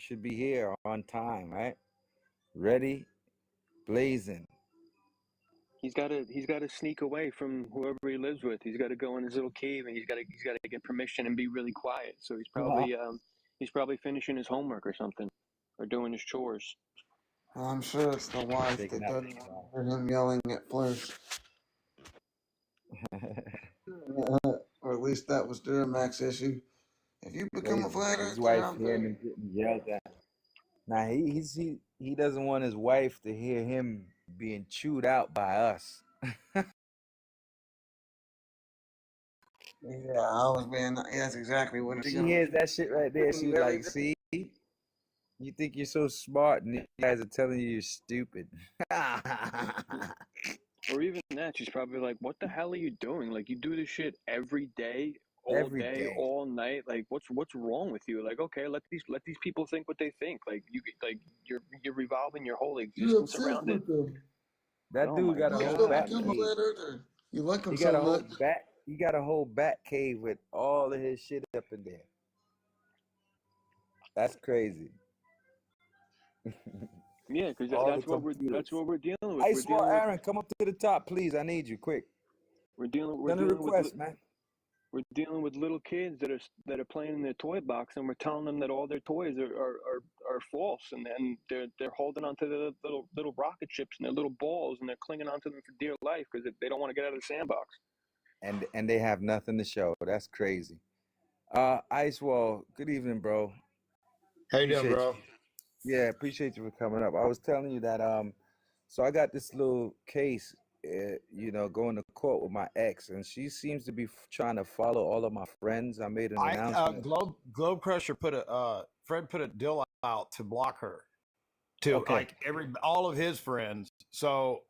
should be here on time, right? Ready, blazing. He's gotta sneak away from whoever he lives with. He's got to go in his little cave, and he's gotta get permission and be really quiet. So he's probably finishing his homework or something, or doing his chores. I'm sure it's the wife Taking that out doesn't want to hear him yelling at first. Or at least that was Duramax's issue. If you become a crazy. flat His earther, wife I'm hearing going. him getting yelled at. Now he doesn't want his wife to hear him being chewed out by us. Yeah, I was being. That's exactly what it's She going hears that shit right there. to She's like, "See, you think you're so smart, and you guys are telling you you're stupid." Or even that, she's probably like, "What the hell are you doing? Like, you do this shit every day, Every day. all night. Like, what's wrong with you? Like, okay, let these people think what they think. Like, you're revolving your whole You're existence obsessed around it. with them. That Oh dude my got a You whole also god, bat become a cave. flat earther. You like them He got so a whole much. bat. He got a whole bat cave with all of his shit up in there. That's crazy. yeah, because All the that's computers. what we're dealing with. I swear, Aaron, come up to the top, please. I need you, quick. We're dealing we're Send a dealing with request, man. we're dealing with little kids that are playing in their toy box, and we're telling them that all their toys are false, and then they're holding onto the little rocket ships and their little balls, and they're clinging onto them for dear life because they don't want to get out of the sandbox. And they have nothing to show. That's crazy. Ice Wall, good evening, bro. How you doing, Appreciate you. bro? Yeah, appreciate you for coming up. I was telling you that so I got this little case, going to court with my ex, and she seems to be trying to follow all of my friends. I made an announcement. Globe Crusher put a Fred put a deal out to block her to Okay. like all of his friends. So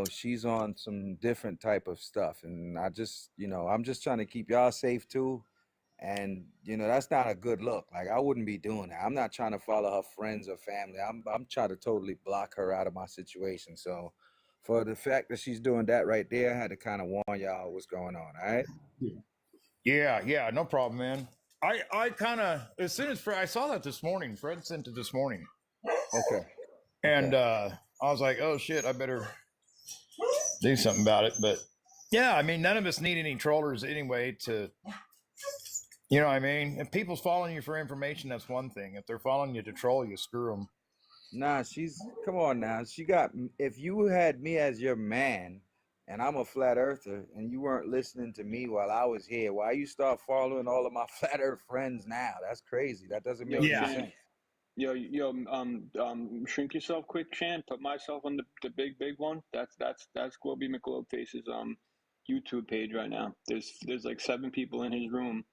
She's on some different type of stuff, and I'm just trying to keep y'all safe too. And that's not a good look. Like, I wouldn't be doing that. I'm not trying to follow her friends or family. I'm trying to totally block her out of my situation. So for the fact that she's doing that right there, I had to kind of warn y'all what's going on. All right. yeah, no problem, man. I kind of as soon as Fred, I saw that this morning. Fred sent it this morning, Okay. and I was like, oh shit, I better do something about it. But yeah, I mean, none of us need any trollers anyway. You know what I mean? If people's following you for information, that's one thing. If they're following you to troll you, screw them. Nah, come on now. If you had me as your man and I'm a flat earther and you weren't listening to me while I was here, why you start following all of my flat earth friends now? That's crazy. That doesn't Yo, make any Yeah, Champ. sense. Shrink yourself quick, Champ. Put myself on the big one. That's Globey Mcglobeface's YouTube page right now. There's like 7 people in his room,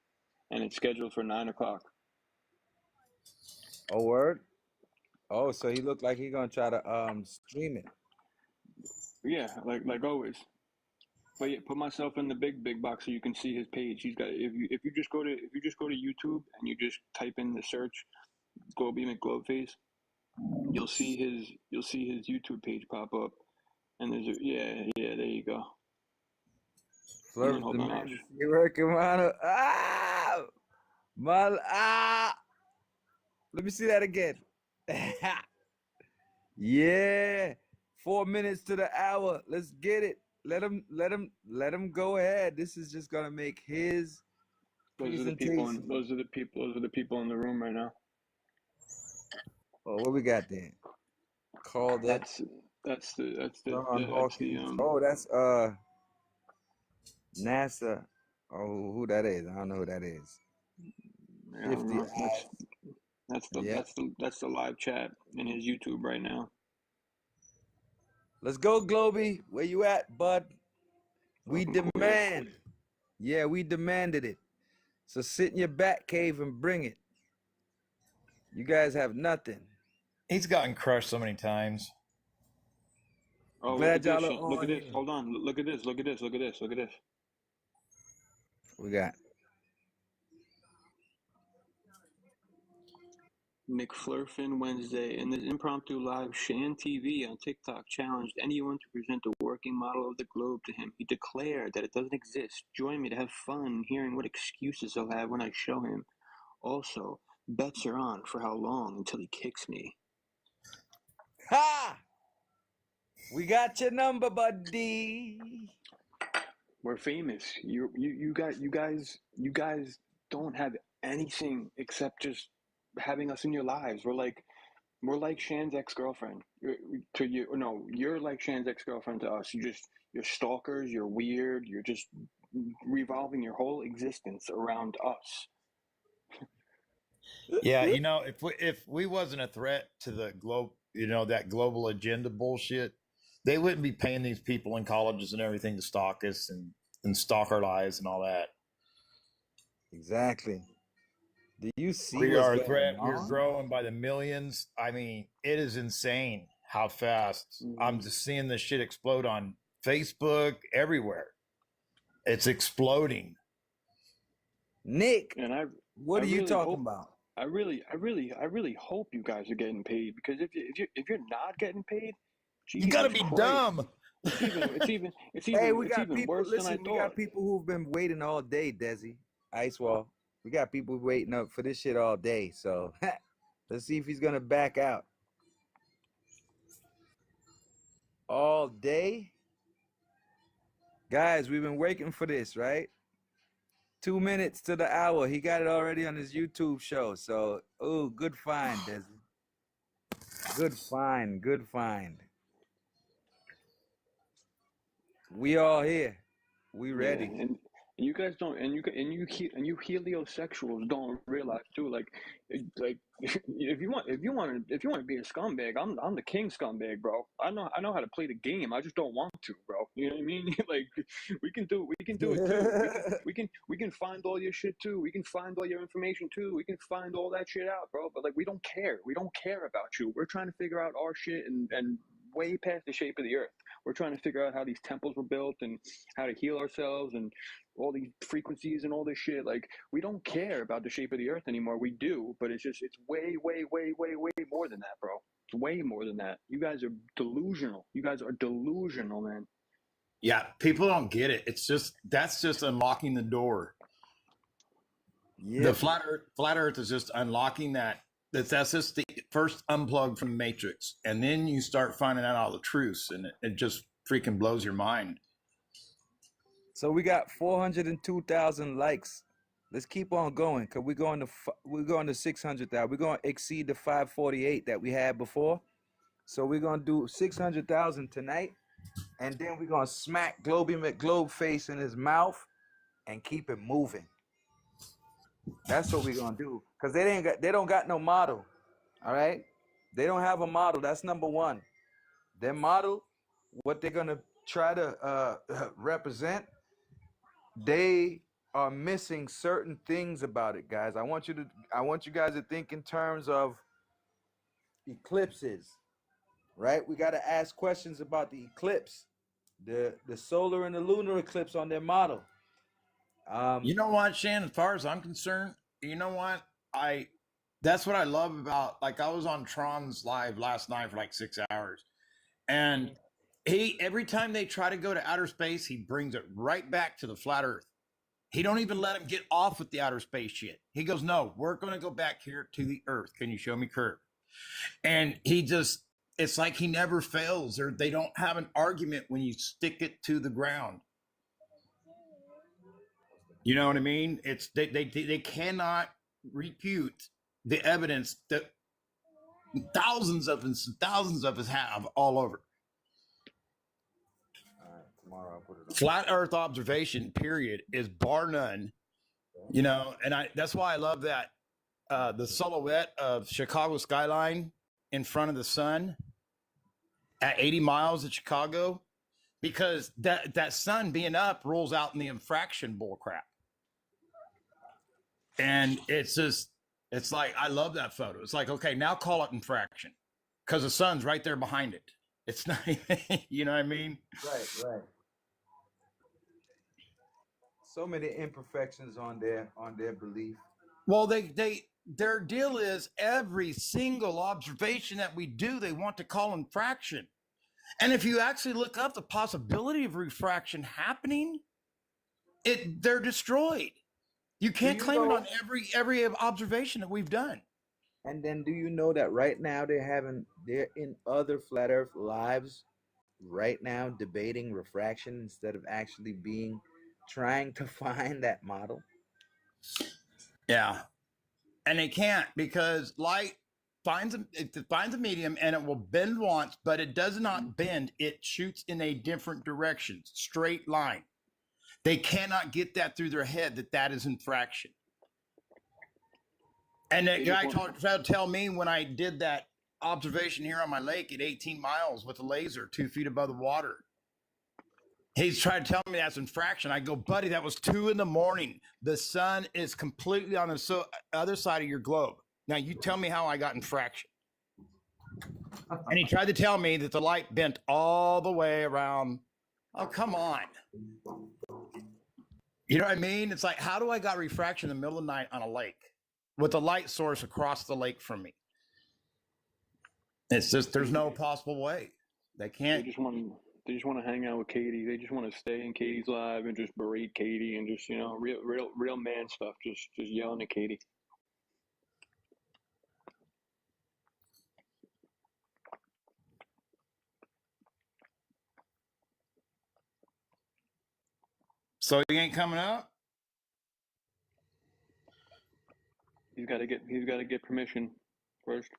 and it's scheduled for 9 o'clock. Oh, word? Oh, so he looked like he gonna try to stream it. Yeah, like always. But yeah, put myself in the big box so you can see his page. He's got if you just go to YouTube and you just type in the search Globey McGlobeface, you'll see his YouTube page pop up. And there's a there you go. And then Flurf hold the on, man to see working mano. Let me see that again. Yeah. 4 minutes to the hour. Let's get it. Let him go ahead. This is just gonna make his presentation. those are the people in the room right now. Oh, what we got there? Called it. That's the John Hawkins. Oh, that's NASA. Oh, who that is? I don't know who that is. I don't know. That's the live chat in his YouTube right now. Let's go, Globey. Where you at, bud? We demand. Yeah, we demanded it. So sit in your bat cave and bring it. You guys have nothing. He's gotten crushed so many times. Oh, Glad y'all are look on at this. here. Hold on. Look at this. Look at this. Look at this. Look at this. We got McFlurfin Wednesday. In this impromptu live, Shandtv on TikTok challenged anyone to present a working model of the globe to him. He declared that it doesn't exist. Join me to have fun hearing what excuses he'll have when I show him. Also, bets are on for how long until he kicks me. Ha! We got your number, buddy. We're famous. You guys don't have anything except just having us in your lives. We're like Shan's ex-girlfriend to you. No, you're like Shan's ex-girlfriend to us. You're stalkers. You're weird. You're just revolving your whole existence around us. Yeah, if we wasn't a threat to the globe, that global agenda bullshit, they wouldn't be paying these people in colleges and everything to stalk us and stalk our lives and all that. Exactly. Do you see We what's are a going threat. on? We're growing by the millions. I mean, it is insane how fast I'm just seeing this shit explode on Facebook, everywhere. It's exploding. Nick, And what are you talking about? I really hope you guys are getting paid, because if you're not getting paid, You gotta be Christ. dumb. Hey, we got people. Worse than I Listen, we thought. got people who've been waiting all day, Desi. Ice Wall. We got people waiting up for this shit all day. So let's see if he's gonna back out. All day, guys. We've been waiting for this, right? 2 minutes to the hour. He got it already on his YouTube show. So, oh, good find, Desi. Good find. Good find. We all here. We ready. Yeah, and you guys don't, and you heliosexuals don't realize too. Like if you want to be a scumbag, I'm the king scumbag, bro. I know how to play the game. I just don't want to, bro. You know what I mean? Like we can do it too. We can find all your shit too. We can find all your information too. We can find all that shit out, bro. But like we don't care. We don't care about you. We're trying to figure out our shit and way past the shape of the earth. We're trying to figure out how these temples were built and how to heal ourselves and all these frequencies and all this shit. Like we don't care about the shape of the earth anymore. We do, but it's way more than that, bro. It's way more than that. You guys are delusional. You guys are delusional, man. Yeah, people don't get it. That's just unlocking the door. Yeah. The flat Earth is just unlocking that. That's just the first unplug from the matrix, and then you start finding out all the truths, and it just freaking blows your mind. So we got 402,000 likes. Let's keep on going, cause we're going to 600,000. We're going to exceed the 548 that we had before. So we're gonna do 600,000 tonight, and then we're gonna smack Globey Mcglobeface in his mouth and keep it moving. That's what we're gonna do, cause they don't got no model. All right, they don't have a model. That's number one. Their model, what they're gonna try to represent, they are missing certain things about it, guys. I want you guys to think in terms of eclipses, right? We got to ask questions about the eclipse the solar and the lunar eclipse on their model. You know what, Shannon? As far as I'm concerned, you know what? That's what I love about. Like, I was on Tron's live last night for like 6 hours, and every time they try to go to outer space, he brings it right back to the flat Earth. He don't even let him get off with the outer space shit. He goes, "No, we're going to go back here to the Earth. Can you show me curve?" And it's like he never fails, or they don't have an argument when you stick it to the ground. You know what I mean? It's they cannot refute the evidence that thousands of us have all over. All right, tomorrow I'll put it on. Flat Earth observation, period, is bar none. You know, and that's why I love that the silhouette of Chicago skyline in front of the sun at 80 miles at Chicago, because that sun being up rolls out in the infraction bullcrap. And it's like, I love that photo. It's like, okay, now call it infraction, because the sun's right there behind it. It's not, you know what I mean? Right. So many imperfections on their belief. Well, their deal is every single observation that we do, they want to call infraction. And if you actually look up the possibility of refraction happening, they're destroyed. You can't claim it on every observation that we've done. And then, do you know that right now they're in other flat Earth lives right now debating refraction instead of actually trying to find that model? Yeah, and they can't, because light finds a medium and it will bend once, but it does not bend. It shoots in a different direction, straight line. They cannot get that through their head that is infraction. And that guy tried to tell me when I did that observation here on my lake at 18 miles with a laser 2 feet above the water, he's trying to tell me that's infraction. I go, buddy, that was 2 a.m. The sun is completely on the other side of your globe. Now you tell me how I got infraction. And he tried to tell me that the light bent all the way around. Oh, come on. You know what I mean? It's like, how do I got refraction in the middle of the night on a lake with a light source across the lake from me? It's just, there's no possible way. They can't. They just want to hang out with Katie. They just want to stay in Katie's live and just berate Katie and just, real man stuff. Just yelling at Katie. So he ain't coming up? He's got to get permission first.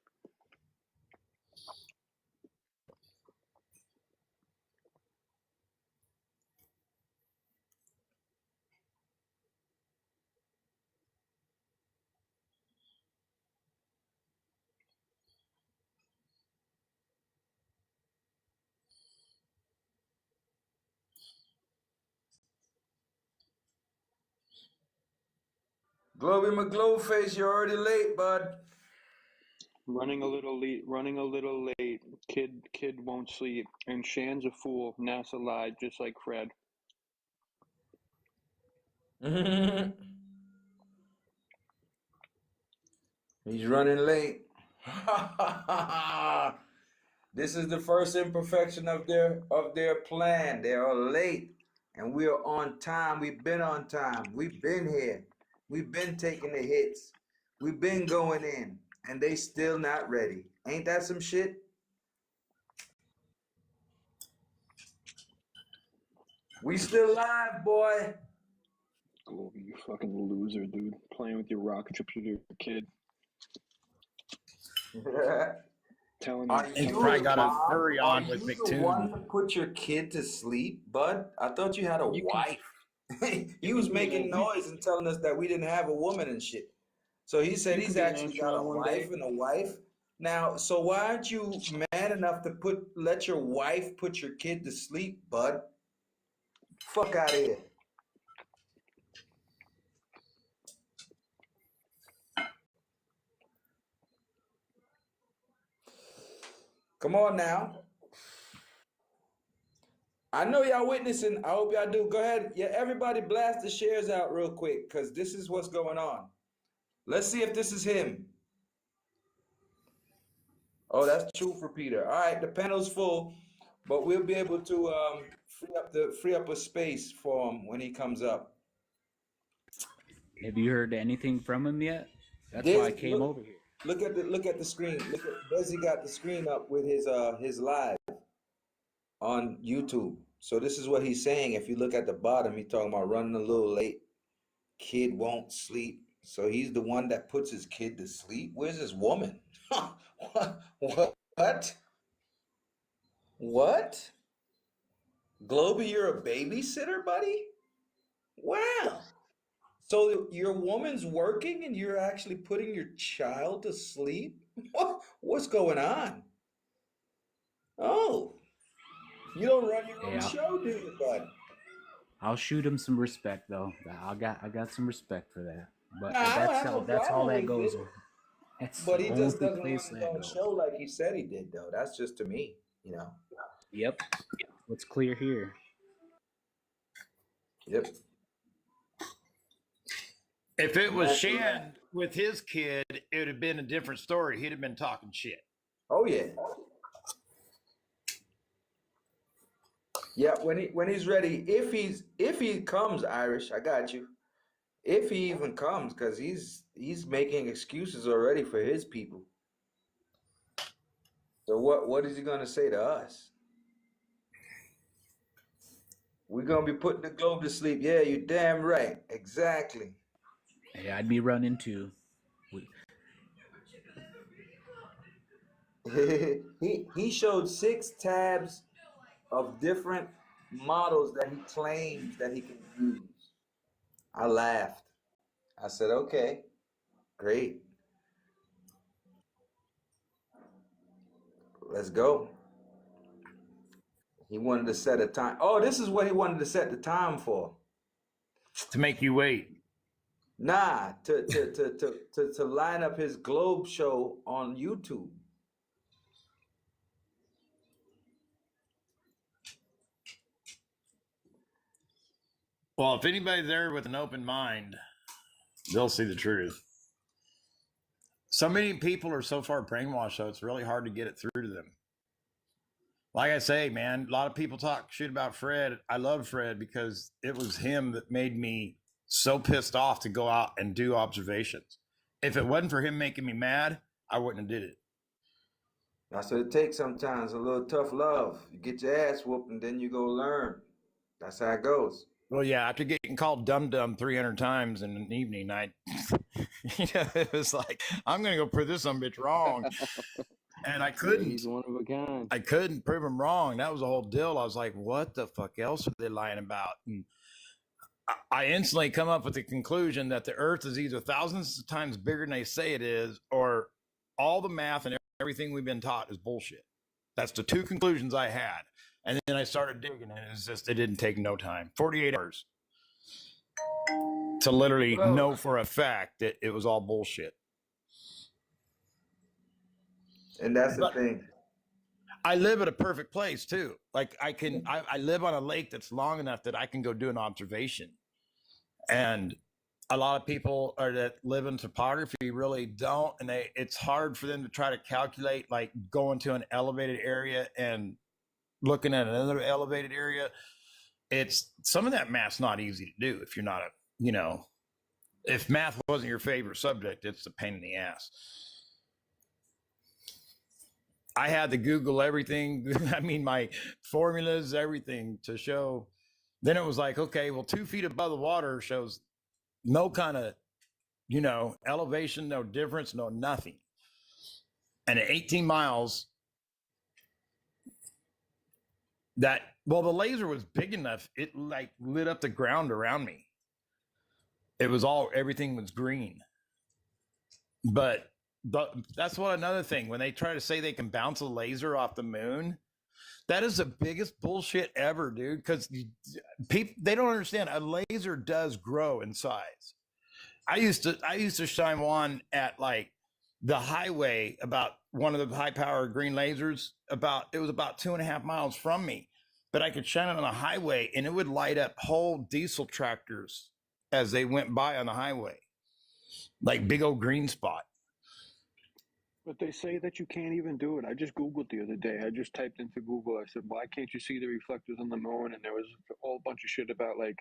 Globey Mcglobeface, you're already late, bud. Running a little late. Kid won't sleep. And Shan's a fool. NASA lied, just like Fred. He's running late. This is the first imperfection of their plan. They are late, and we are on time. We've been on time. We've been here. We've been taking the hits. We've been going in, and they still not ready. Ain't that some shit? We still live, boy. Globey, you fucking loser, dude. Playing with your rocket ships with your kid. Telling Are him. He you probably got a mom? furry Are on with you the one McToon. to put your kid to sleep, bud? I thought you had a You can- wife. He was making noise and telling us that we didn't have a woman and shit. So he said You he's could be an actually got a astronaut one wife day. and a wife. Now, so why aren't you man enough to let your wife put your kid to sleep, bud? Fuck out of here. Come on now. I know y'all witnessing. I hope y'all do. Go ahead. Yeah, everybody blast the shares out real quick because this is what's going on. Let's see if this is him. Oh, that's true for Peter. All right, the panel's full, but we'll be able to free up a space for him when he comes up. Have you heard anything from him yet? That's why I came over here. Look at the screen. Look at Desi got the screen up with his live on YouTube. So this is what he's saying. If you look at the bottom, he's talking about running a little late. Kid won't sleep. So he's the one that puts his kid to sleep. Where's this woman? What? What? Globey, you're a babysitter, buddy? Wow. So your woman's working and you're actually putting your child to sleep? What's going on? Oh, you don't run your own show, do you, bud? I'll shoot him some respect though. I got some respect for that. But Nah, that's all that goes on. But he just doesn't run his own show like he said he did, though. That's just to me, you know. Yep. What's clear here? Yep. If it was Shand with his kid, it would have been a different story. He'd have been talking shit. Oh yeah. Yeah, when he's ready, if he comes, Irish, I got you. If he even comes, because he's making excuses already for his people. So what is he gonna say to us? We're gonna be putting the globe to sleep. Yeah, you're damn right. Exactly. Yeah, I'd be running too. He showed 6 tabs of different models that he claims that he can use. I laughed. I said, okay, great. Let's go. He wanted to set a time. Oh, this is what he wanted to set the time for. To make you wait. Nah, to line up his Globe show on YouTube. Well, if anybody's there with an open mind, they'll see the truth. So many people are so far brainwashed, so it's really hard to get it through to them. Like I say, man, a lot of people talk shit about Fred. I love Fred because it was him that made me so pissed off to go out and do observations. If it wasn't for him making me mad, I wouldn't have did it. That's what it takes sometimes, a little tough love. You get your ass whooped and then you go learn. That's how it goes. Well, yeah, after getting called dumb 300 times in an evening, it was like, I'm going to go prove this some bitch wrong. And I couldn't. He's one of a kind. I couldn't prove him wrong. That was the whole deal. I was like, what the fuck else are they lying about? And I instantly come up with the conclusion that the earth is either thousands of times bigger than they say it is, or all the math and everything we've been taught is bullshit. That's the 2 conclusions I had. And then I started digging, and it didn't take no time. 48 hours to literally know for a fact that it was all bullshit. And that's the thing. I live at a perfect place too. Like I live on a lake that's long enough that I can go do an observation. And a lot of people that live in topography really don't. And it's hard for them to try to calculate, like going to an elevated area and looking at another elevated area. It's some of that math's not easy to do if you're not if math wasn't your favorite subject, it's a pain in the ass. I had to Google everything. I mean, my formulas, everything to show. Then it was like, okay, well, 2 feet above the water shows no kind of, elevation, no difference, no nothing. And at 18 miles, the laser was big enough. It like lit up the ground around me. It was everything was green. But that's another thing. When they try to say they can bounce a laser off the moon, that is the biggest bullshit ever, dude. Because people, they don't understand. A laser does grow in size. I used to shine one at like the highway, about one of the high power green lasers. It was about 2.5 miles from me, but I could shine it on the highway and it would light up whole diesel tractors as they went by on the highway, like big old green spot. But they say that you can't even do it. I just Googled the other day. I just typed into Google. I said, why can't you see the reflectors on the moon? And there was a whole bunch of shit about like,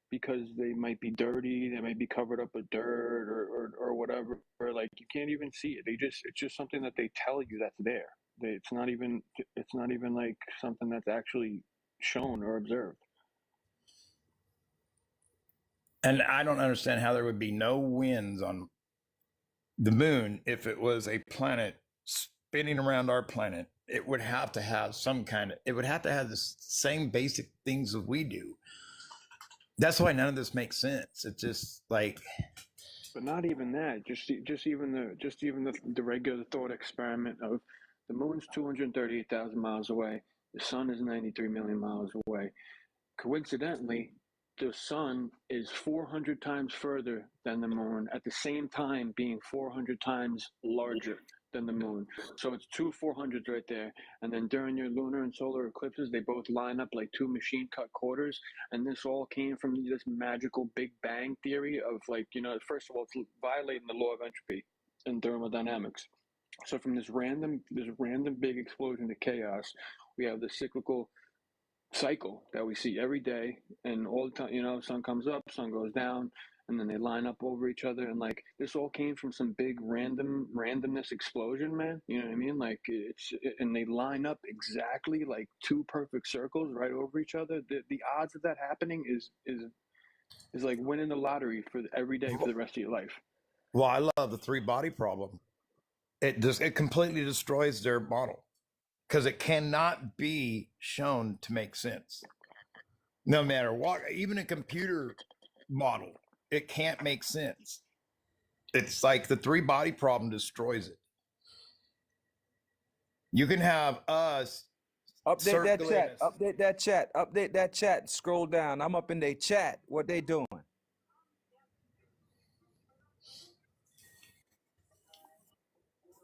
because they might be dirty, they might be covered up with dirt or whatever. Or like you can't even see it. It's just something that they tell you that's there. It's not even like something that's actually shown or observed. And I don't understand how there would be no winds on the moon if it was a planet spinning around our planet. It would have to have it would have to have the same basic things that we do. That's why none of this makes sense. It's just like, but not even that. Just even the regular thought experiment of the moon's 238,000 miles away. The sun is 93 million miles away. Coincidentally, the sun is 400 times further than the moon at the same time being 400 times larger than the moon. So it's two 400s right there. And then during your lunar and solar eclipses, they both line up like two machine cut quarters. And this all came from this magical Big Bang theory of like, first of all, it's violating the law of entropy and thermodynamics. So from this random big explosion of chaos, we have the cyclical cycle that we see every day, and all the time, sun comes up, sun goes down, and then they line up over each other, and like this all came from some big randomness explosion, man. You know what I mean? Like and they line up exactly like two perfect circles right over each other. The odds of that happening is like winning the lottery for every day for the rest of your life. well, I love the three body problem. It completely destroys their model because it cannot be shown to make sense. No matter what, even a computer model, it can't make sense. It's like the three body problem destroys it. You can have us Update that circling chat. us. Update that chat. Update that chat. Scroll down. I'm up in their chat. What they doing?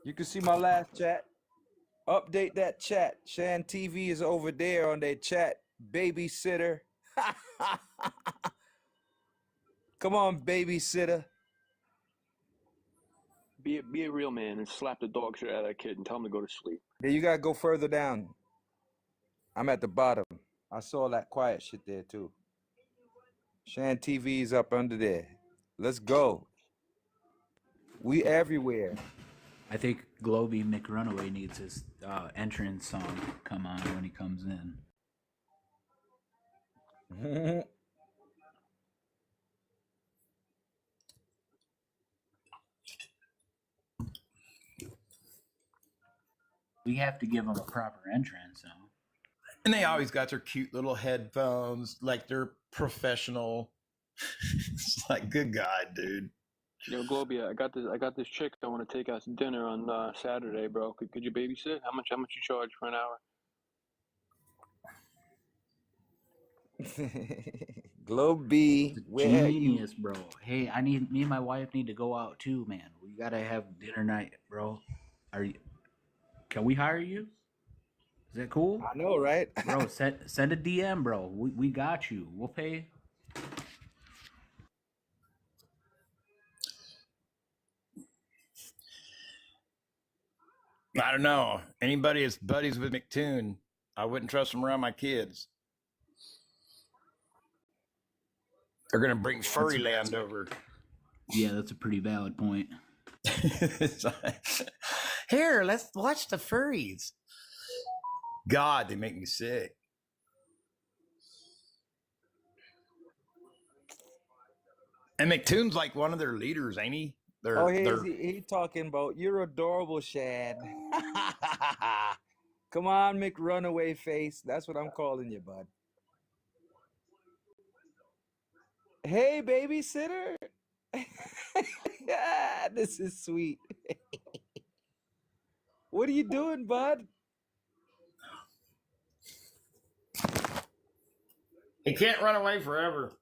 You can see my last chat. Update that chat. Shandtv is over there on their chat. Babysitter. Come on, babysitter. Be a real man and slap the dog shit out of that kid and tell him to go to sleep. Yeah, you gotta go further down. I'm at the bottom. I saw that quiet shit there too. Shandtv is up under there. Let's go. We everywhere. I think Globey McRunaway needs his entrance song come on when he comes in. We have to give him a proper entrance song. And they always got their cute little headphones, like they're professional. It's like, good God, dude. Yo, Globey, I got this chick I want to take out to dinner on Saturday, bro. Could you babysit? How much you charge for an hour? Globey, where are you? Genius, bro. Hey, me and my wife need to go out too, man. We gotta have dinner night, bro. Can we hire you? Is that cool? I know, right? Bro, send a DM, bro. We got you. We'll pay. I don't know. Anybody that's buddies with McToon, I wouldn't trust them around my kids. They're going to bring Furryland over. Yeah, that's a pretty valid point. It's like, here, let's watch the furries. God, they make me sick. And McToon's like one of their leaders, ain't he? He talking about you're adorable, Shad. Come on, McRunaway-face. That's what I'm calling you, bud. Hey, babysitter. Yeah, this is sweet. What are you doing, bud? He can't run away forever.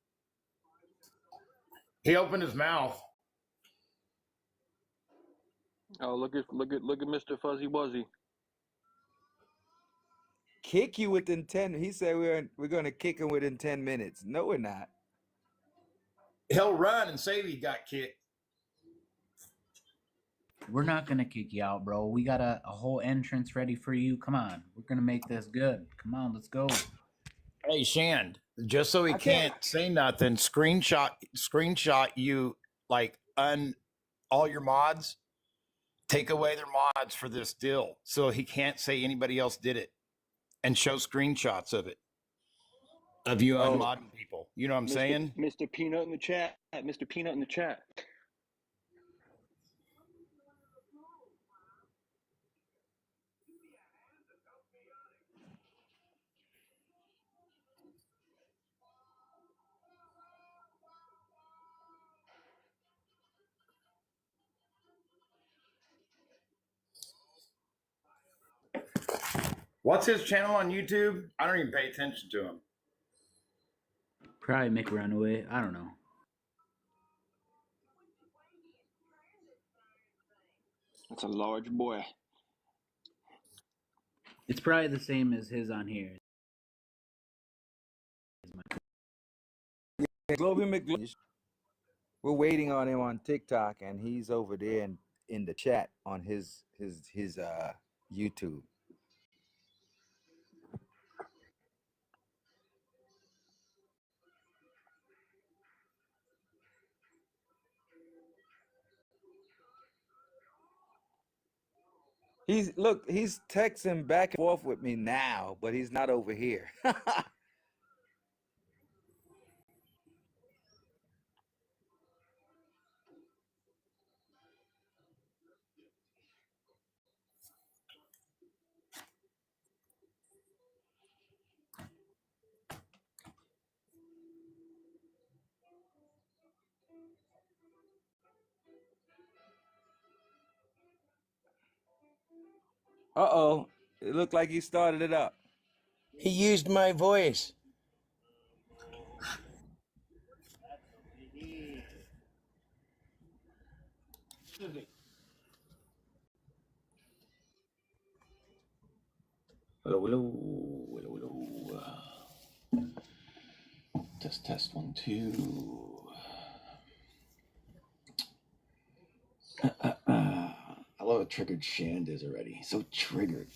He opened his mouth. Oh, look at Mr. Fuzzy Wuzzy. kick you within 10. He said we're gonna kick him within 10 minutes. No, we're not. He'll run and say he got kicked. We're not gonna kick you out, bro. We got a whole entrance ready for you. Come on, we're gonna make this good. Come on, let's go. Hey, Shand, just so he I can't say nothing, screenshot you like all your mods, take away their mods for this deal, so he can't say anybody else did it, and show screenshots of it, of you unmodding people. You know what I'm saying? Mr. Peanut in the chat. Mr. Peanut in the chat. What's his channel on YouTube? I don't even pay attention to him. Probably make Runaway. I don't know. That's a large boy. It's probably the same as his on here. Globey McGlobeface. We're waiting on him on TikTok, and he's over there in the chat on his YouTube. He's texting back and forth with me now, but he's not over here. Uh-oh. It looked like he started it up. He used my voice. Hello, hello, hello, hello. Test 1, 2. I love how triggered Shand is already. So triggered.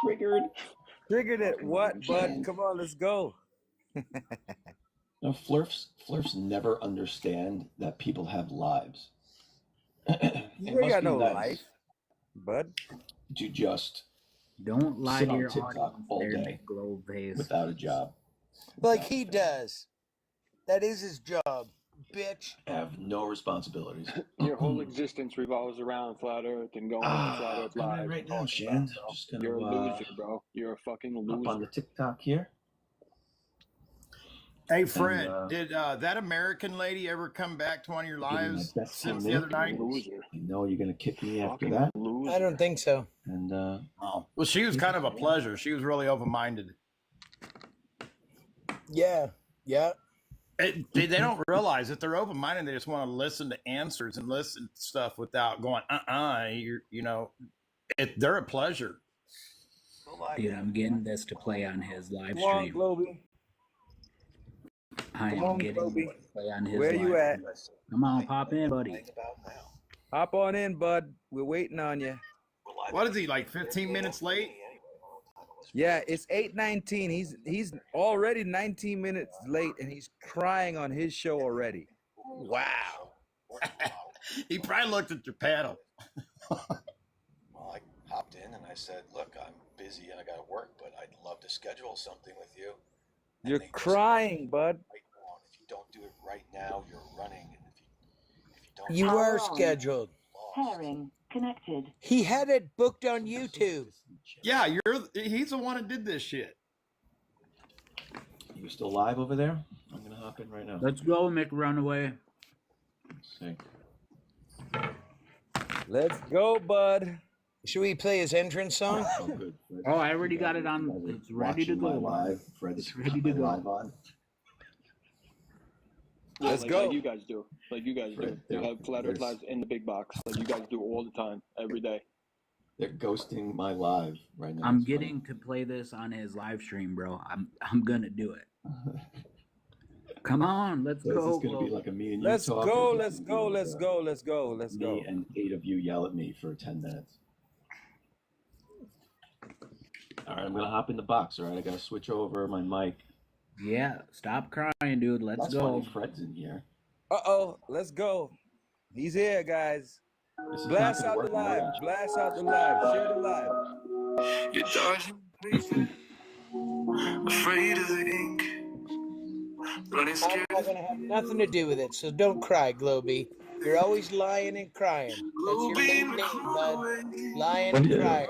Triggered. Triggered at what, bud? Come on, let's go. No, Flurfs never understand that people have lives. You ain't got no life, bud. To just Don't lie sit to on your TikTok audience all there, day Mcglobeface. without a job. Like he does. That is his job, bitch. Have no responsibilities. Your whole existence revolves around Flat Earth and going on Flat Earth Coming in Live. right now, Shand. I'm just gonna You're a loser, bro. You're a fucking hop on the loser. TikTok here. Hey, Fred, did that American lady ever come back to one of your lives since the other night? Loser. I know you're gonna kick me after Fucking that. loser. I don't think so. And Oh, well, she was kind of a pleasure. She was really open-minded. Yeah. They don't realize that they're open-minded. They just want to listen to answers and listen to stuff without going, they're a pleasure. Dude, I'm getting this to play on his live Come on, stream. Globey. I Come am on, getting Globey. this to play on his Where live you at? stream. Come on, pop in, buddy. Hop on in, bud. We're waiting on you. What is he, like 15 minutes late? Yeah, it's 8:19. He's already 19 minutes late, and he's crying on his show already. Wow. He probably looked at your panel. Well, I hopped in and I said, look, I'm busy and I got to work, but I'd love to schedule something with you. And You're they just crying, bud. right on. If you don't do it right now, you're running. And if you don't, You you're are on. scheduled. lost. Pairing connected. He had it booked on YouTube. Yeah, he's the one that did this shit. you still live over there? I'm gonna hop in right now. Let's go, McRunaway. Let's see. Let's go, bud. Should we play his entrance song? Oh, good. Fred. Oh, I already You got guys- it on. you guys are It's ready to watching go. my live. Fred's It's ready got to my go. live on. Yeah, Let's like, go. Like you guys do. Like you guys do. Right, You yeah. have Flat Earth There's- Lives in the big box. Like you guys do all the time, every day. They're ghosting my live right now. I'm It's funny. getting to play this on his live stream, bro. I'm gonna do it. Come on, let's So is go. this going to be like a me and you Let's talk? go, or is let's this gonna go, be like let's a go, let's go, let's me go. and 8 of you yell at me for 10 minutes? All right, I'm going to hop in the box. All right, I got to switch over my mic. Yeah, stop crying, dude. Let's That's go. funny. Fred's in here. Uh-oh, let's go. He's here, guys. This is Blast not out going the to work. live. No. Blast out the live. Share the live. You're dodging, afraid of the ink. Running I'm scared. not going to have nothing to do with it, so don't cry, Globey. You're always lying and crying. That's your main name, bud. Lying and crying.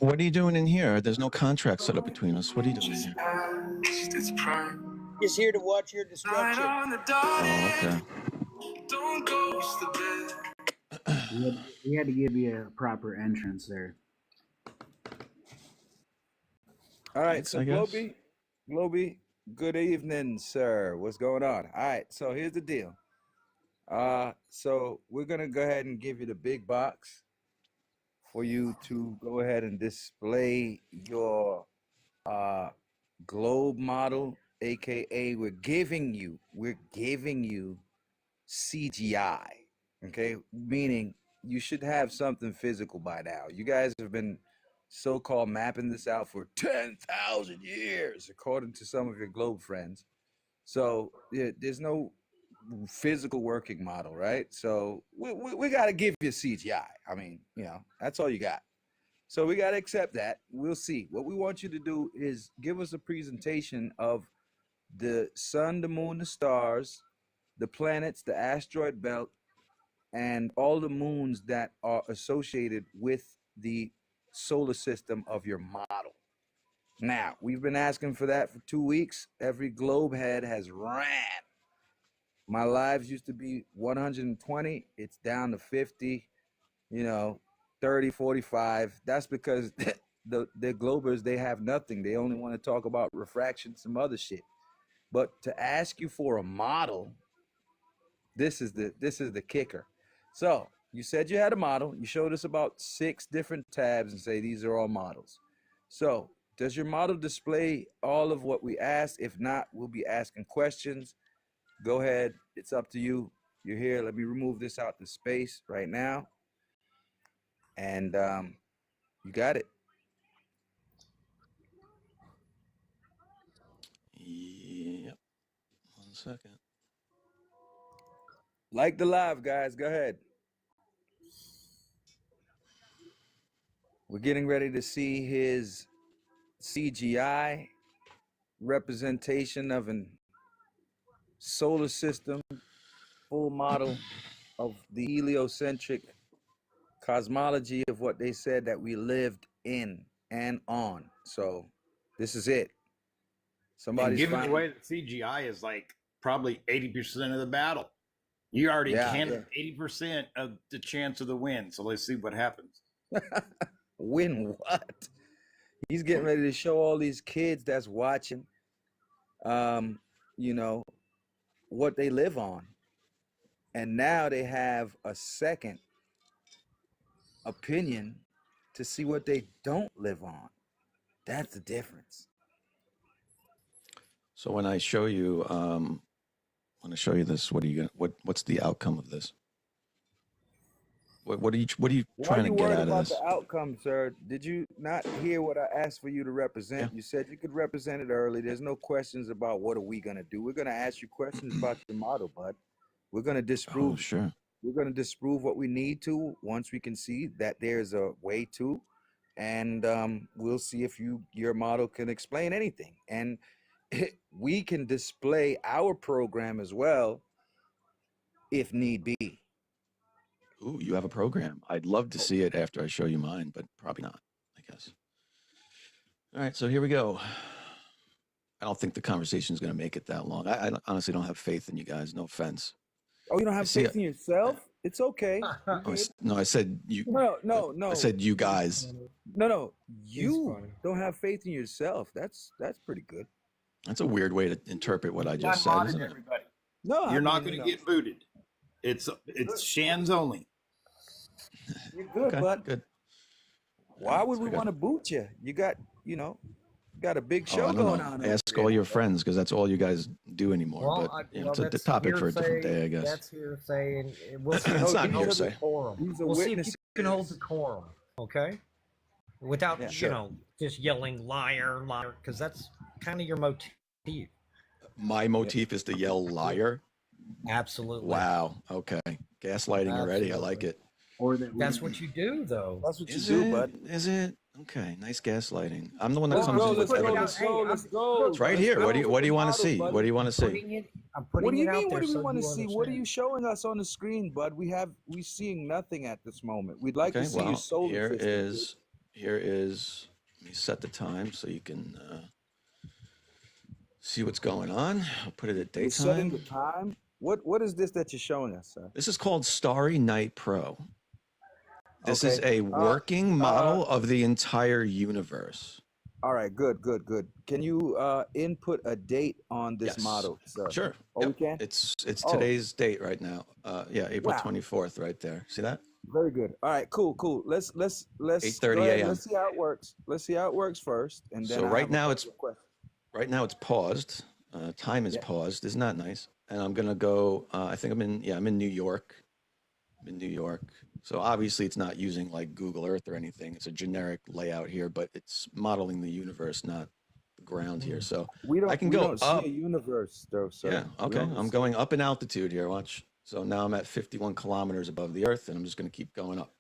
What are you doing in here? There's no contract set up between us. What are you doing here? It's pride. Just here to watch your destruction. Oh, okay. Don't ghost the bed. We had to give you a proper entrance there. All right, Thanks, so I guess. Globey, good evening, sir. What's going on? All right, so here's the deal. So we're gonna go ahead and give you the big box for you to go ahead and display your globe model, aka we're giving you CGI, okay? Meaning you should have something physical by now. You guys have been so-called mapping this out for 10,000 years, according to some of your globe friends. So there's no physical working model, right? So we got to give you CGI. I mean, you know, that's all you got. So we got to accept that. We'll see. What we want you to do is give us a presentation of the sun, the moon, the stars, the planets, the asteroid belt, and all the moons that are associated with the solar system of your model. Now, we've been asking for that for 2 weeks. Every globe head has ran. My lives used to be 120. It's down to 50, 30, 45. That's because the globers, they have nothing. They only want to talk about refraction, some other shit. But to ask you for a model, this is the kicker. So you said you had a model. You showed us about 6 different tabs and say these are all models. So does your model display all of what we asked? If not, we'll be asking questions. Go ahead. It's up to you. You're here. Let me remove this out the space right now. And you got it. Yep. 1 second. Like the live, guys. Go ahead. We're getting ready to see his CGI representation of an solar system, full model of the heliocentric cosmology of what they said that we lived in and on. So this is it. And Somebody's given the finally, way that CGI is like probably 80% of the battle, you already counted 80% of the chance of the win. So let's see what happens. win what? He's getting ready to show all these kids that's watching, what they live on. And now they have a second opinion to see what they don't live on. That's the difference. So when I show you, this, what are you gonna, what's the outcome of this? What are you trying to get out of this? The outcome, sir? Did you not hear what I asked for you to represent? Yeah. You said you could represent it early. There's no questions about what are we gonna do. We're gonna ask you questions about your model, bud. We're gonna disprove. Oh, sure. We're gonna disprove what we need to once we can see that there's a way to, and we'll see if your model can explain anything, and we can display our program as well if need be. Ooh, you have a program. I'd love to see it after I show you mine, but probably not, I guess. All right, so here we go. I don't think the conversation is going to make it that long. I honestly don't have faith in you guys. No offense. Oh, you don't have faith in yourself? It's okay. No, I said you. No. I said you guys. No. You don't have faith in yourself. That's pretty good. That's a weird way to interpret what I just said, isn't it? Everybody. No, You're not going to get booted. It's Shands only. You're good, Okay, bud. good. Why would So we good. want to boot you? You got, you know, got a big Oh, show I don't going know. on. Ask over all there, your bud. friends because that's all you guys do anymore. Well, But you know, well, it's a that's topic for a different hearsay. day, I guess. That's hearsay, and we'll see. It's if No, you not can hold hearsay. decorum. These are We'll see if you witnesses. can hold decorum. Okay, without Yeah. Sure. just yelling liar, liar, because that's kind of your motif. My motif is to yell liar. Absolutely. Wow. Okay. Gaslighting already. I like Absolutely. it. Or that That's what you do, though. That's what you Is do, it? bud. Is it? Okay. Nice gaslighting. I'm the one that Let's comes go. in with Let's go. evidence. Let's go. Let's go. It's right Let's here. go What do you with the want to model, see? buddy. What do you want to see? I'm putting What do you it out mean? there What do we so want to you see? What are understand. you showing us on the screen, bud? We're seeing nothing at this moment. We'd like Okay. to see your Well, solar here system. is. Here is. Let me set the time so you can see what's going on. I'll put it at We're setting daytime. the time. What is this that you're showing us, sir? This is called Starry Night Pro. This is Okay. a working model of the entire universe. All right. Good. Good. Good. Can you input a date on this Yes. model, sir? Sure. Oh, we can. It's Oh. today's date right now. Yeah, April Wow. 24th, right there. See that? Very good. All right. Cool. Cool. Let's 8:30 go ahead. a.m. Let's see how it works. Let's see how it works first, and then So I right have a now couple of questions. Right now it's paused. Time is Yeah. paused. Isn't that nice? And I'm gonna go. I think I'm in. Yeah, I'm in New York. I'm in New York. So obviously it's not using like Google Earth or anything. It's a generic layout here, but it's modeling the universe, not the ground here. So We don't. I can we go don't up. see a universe, though, sir. Yeah. We Okay. don't I'm see- going up in altitude here. Watch. So now I'm at 51 kilometers above the Earth, and I'm just gonna keep going up.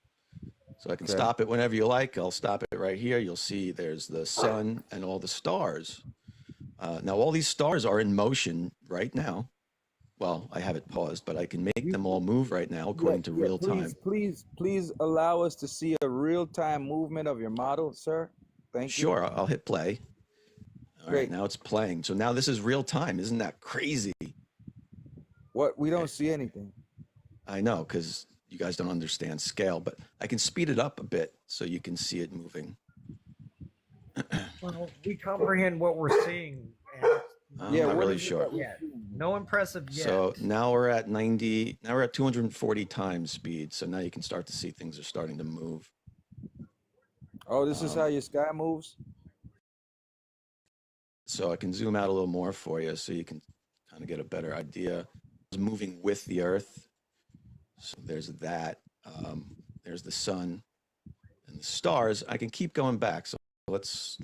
So I can Okay. stop it whenever you like. I'll stop it right here. You'll see there's the sun and all the stars. Now all these stars are in motion right now. Well, I have it paused, but I can make them all move right now according to real time. Please allow us to see a real-time movement of your model, sir. Thank you. Sure, I'll hit play. All Great. right, now it's playing. So now this is real time. Isn't that crazy? What? We don't see anything. I know, because you guys don't understand scale, but I can speed it up a bit so you can see it moving. Well, we comprehend what we're seeing. And I'm Yeah, not what really is it sure. that we- yeah, no impressive yet. So now we're at 90, now we're at 240 times speed. So now you can start to see things are starting to move. Oh, this is how your sky moves. So I can zoom out a little more for you so you can kind of get a better idea. It's moving with the Earth. So there's that. There's the sun and the stars. I can keep going back. So let's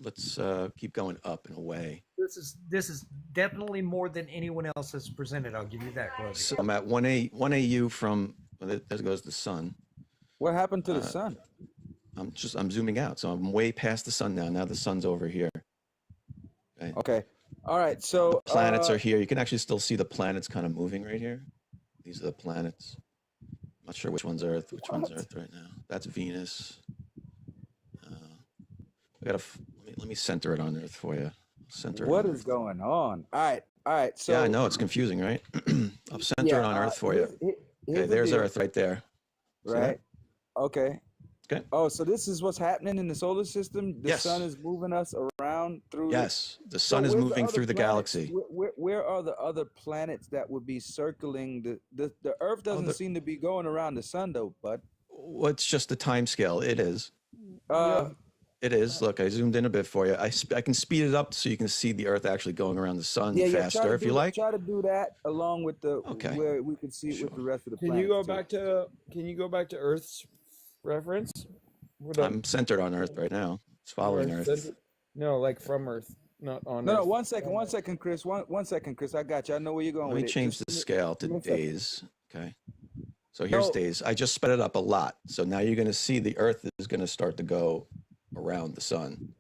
keep going up and away. This is definitely more than anyone else has presented. I'll give you that, Globey. So I'm at 1 AU from, well, there goes the sun. What happened to the sun? I'm zooming out. So I'm way past the sun now. Now the sun's over here. Okay. Okay. All right. So Planets are here. You can actually still see the planets kind of moving right here. These are the planets. I'm not sure which one's Earth. Which one's Earth right now? That's Venus. I gotta let me center it on Earth for you. Center. What it on is Earth. going on? All right. All right. So Yeah, I know it's confusing, right? I'll center it on Earth for you. here's Okay, the there's deal, Earth right there. See that? Right. Okay. Okay. Oh, so this is what's happening in the solar system. The Yes. sun is moving us around through. Yes, the So sun is where's the moving other through the planets? galaxy. Where are the other planets that would be circling the Earth? Doesn't seem to be going around the sun, though, bud. Well, it's just the time scale. It is. Uh, It is. Look, I zoomed in a bit for you. I can speed it up so you can see the Earth actually going around the sun yeah, faster try to if you do like. Try to do that along with the Okay. where we can see it with the rest of the Can planets. you go too. back to? Can you go back to Earth's reference? Where the- I'm centered on Earth right now. It's following Earth Earth. center- No, like from Earth, not on No, Earth. 1 second, Chris. One second, Chris. I got you. I know where you're going Let with me it. change Just the give me- scale to give me a second. days. Okay. So here's No. days. I just sped it up a lot. So now you're going to see the Earth is going to start to go around the sun.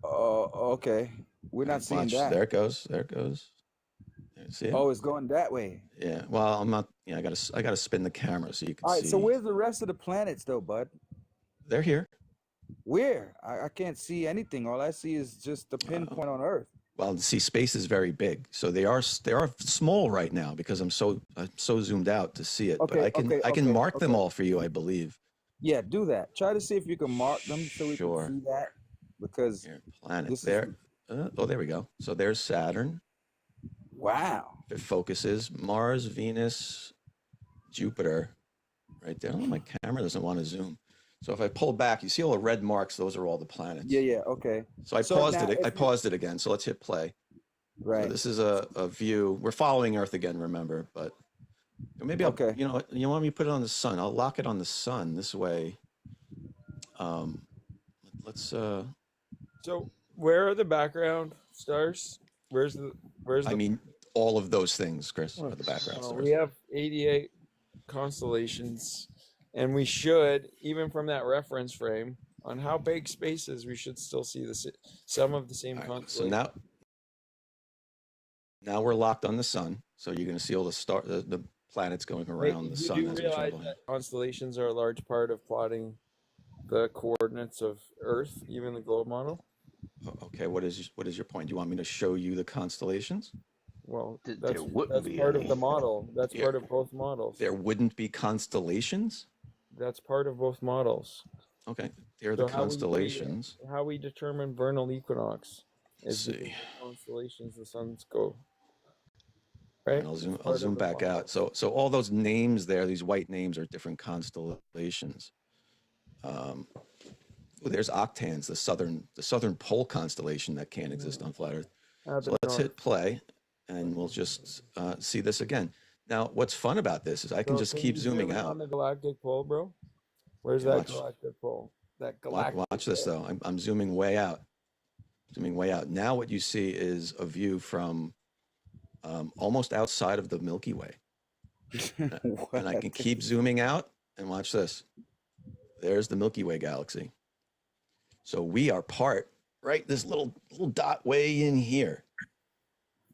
Oh, okay. We're not seeing Watch. that. There it goes. There it goes. There, see it? Oh, it's going that way. Yeah. Well, I'm not. Yeah, I gotta spin the camera so you can All right. see. So where's the rest of the planets, though, bud? They're here. Where? I can't see anything. All I see is just the pinpoint on Earth. Well, see, space is very big, so they are small right now because I'm so zoomed out to see it. But Okay, I can okay, mark them okay. all for you, I believe. Yeah, do that. Try to see if you can mark them so we Sure. can see that. Because Here, planets this is- there. Oh, there we go. So there's Saturn. wow. If it focuses, Mars, Venus, Jupiter, right there. Oh, my camera doesn't want to zoom. So if I pull back, you see all the red marks. Those are all the planets. Yeah. Okay. So I So paused now, it. I if you paused it again. So let's hit play. So right. this is a view. We're following Earth again, remember? But maybe I'll, Okay. you know, you want me to put it on the sun? I'll lock it on the sun this way. Let's. So where are the background stars? Where's the? I mean, all of those things, Chris, are the background stars. We have 88 constellations, and we should, even from that reference frame, on how big space is, we should still see some of the same constellations. So now we're locked on the sun. So you're going to see all the planets going around the sun. You do realize that constellations are a large part of plotting the coordinates of Earth, even the globe model? Okay, what is your point? Do you want me to show you the constellations? Well, that's part of the model. That's part of both models. There wouldn't be constellations? That's part of both models. Okay, they're the constellations. How we determine vernal equinox is the constellations the suns go. Right? And I'll zoom back out. So all those names there, these white names, are different constellations. There's Octans, the southern pole constellation that can't exist on flat Earth. So let's hit play, and we'll just see this again. Now, what's fun about this is I can just keep zooming out. On the galactic pole, bro. Where's that galactic pole? That galactic. Watch this though. I'm zooming way out. Zooming way out. Now what you see is a view from almost outside of the Milky Way. And I can keep zooming out, and watch this. There's the Milky Way galaxy. So we are part, right, this little dot way in here.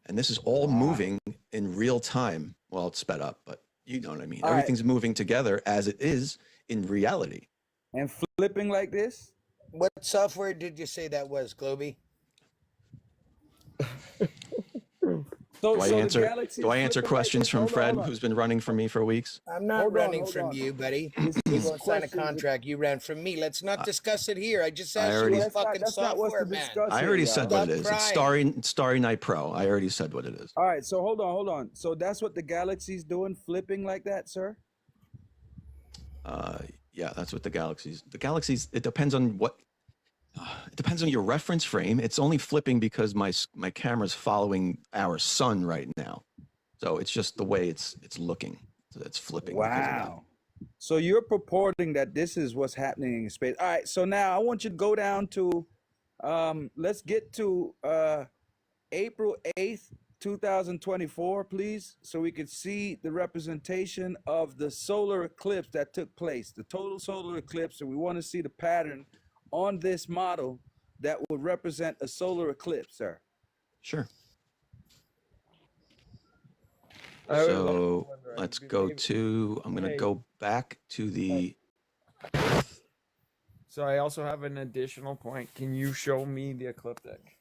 And this is all moving in real time. Well, it's sped up, but you know what I mean. Everything's moving together as it is in reality. And flipping like this? What software did you say that was, Globey? Do I answer questions from Fred, who's been running from me for weeks? I'm not running from you, buddy. You won't sign a contract. You ran from me. Let's not discuss it here. I just asked you what fucking software, man. I already said what it is. It's Starry Night Pro. I already said what it is. All right, so hold on. So that's what the galaxy's doing, flipping like that, sir? Yeah, that's what the galaxies, it depends on what, it depends on your reference frame. It's only flipping because my camera's following our sun right now. So it's just the way it's looking. So it's flipping. Wow. So you're purporting that this is what's happening in space. All right, so now I want you to go down to, let's get to April 8th, 2024, please, so we could see the representation of the solar eclipse that took place, the total solar eclipse, and we want to see the pattern on this model that would represent a solar eclipse, sir. Sure. So let's go to, I'm going to go back to the Earth. So I also have an additional point. Can you show me the ecliptic?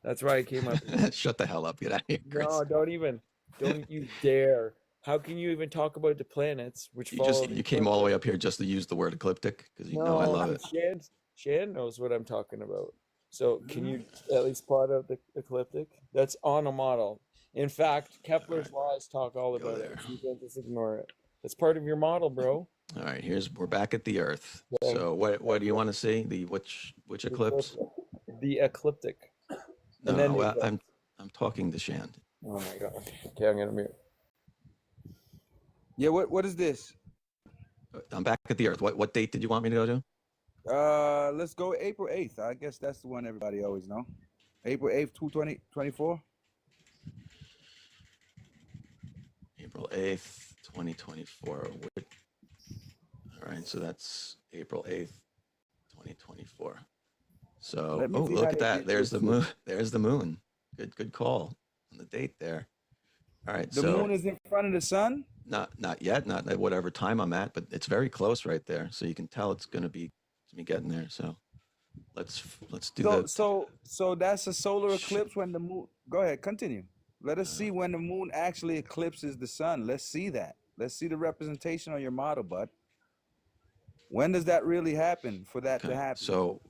That's why I came up. Shut the hell up. Get out of here, Chris. No, don't you dare. How can you even talk about the planets which you came all the way up here just to use the word ecliptic? Because you know I love it. Shan knows what I'm talking about. So can you at least plot out the ecliptic? That's on a model. In fact, Kepler's laws talk all about it. You can't just ignore it. That's part of your model, bro. All right, we're back at the Earth. So what do you want to see? The which eclipse? The ecliptic. No, I'm talking to Shand. Oh my god. Okay, I'm gonna mute. Yeah, what is this? I'm back at the Earth. What date did you want me to go to? Let's go April 8th. I guess that's the one everybody always know. April 8th, 2024. April 8th, 2024. All right, so that's April 8th, 2024. So, look at that. There's the moon. There's the moon. Good call on the date there. All right, the moon is in front of the sun? Not yet, not at whatever time I'm at, but it's very close right there. So you can tell it's going to be getting there. So let's do that. So that's a solar eclipse when the moon. Go ahead, continue. Let us see when the moon actually eclipses the sun. Let's see that. Let's see the representation on your model, bud. When does that really happen for that to happen? So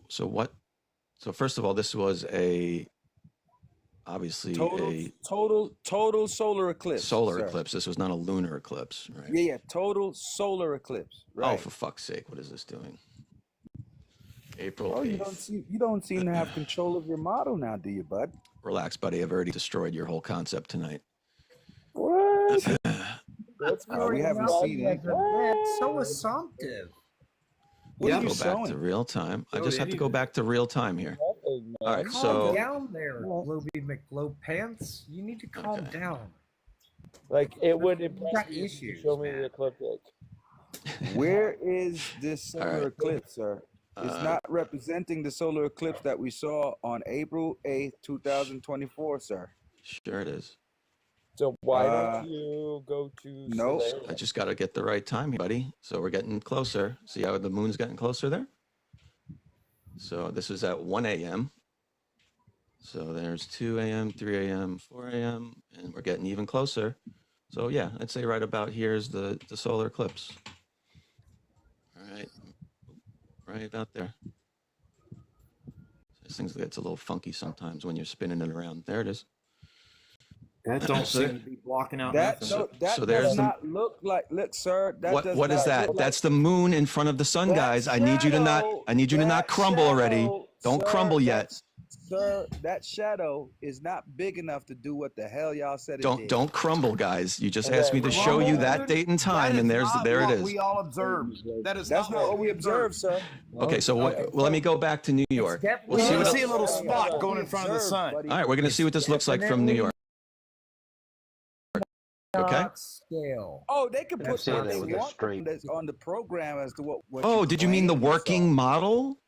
first of all, this was a obviously Total solar eclipse. solar sir. eclipse. This was not a lunar eclipse, right? Yeah, total solar eclipse. Right. Oh, for fuck's sake! What is this doing? April Oh, 8th. you don't seem to have control of your model now, do you, bud? Relax, buddy. I've already destroyed your whole concept tonight. What? That's we haven't seen it. That's so assumptive. What are Go you back showing? to real time. I Show just it have to go anything. back to real time here. nothing, All right, man. Calm so down there, Globey McGlobepants. You need to calm Okay. down. Like it would You impress got me if you issues, show me man. the ecliptic. Where is this All solar right. eclipse, sir? It's not representing the solar eclipse that we saw on April 8th, 2024, sir. Sure it is. So why Uh, don't you go to nope. Soleil? I just got to get the right time here, buddy. So we're getting closer. See how the moon's getting closer there? So this is at 1 a.m. So there's 2 a.m., 3 a.m., 4 a.m., and we're getting even closer. So yeah, I'd say right about here is the solar eclipse. All right, right about there. This thing gets a little funky sometimes when you're spinning it around. There it is. That don't So- seem to be blocking out That nothing. so does there's the- not look like. Look, sir. That does What is not that? look That's the moon in front of the sun, That guys. I need you to not. shadow- I need you to not that crumble already. shadow, Don't sir, crumble yet. Sir, that shadow is not big enough to do what the hell y'all said it did. Don't crumble, guys. You just Okay. asked me to show you that date and time, and there it is. We all observed. That is That's not what we observed, sir. Okay, so what, well, let me go back to New York. definitely- We'll see You what. see a little That's spot what going we in front of the observed, sun. buddy. All right, we're gonna see what this looks like from New York. Okay. Not scale. Oh, they could put see what that they with a want straight- on the program as to what Oh, did you mean the claimed you saw. working model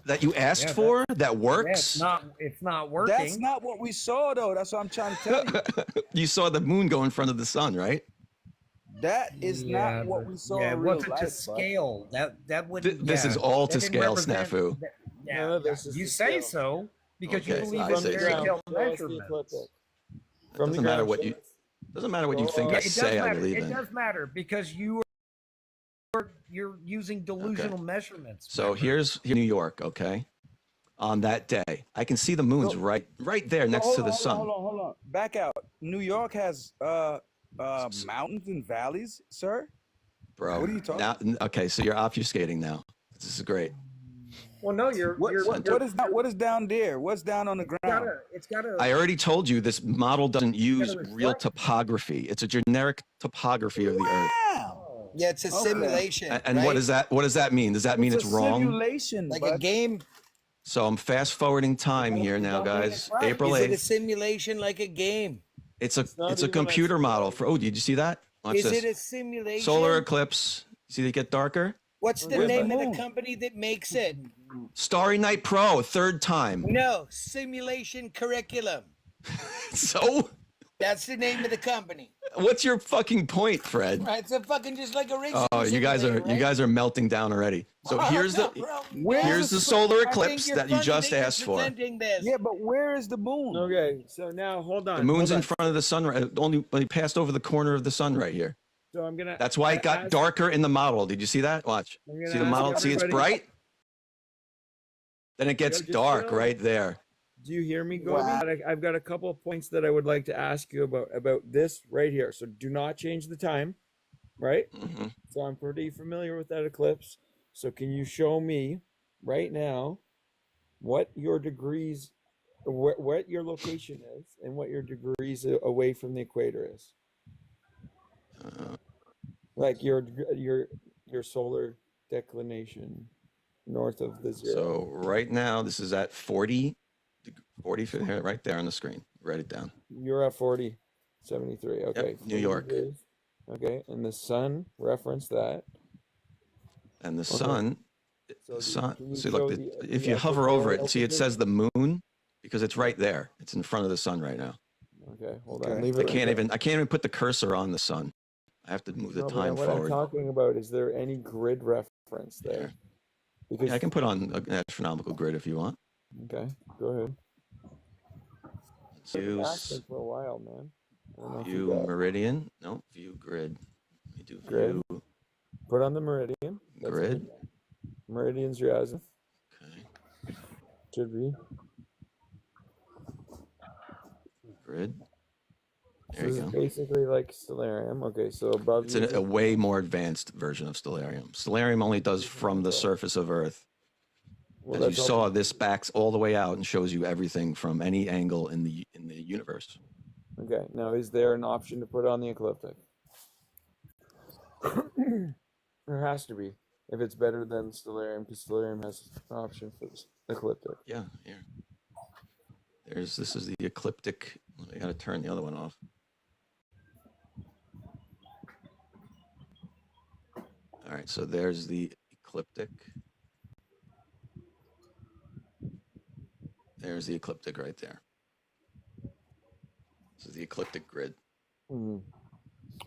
that you asked Yeah, for that Yeah, works? it's not working. That's not what we saw, though. That's what I'm trying to tell you. You saw the moon go in front of the sun, right? That is Yeah, not what but- we saw yeah, in it real wasn't life. to bud. scale. That wouldn't. This yeah, is all to that didn't scale, represent- Snafu. Yeah, None of this is you to say scale. so because Okay, you believe I in say fairy so. tale Show us the measurements. ecliptic. It From the doesn't matter ground, what show you. us. Doesn't matter what you Go think on. I It does say. I matter. believe It in. does matter because you're using delusional measurements. So here's New York, okay? On that day, I can see the moon's right there next Hold to on, the sun. Hold on. Back out. New York has mountains and valleys, sir. Bro, What are you talking now, okay, so you're obfuscating now. This is great. Well, no, you're. What is down there? What's down on the ground? It's gotta. I already told you this model doesn't use reflect. real topography. It's a generic topography of the Earth. Wow. Yeah, it's a Okay. simulation. And right? what does that mean? Does that mean it's a wrong? simulation, Like bud. a game? So I'm fast forwarding time here now, guys. April Is it a 8th. simulation like a game? It's not a even computer a- model for. Oh, did you see that? Watch Is this. it a simulation? Solar eclipse. See they get darker? What's the Where's the name of moon? the company that makes it? Starry Night Pro, third time. No, Simulation Curriculum. So That's the name of the company. what's your fucking point, Fred? Right, it's a fucking just like a race. Oh, you guys are melting down already. So here's the solar eclipse that you just asked for. Yeah, but where is the moon? Okay, so now hold on. The moon's in hold front of the sun, right? Only passed over the corner of the sun right here. on. So I'm gonna. That's why it got ask- darker in the model. Did you see that? Watch. I'm gonna See the ask model? See it's everybody- bright? Then it gets just dark chill. right there. Do you hear me, Wow. Globey? I've got a couple of points that I would like to ask you about this right here. So do not change the time, right? Mhm. So I'm pretty familiar with that eclipse. So can you show me right now what your degrees, what your location is, and what your degrees away from the equator is? Uh, Like your solar declination north of the zero. So right now, this is at 40 here, right there on the screen. Write it down. You're at 40, 73. Okay. Yep, New York. degrees. Okay, and the sun reference that. And the Okay. sun, So can you see, show look, the- if the you hover over it, equatorial see it position? says the moon because it's right there. It's in front of the sun right now. Okay, hold on. Okay. Leave I it. can't right even put the cursor on the sun. I have to move the there. No, but time what I'm forward. talking about is there any grid reference there? Here. Because Yeah, I can put on an astronomical grid if you want. okay, go ahead. Let's I've been use asking for a while, man. I don't know if you view got it. meridian. No, view grid. Let me do Grid. view Put on the meridian. That's grid. good. Meridian's your azimuth. Okay. Should be. Grid. So There this you is go. basically like Stellarium. Okay, so above It's you. a way more advanced version of Stellarium. Stellarium only does from the surface of Earth. Well, As you that's all- saw, this backs all the way out and shows you everything from any angle in the universe. Okay, now is there an option to put on the ecliptic? There has to be, if it's better than Stellarium, because Stellarium has an option for this ecliptic. Yeah, here. This is the ecliptic. I gotta turn the other one off. All right, so there's the ecliptic. There's the ecliptic right there. This is the ecliptic grid. Mm-hmm.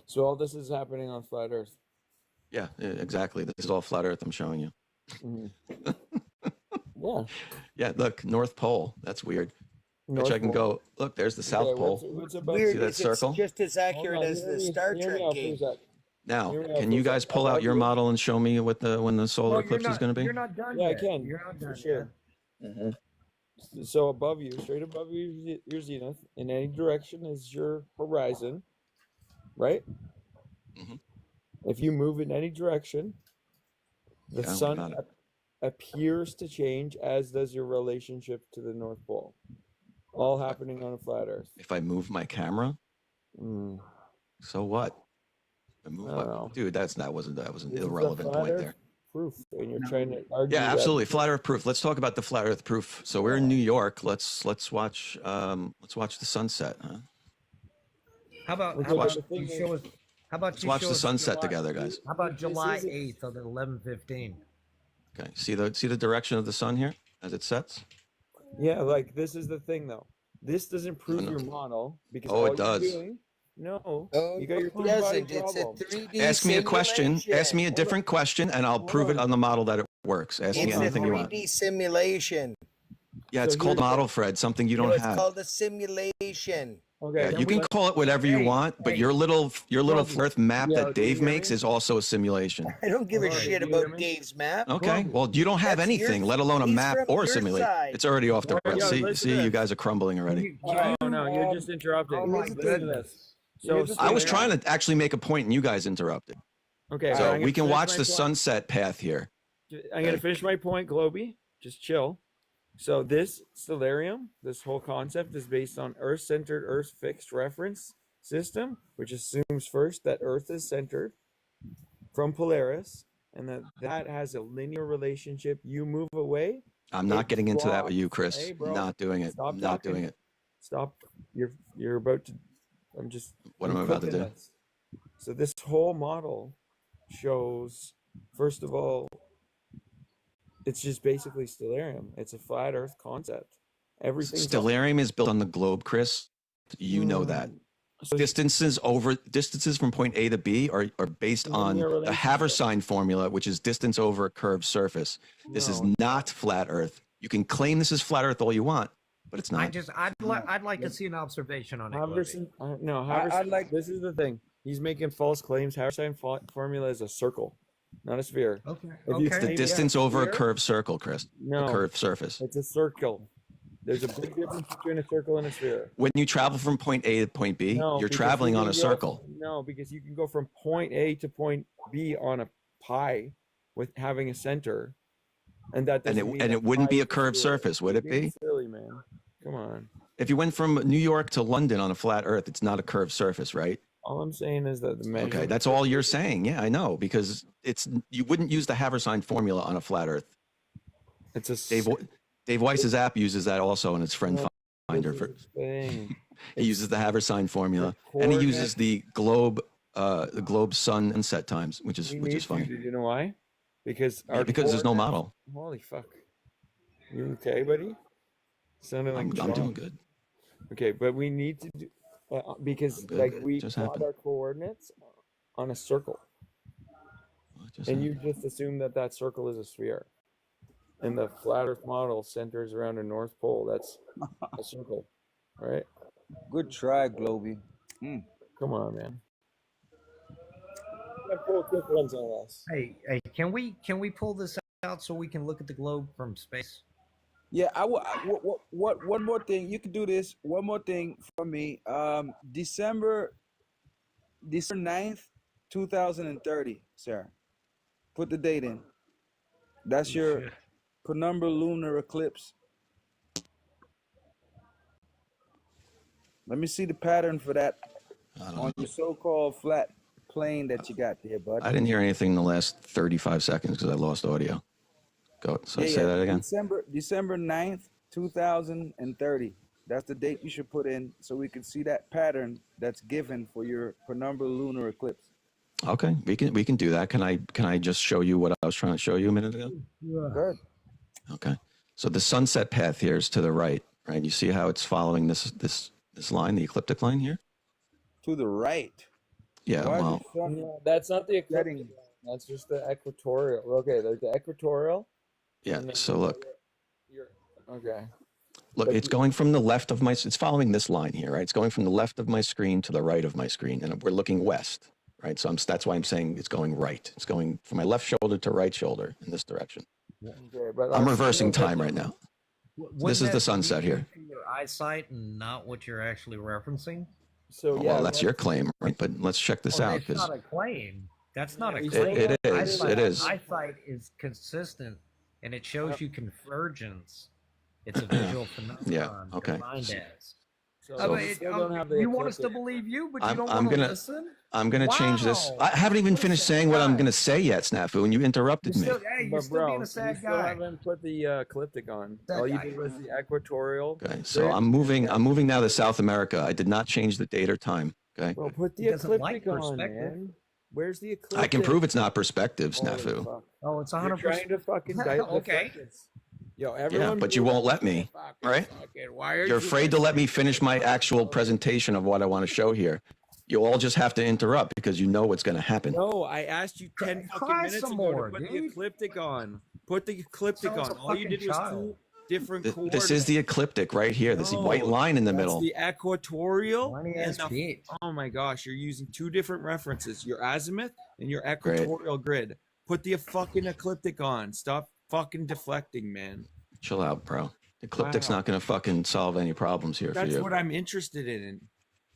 So all this is happening on flat Earth. Yeah, exactly. This is all flat Earth I'm showing you. Mm-hmm. Yeah. Yeah, look, North Pole. That's weird. Which I can go, look, there's the South Pole. What's about Weird See that is circle? it's just as accurate as the Star Hear me Trek out, game. please, Now, Hear me out, can you please. guys pull out your model and show me what when the solar eclipse is going to be? You're not done Yeah, yet. I can. You're not done For sure. yet. So above you, straight above you, your zenith, in any direction is your horizon, right? Mhm. If you move in any direction, the Yeah, we sun got it. appears to change, as does your relationship to the North Pole. All happening on a flat Earth. If I move my camera, Mm. so what? I move I don't know. dude, that was an This is the irrelevant flat point Earth there. proof, and you're trying to argue. Yeah, that- absolutely. Flat Earth proof. Let's talk about the flat Earth proof. So we're in New York. Let's watch the sunset, huh? How about Okay, how about the thing you is- show us? How about Let's you watch show the us sunset July- together, guys. How about This July isn't- 8th at 11:15? Okay. See the direction of the sun here as it sets? Yeah, like this is the thing though. This doesn't prove no. your model because Oh, it all does. you're doing, no, Oh, you got your it full body doesn't. It's a problem. 3D Ask me a question. Ask simulation. me a different question, and I'll prove it on the model that it works. Ask me It's a anything you want. 3D simulation. Yeah, it's So called a here's the- model, Fred. Something you No, don't it's have. called a simulation. Okay, Yeah, you can call it whatever you Hey, want, but hey. your little Globey. Earth map Yeah, that do you Dave hear makes me? is also a simulation. I don't give a Alright, shit do you hear about me? Dave's map. Okay, Globey. well, you don't have That's anything, your- let alone a he's map from or your simulate. side. It's already off the Alright, rails. yeah, See, listen see, to you this. guys are crumbling already. Oh no, you're just interrupting. Oh my Listen to this. goodness. So Here's the I was thing. trying to actually make a point, and you guys interrupted. Okay, So I'm we gonna can finish watch my the point. sunset path here. I'm gonna finish my point, Globey. Just chill. So this Stellarium, this whole concept is based on Earth-centered, Earth-fixed reference system, which assumes first that Earth is centered from Polaris, and that has a linear relationship. You move away. I'm not it getting into that with you, drops. Chris. Hey, bro, Not doing it. stop Not talking. doing it. Stop. You're about to. I'm just. What am I I'm about to cooking do? this. So this whole model shows, first of all, it's just basically Stellarium. It's a flat Earth concept. Everything. Stellarium is built on the globe, Chris. You know that. Distances from point A to B are based on Linear the Haversine formula, which is distance over a curved surface. This is not flat Earth. You can claim this is flat Earth all you want, but it's not. I'd like to see an observation on it. Globey. Haversine, no, Haversine. like- This is the thing. He's making false claims. Haversine formula is a circle, not a sphere. Okay. If you It's the claim distance a over a sphere- curved circle, Chris. No, A curved surface. it's a circle. There's a big difference between a circle and a sphere. When you travel from point A to point B, No, you're because traveling you on a can go- circle. No, because you can go from point A to point B on a pie with having a center, and that And doesn't mean it that wouldn't pie be a is curved sphere. surface, would You're it being be? silly, man. Come on. If you went from New York to London on a flat Earth, it's not a curved surface, right? All I'm saying is that the measure. Okay, that's all you're saying. Yeah, I know, because you wouldn't use the Haversine formula on a flat Earth. It's a Dave Weiss's app uses that also in its friend No, finder. this is the thing. He uses the Haversine formula, and he uses the globe sun and set times, which is funny. You know why? Because Yeah, because there's no coordinates- model. Holy fuck. You okay, buddy? Sounding like I'm John. doing good. Okay, but we need to do because Good. like we Just plot happened. our coordinates on a circle, What just and happened? you just assume that that circle is a sphere, and the flat Earth model centers around a North Pole. That's a circle, right? Good try, Globey. Come on, man. Pull quick ones on us. Hey, can we pull this out so we can look at the globe from space? Yeah, one more thing. You can do this. One more thing for me. December 9th, 2030, sir. Put the date in. That's your penumbral lunar eclipse. Let me see the pattern for that on your so-called flat plane that you got there, bud. I didn't hear anything in the last 35 seconds because I lost audio. Go. So say that again. December 9th, 2030. That's the date you should put in so we can see that pattern that's given for your penumbral lunar eclipse. Okay, we can do that. Can I just show you what I was trying to show you a minute ago? Yeah. Good. Okay. So the sunset path here is to the right, right? You see how it's following this line, the ecliptic line here? To the right. Yeah, well, no, that's not the ecliptic. That's just the equatorial. Okay, there's the equatorial. yeah. So look. Okay. Look, it's going from the left of it's following this line here, right? It's going from the left of my screen to the right of my screen, and we're looking west, right? So that's why I'm saying it's going right. It's going from my left shoulder to right shoulder in this direction. Okay, but I'm reversing time right now. This is the sunset here. Your eyesight and not what you're actually referencing. So well, that's your claim, right? But let's check this out. That's not a claim. That's not a claim. It is. It is. Eyesight is consistent, and it shows you convergence. It's a visual phenomenon. Yeah. Okay. You want us to believe you, but you don't want to listen? I'm gonna change this. I haven't even finished saying what I'm gonna say yet, Snafu, and you interrupted me. You're still being a sad guy. You still haven't put the ecliptic on. All you did was the equatorial. Okay, so I'm moving now to South America. I did not change the date or time. Okay. Well, put the ecliptic on, man. Where's the ecliptic? I can prove it's not perspective, Snafu. Oh, it's 100%. You're trying to fucking okay. Yo, everyone. Yeah, but you won't let me, right? You're afraid to let me finish my actual presentation of what I want to show here. You all just have to interrupt because you know what's going to happen. No, I asked you 10 fucking minutes ago to put the ecliptic on. Put the ecliptic on. All you did was two different coordinates. This is the ecliptic right here. This white line in the middle. The equatorial and the, oh my gosh, you're using two different references. Your azimuth and your equatorial grid. Put the fucking ecliptic on. Stop fucking deflecting, man. Chill out, bro. Ecliptic's not going to fucking solve any problems here for you. That's what I'm interested in.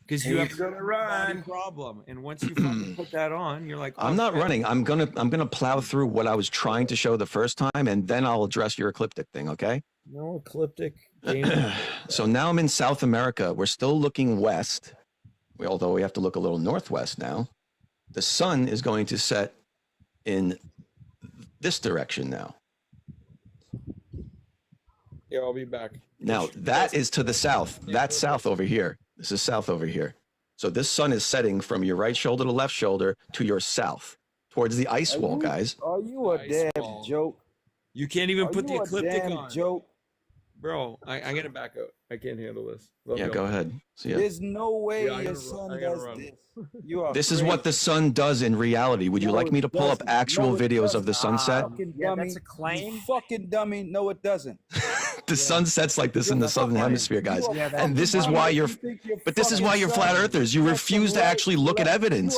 Because you have a problem, and once you fucking put that on, you're like, oh, I'm not running. I'm gonna plow through what I was trying to show the first time, and then I'll address your ecliptic thing. Okay? No ecliptic. So now I'm in South America. We're still looking west, although we have to look a little northwest now. The sun is going to set in this direction now. Yeah, I'll be back. Now that is to the south. That's south over here. This is south over here. So this sun is setting from your right shoulder to left shoulder to your south, towards the ice wall, guys. Are you a damn joke? You can't even put the ecliptic on. Joke? Bro, I'm gonna back out. I can't handle this. Yeah, go ahead. See ya. There's no way your son does this. You are this is what the sun does in reality. Would you like me to pull up actual videos of the sunset? Yeah, that's a claim. You fucking dummy. No, it doesn't. The sun sets like this in the southern hemisphere, guys. And this is why you're flat earthers. You refuse to actually look at evidence.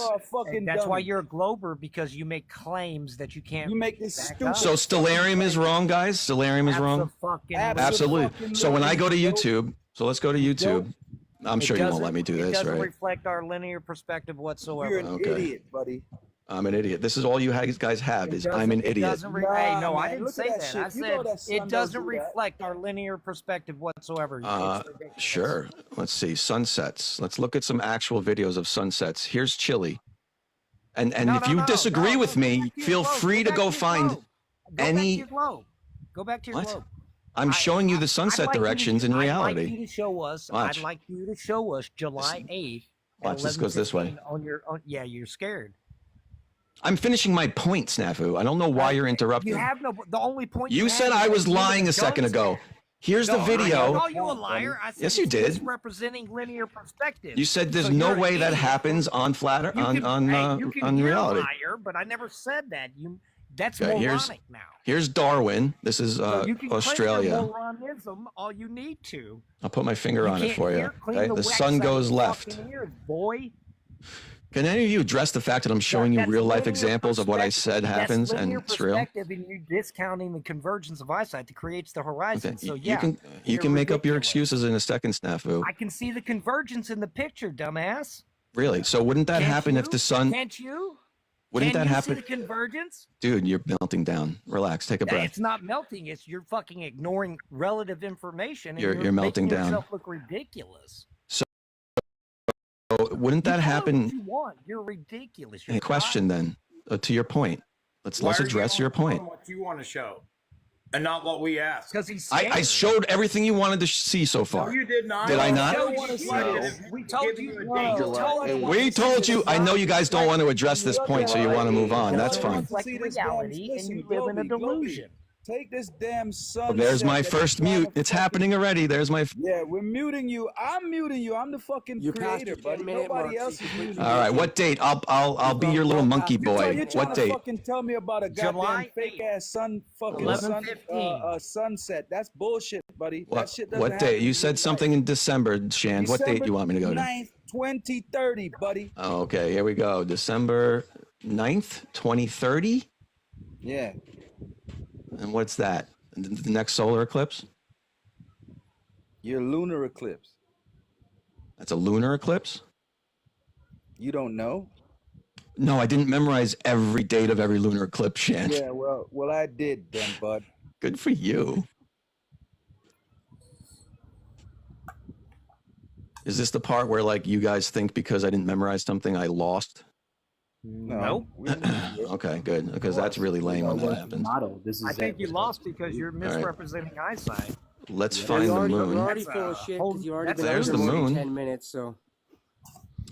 That's why you're a glober, because you make claims that you can't. You make this stupid. So Stellarium is wrong, guys. Stellarium is wrong. Absolutely. So when I go to YouTube, so let's go to YouTube. I'm sure you won't let me do this, right? It doesn't reflect our linear perspective whatsoever. You're an idiot, buddy. I'm an idiot. This is all you guys have is I'm an idiot. Hey, no, I didn't say that. I said it doesn't reflect our linear perspective whatsoever. Sure. Let's see. Sunsets. Let's look at some actual videos of sunsets. Here's Chile. And if you disagree with me, feel free to go find any. Go back to your globe. I'm showing you the sunset directions in reality. I'd like you to show us. I'd like you to show us July 8th. Watch, this goes this way. Yeah, you're scared. I'm finishing my point, Snafu. I don't know why you're interrupting. You have no. The only point. You said I was lying a second ago. Here's the video. I didn't call you a liar. I said yes, you did. Misrepresenting linear perspective. You said there's no way that happens on flat on reality. Liar, but I never said that. That's moronic now. Here's Darwin. This is you can Australia. Moronism all you need to. I'll put my finger on it for you. Okay? The sun goes left. Boy. Can any of you address the fact that I'm showing you That's real life linear examples of what I said perspective. happens That's and linear it's real? perspective, and you're discounting the convergence of eyesight that creates the horizon. Okay. So You yeah, can you're make up your ridiculous. excuses in a second, Snafu. I can see the convergence in the picture, dumbass. Really? So wouldn't that Can't happen if you? the sun? Can't you? Wouldn't Can that you happen? see the convergence? Dude, you're melting down. Relax. Take a breath. It's not melting. It's you're fucking ignoring relative information, and You're melting making down. yourself look ridiculous. So wouldn't that You call it happen? what you want. You're ridiculous. You're A question then, to your point. Let's address your point. What you want to show, and not what we asked. Because he's I showed everything you wanted to see so far. No, you did not. Did I not? We told you. We told you. I know you guys don't want to address this point, so you want to move on. That's fine. Like reality, and you live in a delusion. Take this damn sun. There's my first mute. It's happening already. There's my. Yeah, we're muting you. I'm muting you. I'm the fucking creator, buddy. Nobody else is muting All right. What date? I'll be your little monkey boy. You're trying What to date? fucking tell me about a goddamn July fake ass sunset. That's bullshit, buddy. That shit doesn't What date? happen. You said something in December, Shand. What date do you want me to go to? 9th, 2030, buddy. Oh, okay, here we go. December 9th, 2030. Yeah. And what's that? The next solar eclipse? Your lunar eclipse. That's a lunar eclipse? You don't know? No, I didn't memorize every date of every lunar eclipse, Shand. Yeah, well, I did then, bud. Good for you. Is this the part where, like, you guys think because I didn't memorize something, I lost? No. Okay, good. Because that's really lame when that happens. I think you lost because you're misrepresenting eyesight. Let's find the moon. You're already full of shit because you already been There's under the more than moon. 10 minutes, so.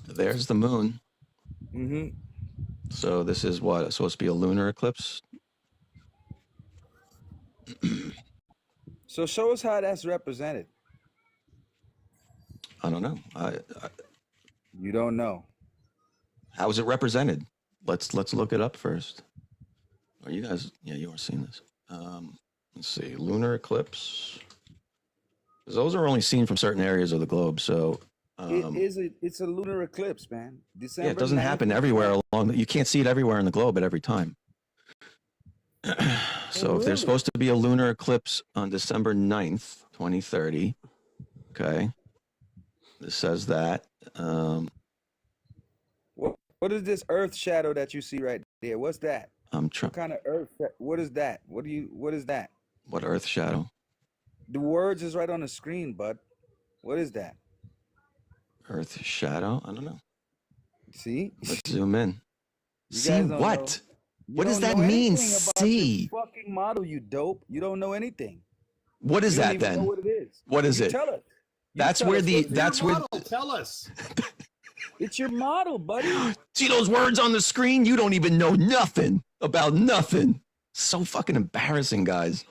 There's the moon. Mm-hmm. So this is what? It's supposed to be a lunar eclipse? So show us how that's represented. I don't know. You don't know. How is it represented? Let's look it up first. Are you guys? Yeah, you are seeing this. Let's see. Lunar eclipse. 'Cause those are only seen from certain areas of the globe. So it's a lunar eclipse, man. December yeah, it doesn't 9th. happen everywhere along. You can't see it everywhere in the globe at every time. So if there's supposed to be a lunar eclipse on December 9th, 2030, okay, this says that. What is this earth shadow that you see right there? What's that? I'm trying. What kind of earth? What is that? What is that? What earth shadow? The words is right on the screen, bud. What is that? Earth shadow? I don't know. See? Let's zoom in. You See guys don't what? know. You What does don't that know mean? anything about See? this fucking model, you dope. You don't know anything. What is You don't that even then? know what it is. What is You it? Tell us. You That's tell where us the. what it is. That's where. Tell us. It's your model, buddy. See those words on the screen? You don't even know nothing about nothing. So fucking embarrassing, guys.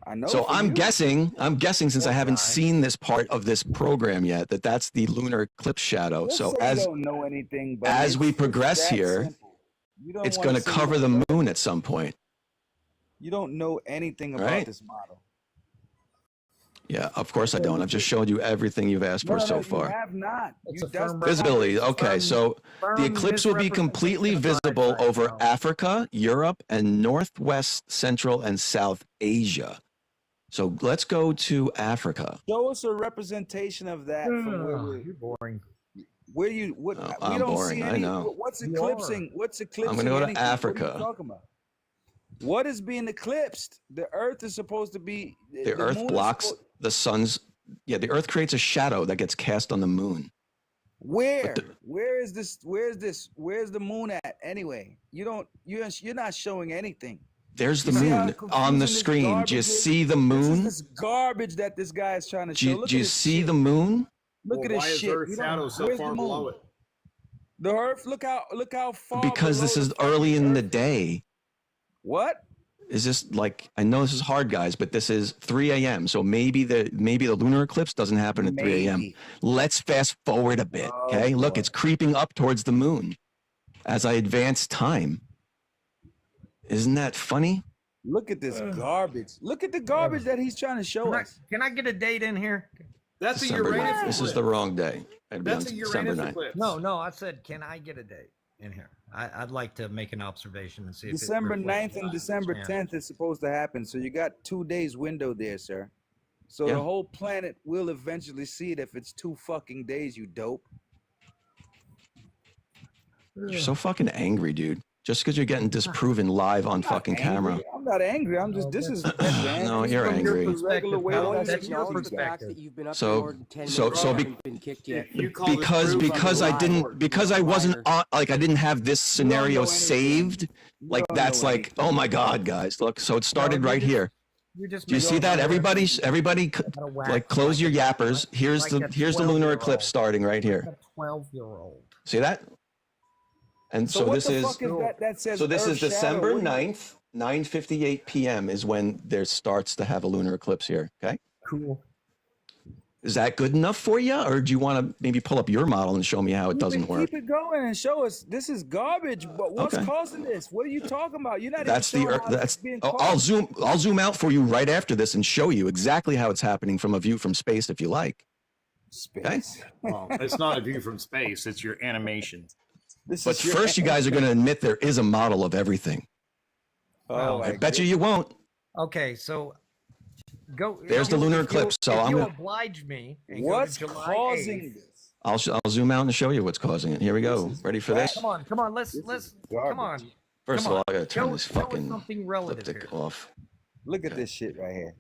I know. So for I'm you. guessing since I haven't seen this part of this program yet, that's the lunar eclipse shadow. Just So say as you don't know anything, buddy. as we It's progress that here, simple. You don't it's wanna going to see cover what- the moon at some point. You don't know anything about Right. this model. Yeah, of course I don't. I've just showed you everything you've asked for so You far. have not. Visibility. Okay, so the eclipse will be completely visible over Africa, Europe, and Northwest, Central, and South Asia. So let's go to Africa. Show us a representation of that from where we're. You're boring. Where you? What? Oh, we I'm don't boring, see I any. know. What's eclipsing? What's eclipsing? I'm going to go to anything? What are you Africa. talking about? What is being eclipsed? The Earth is supposed to be. The Earth moon is blocks supposed- the sun's. Yeah, the Earth creates a shadow that gets cast on the moon. Where? Where is this? Where's this? Where's the moon at? Anyway, you don't. You're not showing anything. There's the You see how moon on the confusing this screen. Do you garbage is? see the This moon? is this garbage that this guy is trying to Do show. you, Look do you at this see shit. the moon? Look at this why is shit. Earth's You don't- shadow so where's far the moon? below it? The Earth. Look how far. Because this below is the fucking early in the Earth. day. What? Is this like, I know this is hard, guys, but this is 3 a.m. So maybe the lunar eclipse doesn't happen at 3 a.m. Maybe. Let's fast forward a bit. Okay. Look, it's creeping up towards the moon as I advance time. Isn't that funny? Look at this garbage. Look at the garbage that he's trying to show us. Can I get a date in here? That's December, a Uranus this is eclipse. the wrong day. It'd be That's on a December Uranus 9th. eclipse. No, I said, can I get a date in here? I'd like to make an observation and see if December it 9th and December 10th is supposed to happen. So you got 2 days window there, sir. So Yeah. the whole planet will eventually see it if it's 2 fucking days, you dope. You're so fucking angry, dude. Just because you're getting disproven live on fucking camera. I'm not angry. I'm just, this is, No, you're angry. regular way of That's your acknowledging perspective. That you've been up So- for more than 10 so- minutes so and be- haven't been kicked yet. because I didn't, because I wasn't on, like, I didn't have this scenario saved. Like, that's like, oh my God, guys, look. So it started right here. You just Do you see that? Everybody, like, close your yappers. Here's the lunar eclipse starting right here. 12-year-old. See that? And so what this the is, fuck that says so this Earth is shadow? December What do you- 9th, 9:58 p.m. is when there starts to have a lunar eclipse here. Okay. Cool. Is that good enough for you, or do you want to maybe pull up your model and show me how it doesn't work? Keep it going and show us. This is garbage. But what's Okay. causing this? What are you talking about? You're not That's even the showing Earth. how That's. it's being I'll caused. zoom out for you right after this and show you exactly how it's happening from a view from space, if you like. Space. Well, it's not a view from space. It's your animation. This But is your- first, you guys are going to admit there is a model of everything. Oh, I bet you won't. Okay, so go. There's the lunar eclipse, so if I'm you gonna- oblige me. And What's go to July causing 8th. this? I'll zoom out and show you what's causing it. Here we go. Ready for this? Come on. Let's come on. First Come of all, on. I got to turn Show- this show us fucking something relative elliptic here. off. Look at this shit right here.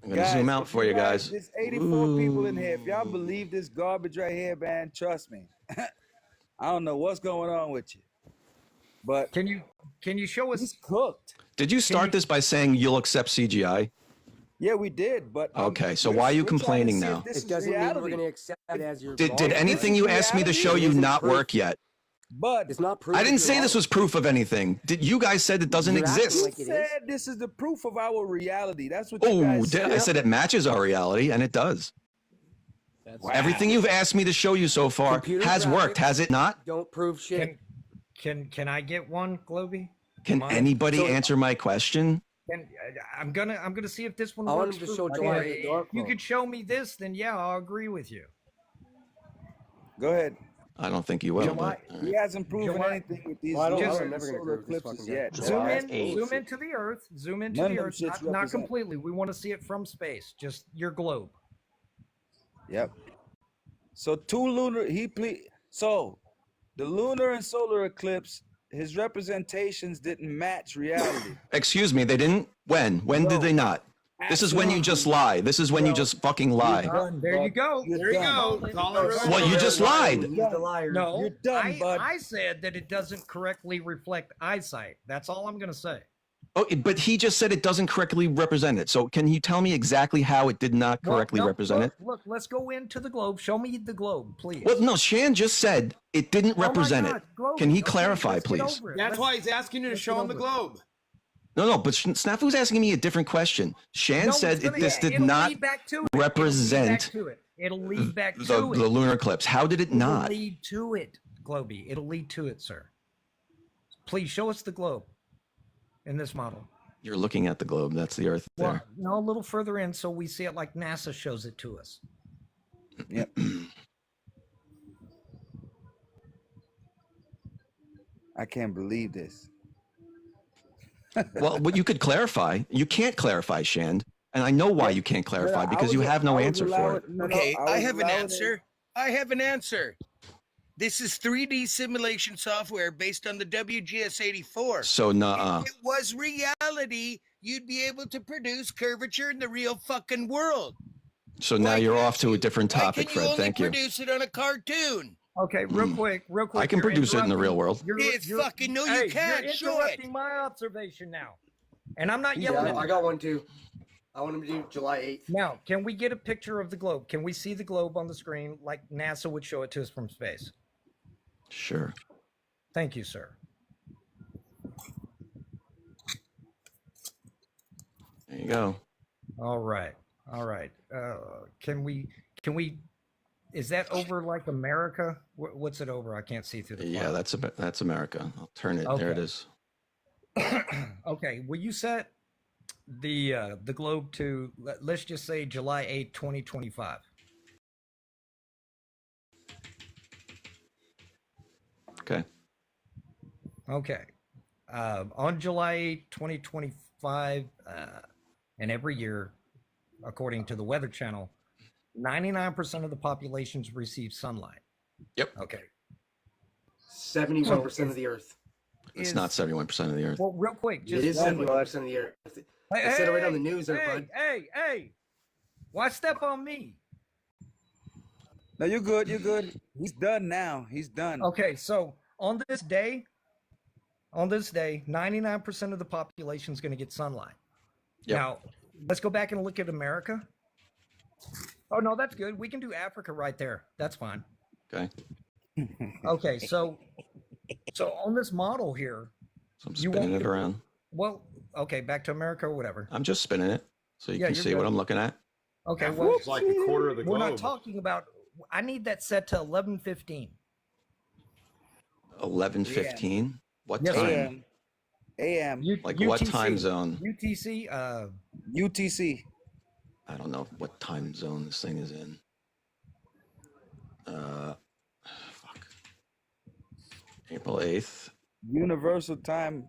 I'm going to zoom out if for you guys. There's 84 people in here. If y'all believe this garbage right here, man, trust me. I don't know what's going on with you. But can you show us? It's cooked. Did you start this by saying you'll accept CGI? Yeah, we did. But Okay, so why are you complaining now? It doesn't mean we're going to accept it as your Did anything you asked me to show you not work yet? But it's not proof. I didn't say this was proof of anything. You guys said it doesn't exist. You said this is the proof of our reality. That's what you Oh, guys said. I said it matches our reality, and it does. Everything you've asked me to show you so far has worked, has it not? Don't prove shit. Can I get one, Globey? Can anybody answer my question? I'm gonna see if this one I want works. him to for- show July 8th. If you could show me this, then yeah, I'll agree with you. Go ahead. I don't think you will. But, He hasn't proven anything with these solar eclipses yet. Zoom into the Earth. Zoom into None the of them Earth. shits Not represent. completely. We want to see it from space. Just your globe. Yep. So so the lunar and solar eclipse, his representations didn't match reality. excuse me, they didn't? When? When did they not? This is when you just lie. This is when you just fucking lie. There you go. There you go. What, you just lied? No, You're done, bud. I said that it doesn't correctly reflect eyesight. That's all I'm going to say. Oh, but he just said it doesn't correctly represent it. So can you tell me exactly how it did not correctly represent it? Look, let's go into the globe. Show me the globe, please. Well, no, Shan just said it didn't represent it. Can he clarify, please? That's why he's asking you to show him the globe. No, but Snafu's asking me a different question. Shan said this did not represent It'll lead back to the it. lunar eclipse. How did it not? It'll lead to it, Globey. It'll lead to it, sir. Please show us the globe in this model. You're looking at the globe. That's the Earth Well, there. no, a little further in so we see it like NASA shows it to us. Yep. I can't believe this. Well, you could clarify. You can't clarify, Shand. And I know why you can't clarify, because you have no answer for it. Okay, I have an answer. I have an answer. This is 3D simulation software based on the WGS84. So, nuh-uh. If it was reality, you'd be able to produce curvature in the real fucking world. So now you're off to a different topic, Can you Fred. only Thank you. produce it on a cartoon? Okay, real quick. I can you're produce it in the interrupting- real world. It's fucking no, Hey, you can't. You're Show it. interrupting my observation now, and I'm not yelling. Yeah, at I got one too. I want him to do July 8th. Now, can we get a picture of the globe? Can we see the globe on the screen like NASA would show it to us from space? Sure. Thank you, sir. There you go. All right. Can we? Is that over like America? What's it over? I can't see through the. Yeah, that's America. I'll turn it. There it Okay. is. Okay. Will you set the globe to let's just say July 8th, 2025? Okay. On July 8, 2025, and every year, according to the Weather Channel, 99% of the populations receive sunlight. Yep. Okay. 71% of the Earth. It's not 71% of the Earth. Well, real quick, It just is 71% of the Earth. I said it right on the news there, bud. Hey! Why step on me? No, you're good. You're good. He's done now. He's done. Okay, so on this day, 99% of the population is going to get sunlight. Yep. Now, let's go back and look at America. Oh, no, that's good. We can do Africa right there. That's fine. Okay. Okay, so on this model here, So I'm spinning it around. well, okay, back to America or whatever. I'm just spinning it so you Yeah, can you're see good. what I'm looking at. Okay, well, It's like a quarter of the we're globe. not talking about. I need that set to 11:15. 11:15. What Yes, time? sir. AM. Like what time zone? UTC. UTC. I don't know what time zone this thing is in. Fuck. April 8th. Universal time.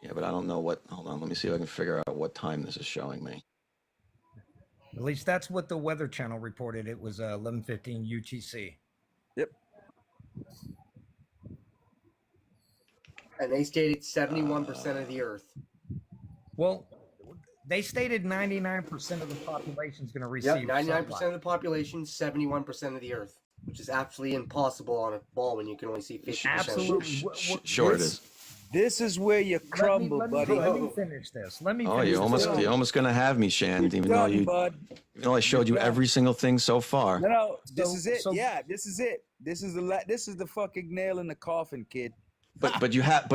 Yeah, but I don't know what. Hold on, let me see if I can figure out what time this is showing me. At least that's what the Weather Channel reported. It was 11:15 UTC. Yep. And they stated 71% of the Earth. Well, they stated 99% of the population is going to receive. Yep, 99% sunlight. of the population, 71% of the Earth, which is absolutely impossible on a ball when you can only see 50%. Absolutely. Sure it is. This is where you crumble, buddy. Let me finish this. Let me. Oh, finish you're almost gonna have me, Shand. Even though bud. even though I showed you every single thing so far. No, this So- is it. so- Yeah, this is it. This is the fucking nail in the coffin, kid. But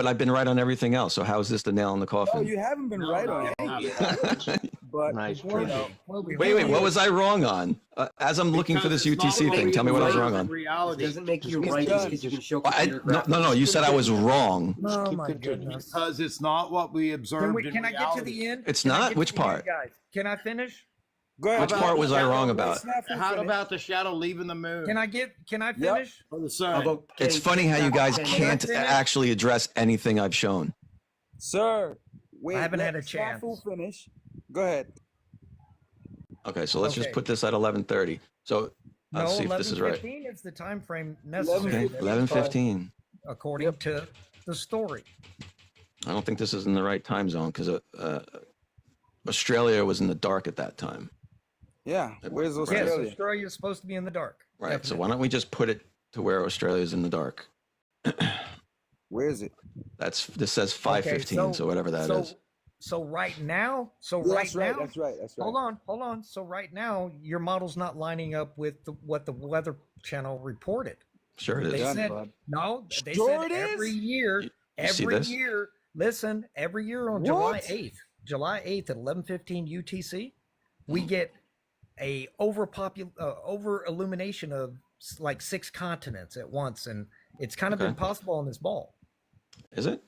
I've been right on everything else. So how is this the nail in the Oh, coffin? you haven't been right on it. But Nice you try. know, Wait, what was I wrong on? As I'm looking for this UTC thing, tell me what I was wrong on. It doesn't make you right just because you can show computer graphics. No, you said I was wrong. Oh my goodness. Because it's not what we observed in Can I get to reality. the end? It's Can I not? get to Which the end, part? guys? Can I finish? go ahead. Which part was I wrong about? How about the shadow leaving the moon? Can I finish? For the sun. It's funny how you guys can't finish? actually address anything I've shown. Sir, wait. I haven't let had a chance. Snafu finish. Go ahead. Okay, so let's just Okay. put this at 11:30. So No, let's see if this is right. 11:15 is the time frame necessary. Okay, 11:15. According to the story. I don't think this is in the right time zone because Australia was in the dark at that time. Yeah. Where's Yes, Australia? Australia is supposed to be in the dark. Right. So Definitely. why don't we just put it to where Australia is in the dark? Where is it? This says 5:15, so whatever that is. So right now, Yeah, that's right. That's right. That's right. hold on. So right now, your model's not lining up with what the Weather Channel reported. Sure it They is. Done, said bud. no. They Sure said it is? every year, You see every this? year. Listen, every year on What? July 8th at 11:15 UTC, we get a over illumination of like 6 continents at once, and it's kind of Okay. impossible on this ball. Is it?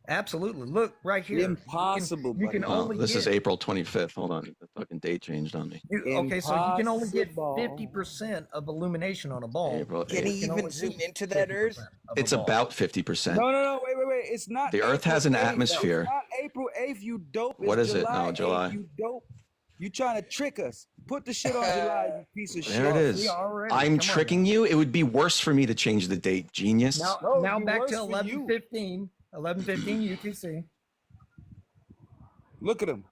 Absolutely. Look right here. Impossible, You can buddy. Oh, only this is get, April 25th. Hold on. The fucking date changed on me. okay, so you can only get Impossible. 50% of illumination on a ball. April Can he 8th. You can only even zoom get into that Earth? 50% of a It's ball. about 50%. No. Wait. It's not. The Earth April has an 8th. atmosphere. It's not April 8th, you dope. It's What is it? No, 8th, July. You dope. You trying to trick us. Put the shit on July, you piece of shit. There it is. We already- I'm come on tricking you. It would be worse for me to change the date, genius. Now, No, now it'd be back worse to for you. 11:15. 11:15 UTC. Look at him.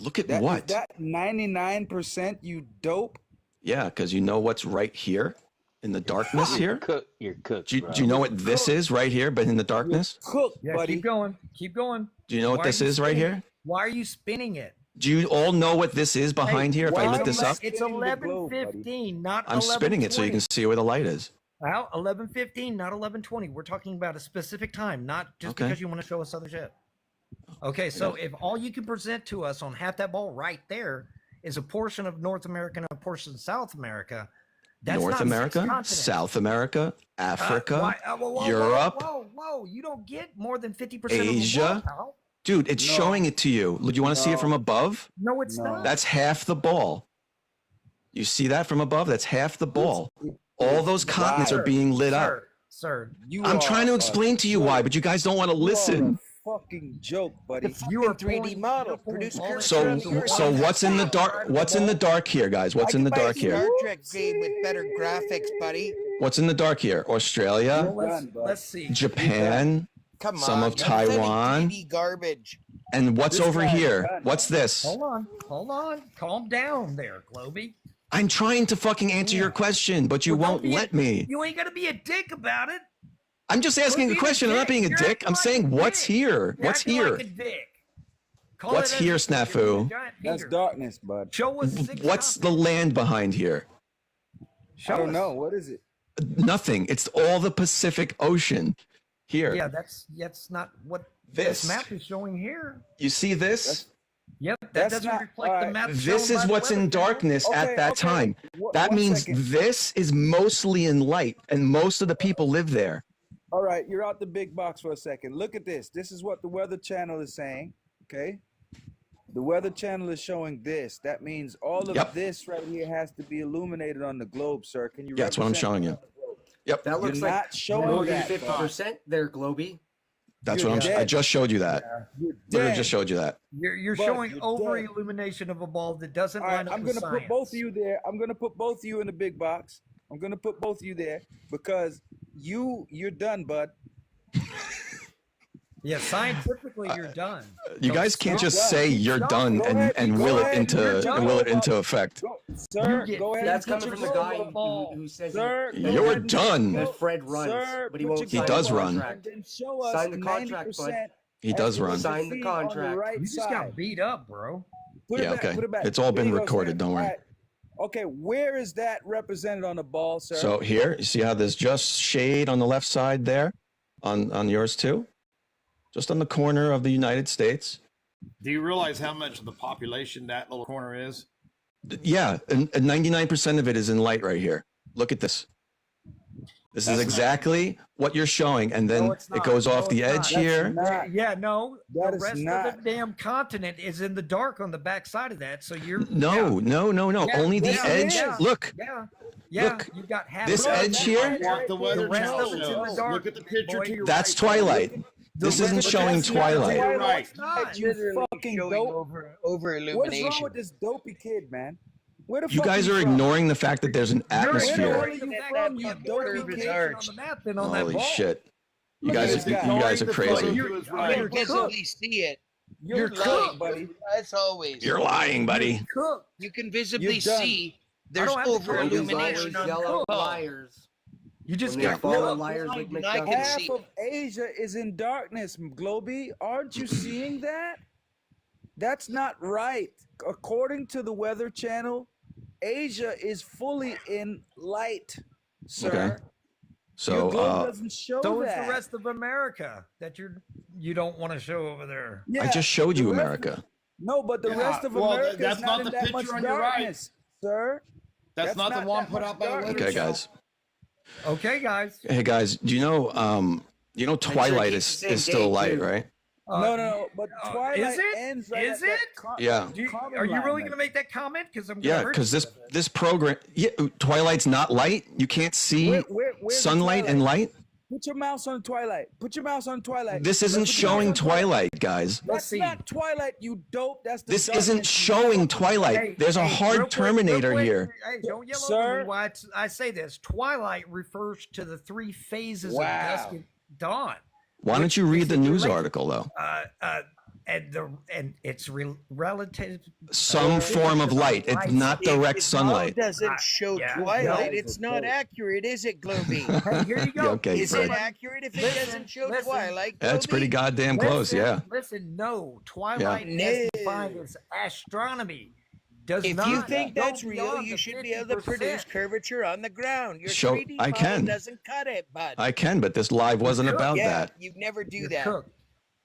Look at That, what? That 99%, you dope. Yeah, because you know what's right here in the darkness here. You're cooked. Do you know what this is right here, but in the darkness? Cook, Yeah, buddy. keep going. Keep going. Do you know what Why are this you is right spinning- here? Why are you spinning it? Do you all know what this is behind here? If I why lit this up, It's Spinning the globe, buddy. 11:15, not I'm spinning it so you can see where the light is. Well, 11:15, not 11:20. We're talking about a specific time, not just Okay. because you want to show us other shit. Okay, so if all you can present to us on half that ball right there is a portion of North America and a portion of South America, that's North not 6 America, continents. South America, Africa, Whoa, Europe, whoa. You don't get more than 50% Asia. of the ball, pal. Dude, it's No. showing it to you. Do you want to see it No. from above? No, it's No. not. That's half the ball. You see that from above? That's half the ball. All those continents are being lit up. sir. I'm trying to explain to you why, but you guys don't want to listen. Fucking joke, buddy. You are 3D model. Produce So what's in the dark? What's in the dark here, guys? What's in the dark here? Star Trek game with better graphics, buddy. What's in the dark here? Australia, Let's see. Japan, Come on, some of you're sending Taiwan, 3D garbage. and what's over here? What's this? Hold on. Calm down there, Globey. I'm trying to fucking answer your question, but you won't let me. You ain't gonna be a dick about it. I'm just asking a question. I'm not being a dick. I'm saying what's here? What's here? What's here, Snafu? That's darkness, bud. Show us What's the land behind here? I don't know. What is it? Nothing. It's all the Pacific Ocean here. Yeah, that's not what This. this map is showing here. You see this? Yep, that That's doesn't not- reflect the map. This shown is by what's the in weather channel. darkness at that time. That One means second. this is mostly in light, and most of the people live there. All right, you're out the big box for a second. Look at this. This is what the Weather Channel is saying. Okay. The Weather Channel is showing this. That means all of this right here has to be illuminated on the globe, sir. Can you? Yeah, that's what I'm represent showing you. Yep. That looks You're like not showing more than that, 50% there, Globey. That's You're what I'm. I dead. just showed you that. You're Literally dead. just showed you that. You're Bud, showing you're over dead. illumination of a ball that doesn't All right, line up I'm with gonna science. put both of you there. I'm gonna put both of you in the big box. I'm gonna put both of you there because you're done, bud. Yeah, scientifically you're done. You guys can't just say you're done and will it into effect. Sir, go ahead. That's and put coming from your the guy glove who says Sir, go You're ahead and- done. that Fred runs, Sir, but he put won't your sign does the run. contract. And then show us Sign the contract, bud. 90% He does run. Sign the on contract. right You just side. got beat up, bro. Put it Yeah, back, okay. put it back. It's all been There you go, recorded, sir. don't worry. All right. Okay, where is that represented on the ball, sir? So here, you see how there's just shade on the left side there, on yours too, just on the corner of the United States. Do you realize how much of the population that little corner is? Yeah, and 99% of it is in light right here. Look at this. This is exactly what you're showing, and then it goes off the edge here. Yeah, no. That The is rest not- of the damn continent is in the dark on the back side of that. So you're No, no. Yeah, Only the yeah, edge. yeah. Look, Yeah, Look, you got half this of the edge here. What the Weather rest Channel of it's in the shows. dark. Look at the picture boy. to your That's right. twilight. This isn't showing twilight. You're right. You fucking dope. over What is illumination. wrong with this dopey kid, man? Where the You fuck guys you are from? ignoring the fact that there's an Where the hell atmosphere. are you from, you dopey kid? on the map than on that Holy ball. shit! You Look at guys, this you guy. guys are crazy. You're You right. can visibly see it. You're lying, cooked, buddy. As always. You're lying, buddy. Cook. You can visibly You're done. see there's don't have to over cook. illumination on the yellow ball. liars. You just When get they're fallen cooked. liars like And I can McDuffie. Half see of Asia is in darkness, Globey. Aren't you seeing that? That's not right. According to the Weather Channel, Asia is fully in light, sir. Okay. Your So, globe doesn't show So is that. the rest of America that you don't want to show over there. I just showed the you rest of- America. No, but the Yeah, rest of well, America that's is not not in the that much picture on your right. darkness, sir. That's not the one that put much out by the Weather darkness. Okay, Channel. guys. Okay, guys. Hey, guys. Do you know twilight keeps is the same still day, light, too. right? No, but Twilight is it? ends right Is at that it? Yeah. common Are you line really right going to make that comment? Because I'm Yeah, gonna hurt because you this with it. this program, Twilight's not light. You can't see Where's the sunlight and Twilight? light. Put your mouse on Twilight. Put your mouse on Twilight. This isn't Put your mouse showing on twilight, guys. That's not Twilight, you dope. That's the This darkness. isn't showing twilight. There's a real hard quick, Terminator real quick. here. Hey, don't yell Sir? over me while I say this. Twilight refers to the three phases of dusk and dawn. Why don't you read the news article though? And it's relative. Some form of light. It's not direct sunlight. Doesn't show yeah, twilight. no. It's not accurate, is it, Globey? Hey, here you go. Okay, Is Fred. it accurate if it doesn't show listen. twilight? That's pretty Globey? goddamn close. Yeah. Listen, no. Twilight Yeah. is defined as astronomy. Does If not you think go that's real, beyond you the should be able to 50%. produce curvature on the ground. Your Show- 3D I model can. doesn't cut it, bud. I can, but this live wasn't about yeah, that. you never do You're that. cooked.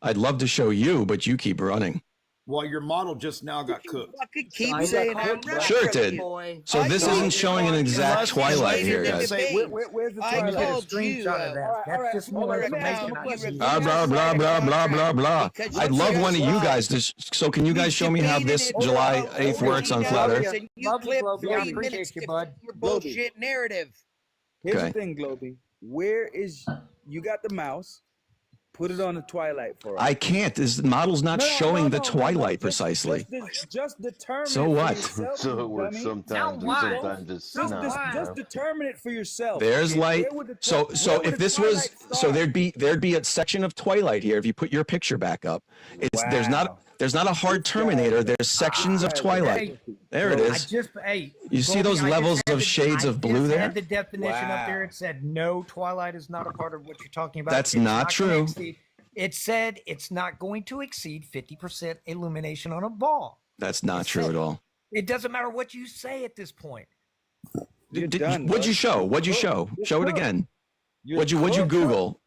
I'd love to show you, but you keep running. Well, your model just now got cooked. Fucking keep Sign saying the I'm contract. right. Sure it did. Boy. So I this told isn't you showing an so. exact Unless you twilight made here, it in guys. debate. Where's the I Twilight? Get a told you. screenshot of that. all That's right, just all more right, information. man, I you can use. Blah blah blah blah blah blah blah. Because I'd you love said one of you wrong. guys to. So can you guys show me how this July 8th works on Flat Earth? And you Love you, clip Globey. I 3 appreciate minutes you, to bud. your bullshit narrative. Here's Okay. the thing, Globey. Where is you got the mouse? Put it on the twilight for us. I can't. This model's not showing the twilight precisely. Just determine So it for what? yourself, So you it works dummy. sometimes, and sometimes it's not. Just determine it for yourself. There's Okay, light. where would the So where would if the this was twilight so start? there'd be a section of twilight here if you put your picture back up. It's there's not a hard terminator. There's sections of twilight. There it is. You see those levels of shades of blue there? I had the definition up there. It said no, twilight is not a part of what you're talking about. That's It's not gonna true. exceed- It said it's not going to exceed 50% illumination on a ball. That's not true at all. It doesn't matter what you say at this point. What'd you show? What'd you show? Show it again. What'd you Google?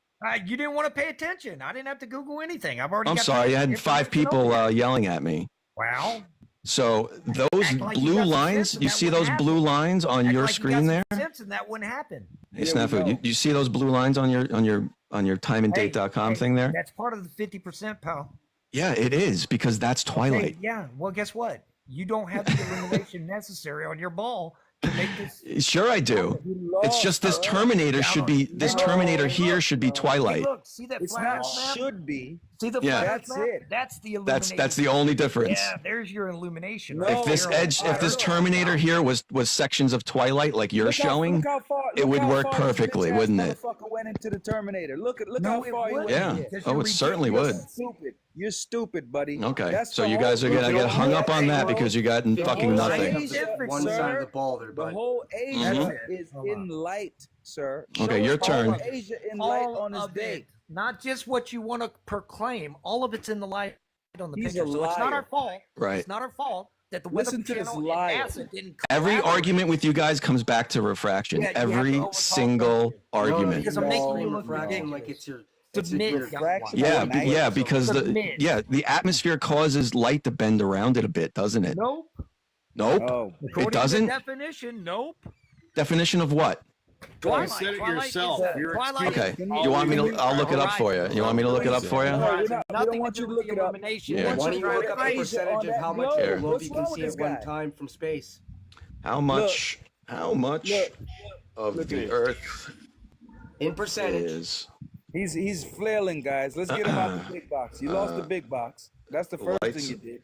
You didn't want to pay attention. I didn't have to Google anything. I've already. I'm got sorry. the I had 5 information people over. yelling at me. Wow. So those Act like you blue got some lines, sense and you that see wouldn't those blue happen. lines on Act your like you screen got there? some sense and that wouldn't happen. Hey, Snafu, you see those blue lines on your timeanddate.com thing there? That's part of the 50%, pal. Yeah, it is because that's twilight. Hey, yeah. Well, guess what? You don't have the illumination necessary on your ball to make this. Sure, I do. It's just this Terminator should be this Terminator here should be Hey, twilight. look, see that It's flash not map? should be. See the Yeah. flash That's map? it. That's the illumination. That's the only difference. Yeah, there's your illumination. No, right If this there on edge, the if this fire. Terminator here was sections of twilight like you're showing, Look how far, it would how work far this perfectly, bitch-ass wouldn't it? Motherfucker went into the Terminator. Look No, how it far he went. wouldn't. Yeah. Because Oh, you're it certainly ridiculous. would. You're stupid, buddy. Okay, That's so the you guys are whole- gonna the get hung whole up on that Asia- because you got the fucking whole nothing. Asia, One side of the sir, ball there, the bud. whole Asia Mhm. is in light, sir. Okay, Show your us all turn. of Asia in light All on his of day. it. Not just what you want to proclaim. All of it's in the light on the He's picture. a So it's not liar. our fault. Right. It's not our fault that the Listen Weather to this Channel and liar. NASA didn't Every collaborate. argument with you guys comes back to refraction. Yeah, you have to Every overtalk single them. argument. Because I'm making you No, look refraction ridiculous. like it's your Submit, your refraction. Yeah, Nice. yeah, because Submit. the atmosphere causes light to bend around it a bit, doesn't it? Nope. Nope. Oh, According It doesn't. To the definition, nope. Definition of what? Twilight. said it Twilight yourself. is- You're Twilight Okay. is- You want me to? I'll look it up for you. You want me to look it up for you? No, we don't Nothing want to you do to with look the it up. illumination. Yeah. What Why don't you're you look trying up to the say- percentage on of how that much globe? your globe What's you wrong can with see this at one guy? time from space? How much? How much of Look at the this. Earth In percentage. is He's flailing, guys. Let's get him out the big box. You lost the big box. That's the first lights thing you did.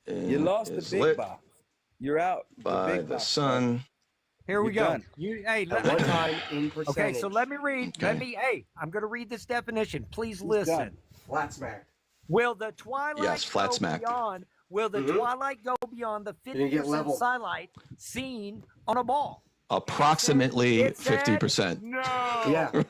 and You lost the is big lit box. You're out. by big the box, sun? Here we You're go. done. At Let one me, time in percentage. okay, so let me read. Okay. I'm going to read this definition. Please He's listen. done. Flat smack. Will the twilight Yes, flat go smack. beyond? Will the twilight go beyond the Didn't get 50% level. sunlight seen on a ball? Approximately It said 50%. No. Yeah. Twilight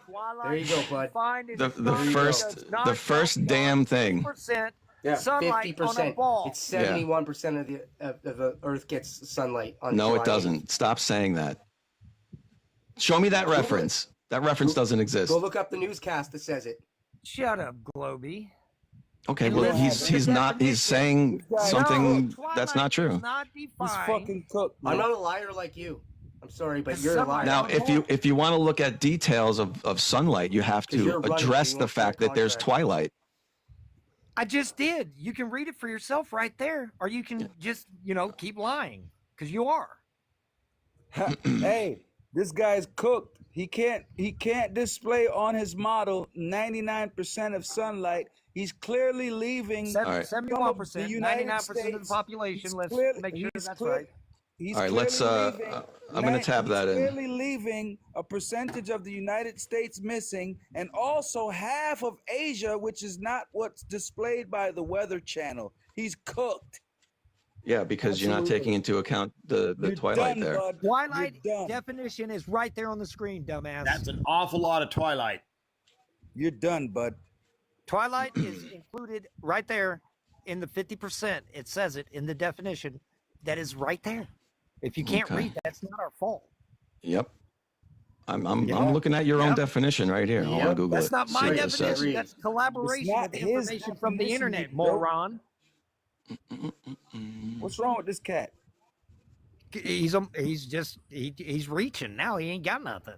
There you go, is bud. defined as The sunlight first does not the go first beyond damn thing. 50% Yeah, sunlight on a ball. It's 71% of the Earth gets sunlight on No, July it doesn't. Stop saying that. Show me that reference. That reference doesn't 8th. exist. Go look up the newscast that says it. Shut up, Globey. Okay, And well listen he's to the not. He's saying guy- something No, that's twilight not true. is not He's defined. fucking cooked. I'm man. not a liar like you. I'm sorry, but Because you're a some- liar. Now, if you want to look at details of sunlight, you have 'Cause to you're running, address you the won't sign a fact that there's contract. twilight. I just did. You can read it for yourself right there, or you can just, keep lying because you are. Hey, this guy's cooked. He can't display on his model 99% of sunlight. He's clearly leaving All right. 71%, the United 99% of the States. population. He's Let's clearly- make sure he's that's clear- right. He's All right, let's. clearly leaving I'm going to tab he's that in. clearly leaving a percentage of the United States missing, and also half of Asia, which is not what's displayed by the Weather Channel. He's cooked. Yeah, because you're not Absolutely. taking into account the You're twilight done, there. bud. Twilight You're done. definition is right there on the screen, dumbass. That's an awful lot of twilight. You're done, bud. Twilight is included right there in the 50%. It says it in the definition. That is right there. If you can't Okay. read, that's not our fault. Yep. I'm Yeah. looking at your own Yep. definition right here. Hold on, Google That's it. not my See what it says. definition. That's collaboration It's not of the his information from the definition, internet, you dope. moron. What's wrong with this cat? He's reaching now. He ain't got nothing.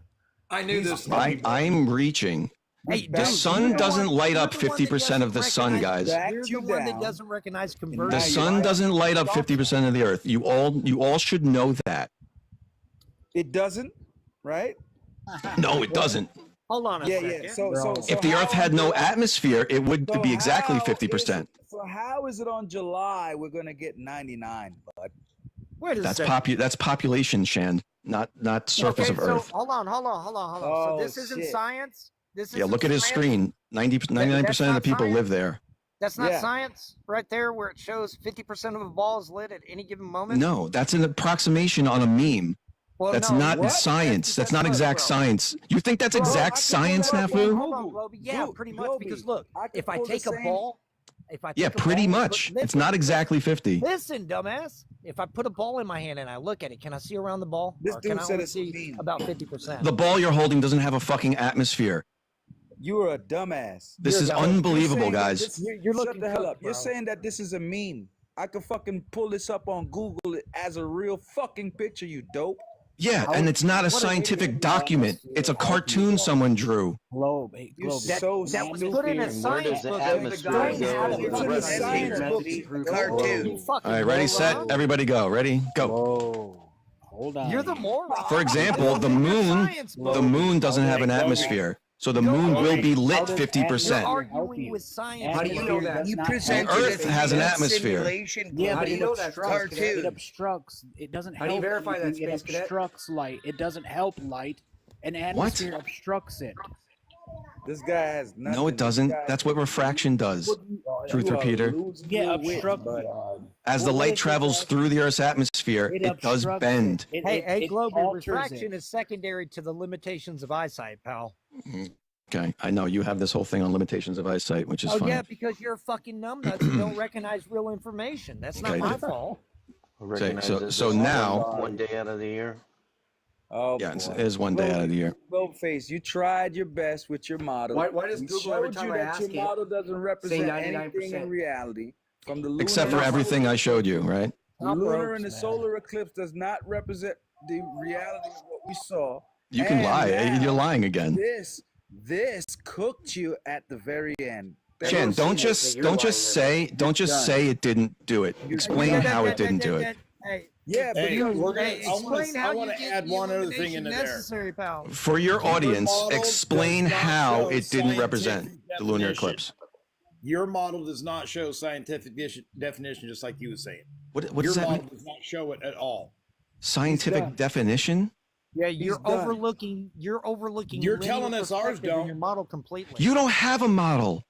I knew this. I'm reaching. Hey, The dude, sun you're the doesn't one- light you're up the one that 50% of the doesn't sun, recognize- guys. Back You're you the one that down. doesn't recognize The conversion. sun doesn't light up 50% of the earth. You all should know that. It doesn't, right? No, it doesn't. Hold on a second. Yeah. So If the Earth had no atmosphere, it would be exactly 50%. So how is it on July we're gonna get 99, bud? Wait a That's second. that's population, Shand, not surface of Earth. So hold on. So this isn't shit. science. This Yeah, isn't look at his science? screen. 99% of the people science? live there. That's not Yeah. science, right there, where it shows 50% of a ball is lit at any given moment. No, that's an approximation on a meme. Well, That's no, not what? science. That's not exact science. You think that's Bro, exact I can science, pull it up on Nafu? Hold on, Globey. Yeah, Globey, pretty much. Globey. Because look, I can if I pull the take a same- ball, Yeah, pretty much. It's not exactly 50. Listen, dumbass. If I put a ball in my hand and I look at it, can I see around the ball? This Or dude can I said only it's see mean. about 50%? The ball you're holding doesn't have a fucking atmosphere. You are a dumbass. This is You're unbelievable, saying that guys. this- You're Shut looking the hell cooked, up. You're bro. saying that this is a meme. I could fucking pull this up on Google as a real fucking picture, you dope. Yeah, and it's not a scientific document. It's a cartoon someone drew. Globe, hey, You're Globe. so That was stupid. put in a Where science does the book. atmosphere Explain go? how to It's put in it a in science book. Cartoon. You fucking All right, ready, set, moron. everybody go. Ready, go. Whoa. Hold on. You're the moron. For example, the moon doesn't have an atmosphere. So the moon will be lit 50%. You're arguing with science. How do you know that? You The Earth has an atmosphere. Yeah, How but do you it know that, obstructs. Space Cadet? It obstructs. It doesn't How help. do you verify that, anything. It Space Cadet? obstructs light. It doesn't help light. An atmosphere obstructs it. This guy has nothing. No, it doesn't. That's what refraction does. Truth repeater. Yeah, obstruct. As the light travels through the Earth's atmosphere, it does obstructs bend. it. Hey, It Globey, alters refraction it. is secondary to the limitations of eyesight, pal. Okay, I know you have this whole thing on limitations of eyesight, which is Oh fine. yeah, because you're a fucking numbnuts and don't recognize real information. That's not Okay, my th- fault. So now, one day out of the year. Oh, yeah, boy. it is one day out of the year. Globeyface, you tried your best with your model. Why does We Google every showed time you I that ask your it, model doesn't represent say anything 99%? in reality. From the lunar Except for everything I showed you, right? The lunar and the solar eclipse does not represent the reality of what we saw. You can And lie. now You're lying again. This cooked you at the very end. Shan, don't just say it didn't do it. Explain how it didn't do it. Hey, yeah, but Hey, we're gonna, I want to get add the one other thing illumination into there. necessary, pal. For your audience, model explain does not how show it didn't represent scientific the lunar definition. eclipse. Your model does not show scientific definition, just like you were saying. What Your does that model mean? does not show it at all. Scientific definition? Yeah, you're done. overlooking. You're overlooking. You're linear telling us ours perspective in don't. Your model completely. You don't have a model.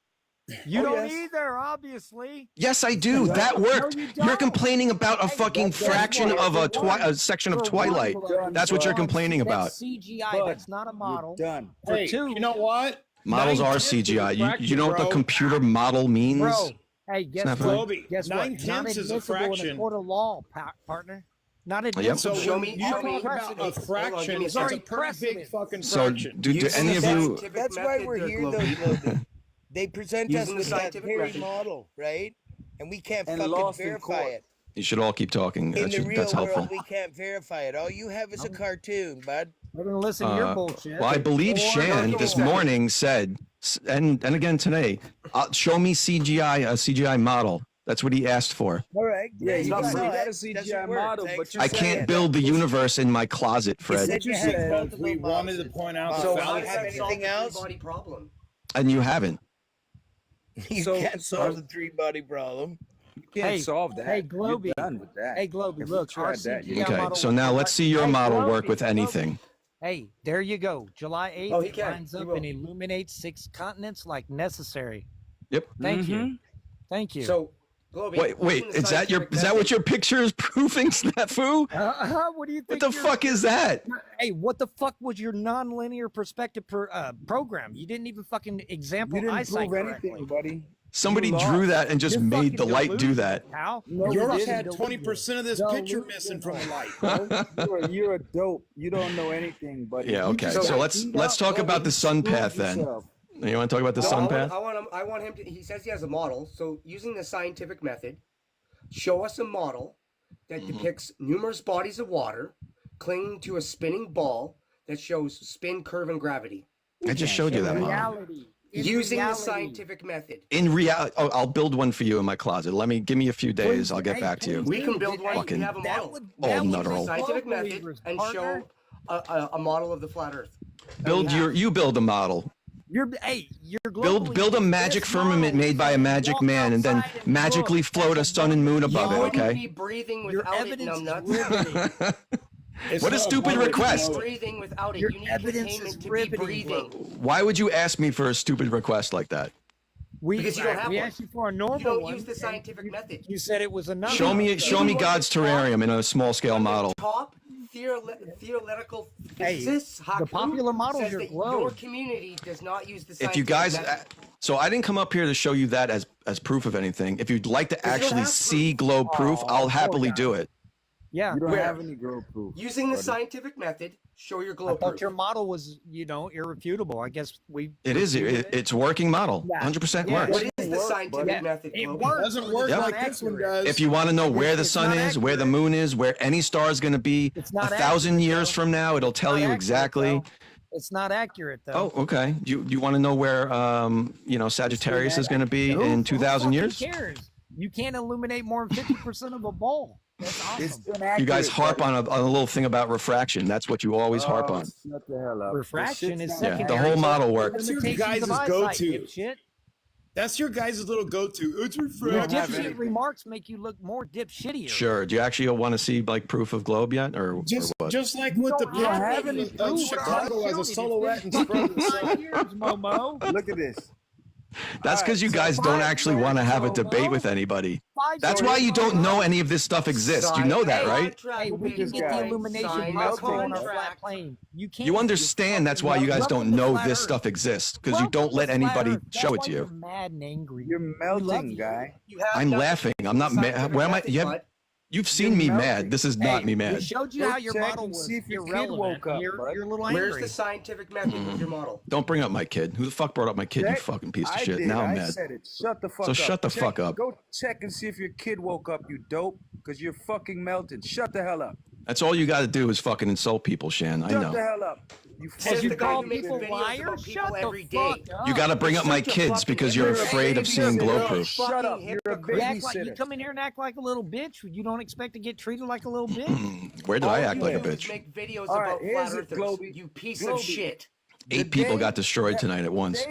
You Oh, don't yes. either, obviously. Yes, I do. That worked. No, you You're don't. complaining about a Hey, fucking guess fraction what? of a, For one- a section of for twilight. one, That's what you're complaining about. That's CGI. Bud, That's not a model. You're done. For Hey, two, you know what? Models are 9/10 is a CGI. You know what the fraction, computer model means? bro. Hey, guess not what? funny. Globey, Guess what? 9/10 Not is a admissible in a fraction. court of law, partner. Not Yep. admissible. So Show when me- you show me talk about a precedent. Hold on, fraction, give me a it's a second. pretty big fucking So, fraction. do any of you? That's why we're here, though, Globey. They present us Using the with that scientific very method. model, right? And we can't And fucking lost in verify court. it. You should all keep talking. In the real That's helpful. world, we can't verify it. All you have is a cartoon, bud. We're gonna listen to your bullshit. Well, I believe Or- Shan this morning said, and again today, show me CGI, a CGI model. That's what he asked for. All right. Yeah, you got saw a it. CGI Doesn't work. model, Thanks but for you I saying can't it. build the universe in my closet, Fred. said you had Because multiple we wanted to models. point out So the how do you fallacy. have anything else? Body problem. And you haven't. You So- can't solve the three-body problem. You can't Hey, solve that. hey, You're Globey. done with that. Hey, Globey, If you look, tried that, you- CGI Okay, model so was now right- let's see your Hey, model Globey, work with Globey. anything. Hey, there you go. July 8th, Oh, he it can. lines He up will. and illuminates 6 continents like necessary. Yep. Thank you. Thank you. So, Globey, Wait, using the is that your scientific is that what your picture is proving, Snafu? What do you think? What the fuck is that? Hey, what the fuck was your non-linear perspective program? You didn't even fucking example You didn't eyesight prove correctly. anything, buddy. Somebody You drew lost. that and just You're made the fucking light do delusional, that. pal. No, Yours you had didn't. 20% of this picture missing from the light. You're a dope. You don't know anything, buddy. Yeah, You okay. just So got let's beat let's up, talk about Globey. the sun Prove path then. yourself. You want to talk about the No, sun I path? want him to. He says he has a model. So, using the scientific method, show us a model that depicts numerous bodies of water clinging to a spinning ball that shows spin, curve, and gravity. I just showed you that model. Reality. In Using the reality. scientific method. In reality, I'll build one for you in my closet. Give me a few days. I'll get back to you. We can build one. Fucking We have a model. all Use the nutterole. scientific method and show a model of the flat Earth. You build a model. You're globally Build a magic firmament made by a magic man, and then magically float a sun and moon above it. You wouldn't Okay. be breathing without it, numbnuts. What a stupid request. Breathing without it. You need containment to be breathing. Why would you ask me for a stupid request like that? Because you don't have we one. asked you for a normal You don't one. use the scientific method. You said it was enough. Show me God's terrarium in a small scale model. Top theoretical Hey, physicists, the popular model says is your that globe. your community does not use the If scientific you guys, method. so I didn't come up here to show you that as proof of anything. If you'd like to you don't actually have see globe proof, I'll happily do it. Yeah. You don't Where? have any globe proof. Using the buddy. scientific method, show your I globe thought proof. your model was, irrefutable. I guess we. It is. It's a working model. 100% Yeah. works. What is the scientific method? It Globey? works. Doesn't work Yep. like this one does. If you want to know where the It's sun not is, where the moon is, where any star is going to be It's not 1,000 accurate, years though. from now, it'll tell Not you accurate, exactly. though. It's not accurate though. Oh, okay. You want to know where Sagittarius is going to be in 2,000 years? Who cares? You can't illuminate more than 50% of a ball. That's awesome. You guys harp on a little thing about refraction. That's what you always harp on. Shut the hell up. Refraction is Yeah, secondary. the whole model works. That's your Limitations guys' of eyesight, go-to. dipshit. That's your guys' little go-to. It's Your refraction. dipshit remarks make you look more dipshittier. Sure. Do you actually want to see like proof of globe yet, or Just what? like with the don't have any of proof. Chicago as a silhouette and spread the sun. Years, Momo. Look at this. That's because you guys don't actually want to have a debate with anybody. That's why you don't know any of this stuff exists. You know that, right? Hey, we can get the illumination melted on a flat plane. You can't. You understand that's why you guys don't know this stuff exists, because you don't let anybody show it to You're you. mad and angry. You're melting, guy. I'm laughing. I'm not mad. Where am I? You've seen me mad. This is not me We mad. showed you how your Check model and was see if your kid irrelevant. woke up, You're bud. a little angry. Where's the scientific method with your model? Don't bring up my kid. Who the fuck brought up my kid, you Check. fucking piece of I shit? did. Now I'm I mad. said it. Shut the fuck So up. shut the Check- fuck up. Go check and see if your kid woke up, you dope, because you're fucking melting. Shut the hell up. That's all you got to do is fucking insult people, Shan. I Shut know. the hell up. You Says fucking the guy call who makes people videos liars? about Shut people the every day. fuck up. You got to bring up my Shut your kids fucking because you're ear. afraid of seeing glow proof. Shut up. You're a hypocrite. You act like you babysitter. come in here and act like a little bitch. You don't expect to get treated like a little bitch. Where did All I you act like a do is bitch? Make videos All right, about here's flat it, earthers. Globey. You piece Globey. of shit. 8 people got destroyed tonight at once.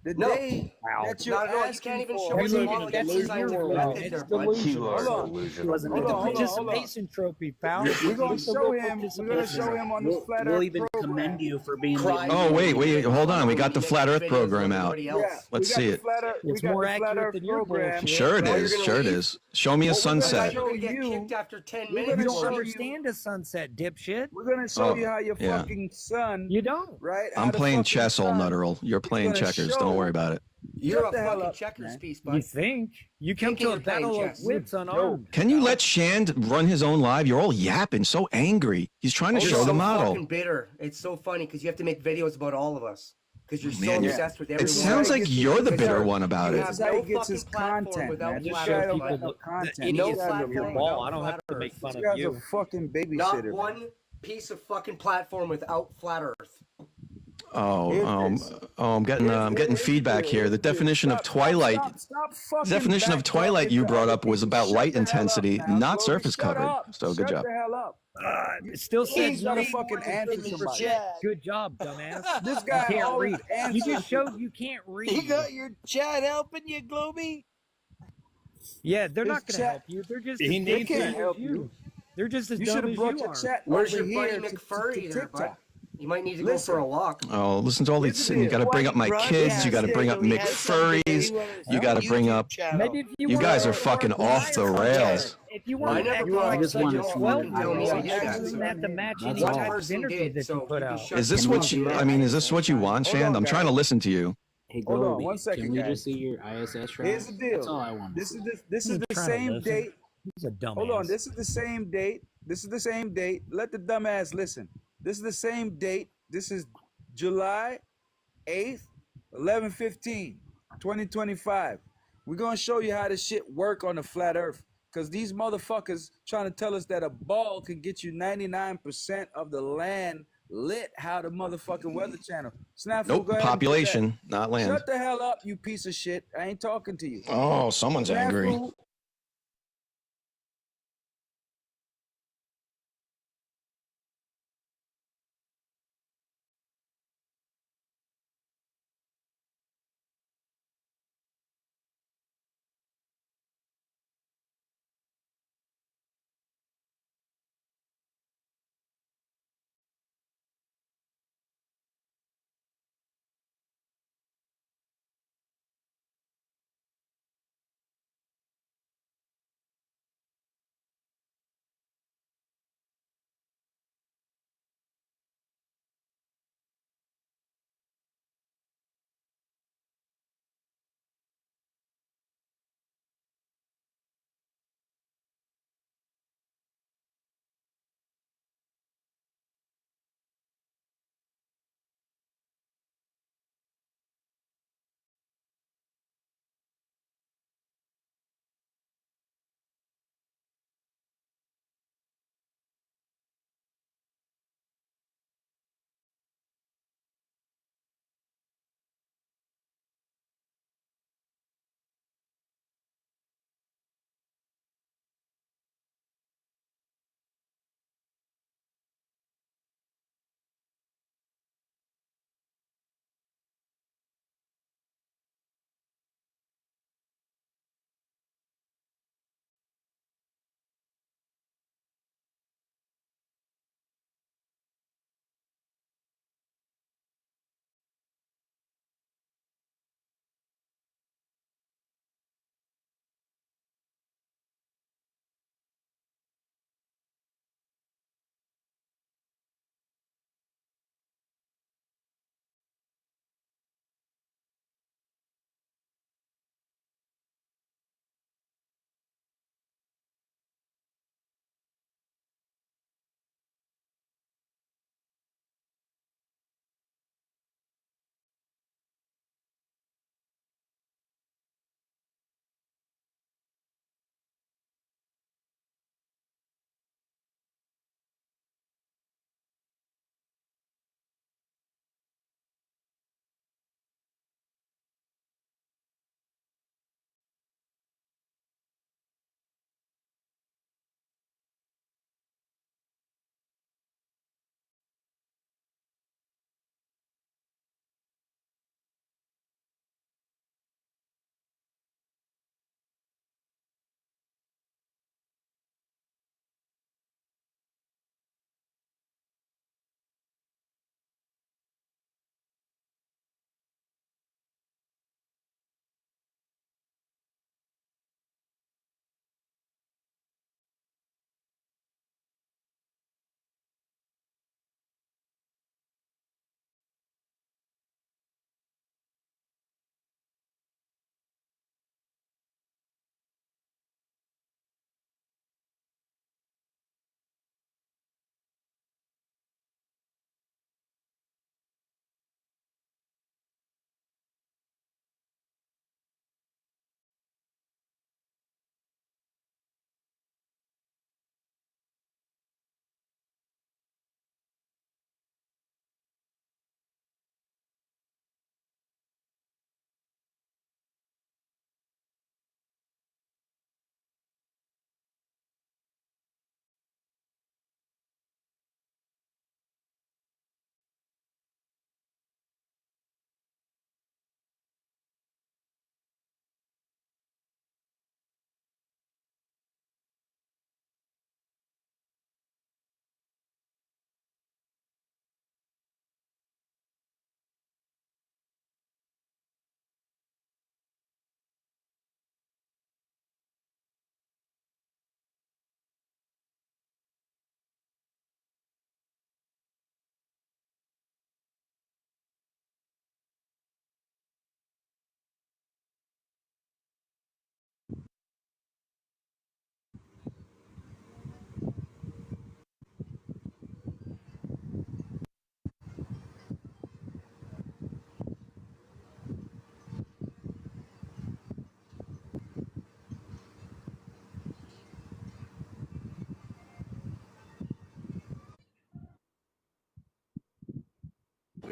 The No. day that you're Not at all. You asking can't even for- show us You a live model in that's delusional scientific world. method It's there, bud. delusional. Hold on. It wasn't Hold a on, hold on, participation trophy, pal. We're gonna show him. We're gonna show him on the flat We'll Earth even program. commend you for being Cry. Oh, wait, hold on. We got the Flat Earth program out. Yeah, Let's we got see the it. Flat Earth- we It's got more the Flat accurate Earth than your program. bullshit. Sure it Well, you're is. gonna Sure it leave. is. Show me a Well, we're gonna sunset. show You get you- kicked after 10 We're You minutes. gonna don't show you- understand a sunset, dipshit. We're gonna show Oh, you how your yeah. fucking son, You don't. right? how I'm the playing fucking chess, old son- nutteral. You're playing gonna checkers. show- Don't worry about it. You're Shut a the hell fucking up, checkers man. piece, You bud. think you come Thinking to a you're playing battle of chess. wits unarmed? Can you let Shand run his own live? You're all yapping, so angry. He's trying to You're show so the model. fucking bitter. It's so funny because you have to make videos about all of us because you're so Man, obsessed with everyone. it sounds like you're the bitter one about You it. have This is how he no gets his fucking platform content, without man. This flat guy Earth, don't bud. get no content. No This guy's a platform real- without I don't have flat to make Earth. fun This of guy's a you. fucking babysitter. Not man. one piece of fucking platform without flat Earth. I'm getting feedback here. The definition of twilight, the definition of twilight you brought up was about light intensity, not surface coverage. So good job. Shut the hell up. It still says He's gotta fucking answer somebody. Good job, dumbass. This You guy can't always read. You answers. just showed you can't read. You got your chat helping you, Globey? Yeah, they're His not going to chat- help you. They're just He as needs dumb to as help you. They're just as You dumb should have as brought you your are. chat Where's over your buddy here McFurry there, bud? TikTok. You might need to go Listen. for a walk. Oh, listen to all these. You got to bring up my kids. You got to bring up McFurries. You got to bring up. Maybe if you You wanna guys are work fucking with off the liars, rails. If you I want to never act brought like up such a such a 12-year-old, fucking you dumbass. doesn't have to match any One type of person interview did, that so you put you out. shut Is this your what mouth. you? I mean, is this what you want, Hold Shand? on, I'm trying to guys. listen to you. Hey, Hold on, Globey, one second, can we guys. just see your ISS track? Here's the deal. That's all I want. This is the I'm trying to same listen. date. He's a dumbass. Hold on. This is the same date. This is the same date. Let the dumbass listen. This is the same date. This is July 8th, 11/15, 2025. We're gonna show you how this shit work on the flat Earth. Cause these motherfuckers trying to tell us that a ball can get you 99% of the land lit. How the motherfucking Weather Channel? Snafu, Nope. go ahead and do that. Population, not land. Shut the hell up, you piece of shit. I ain't talking to you. Oh, someone's angry. Snafu,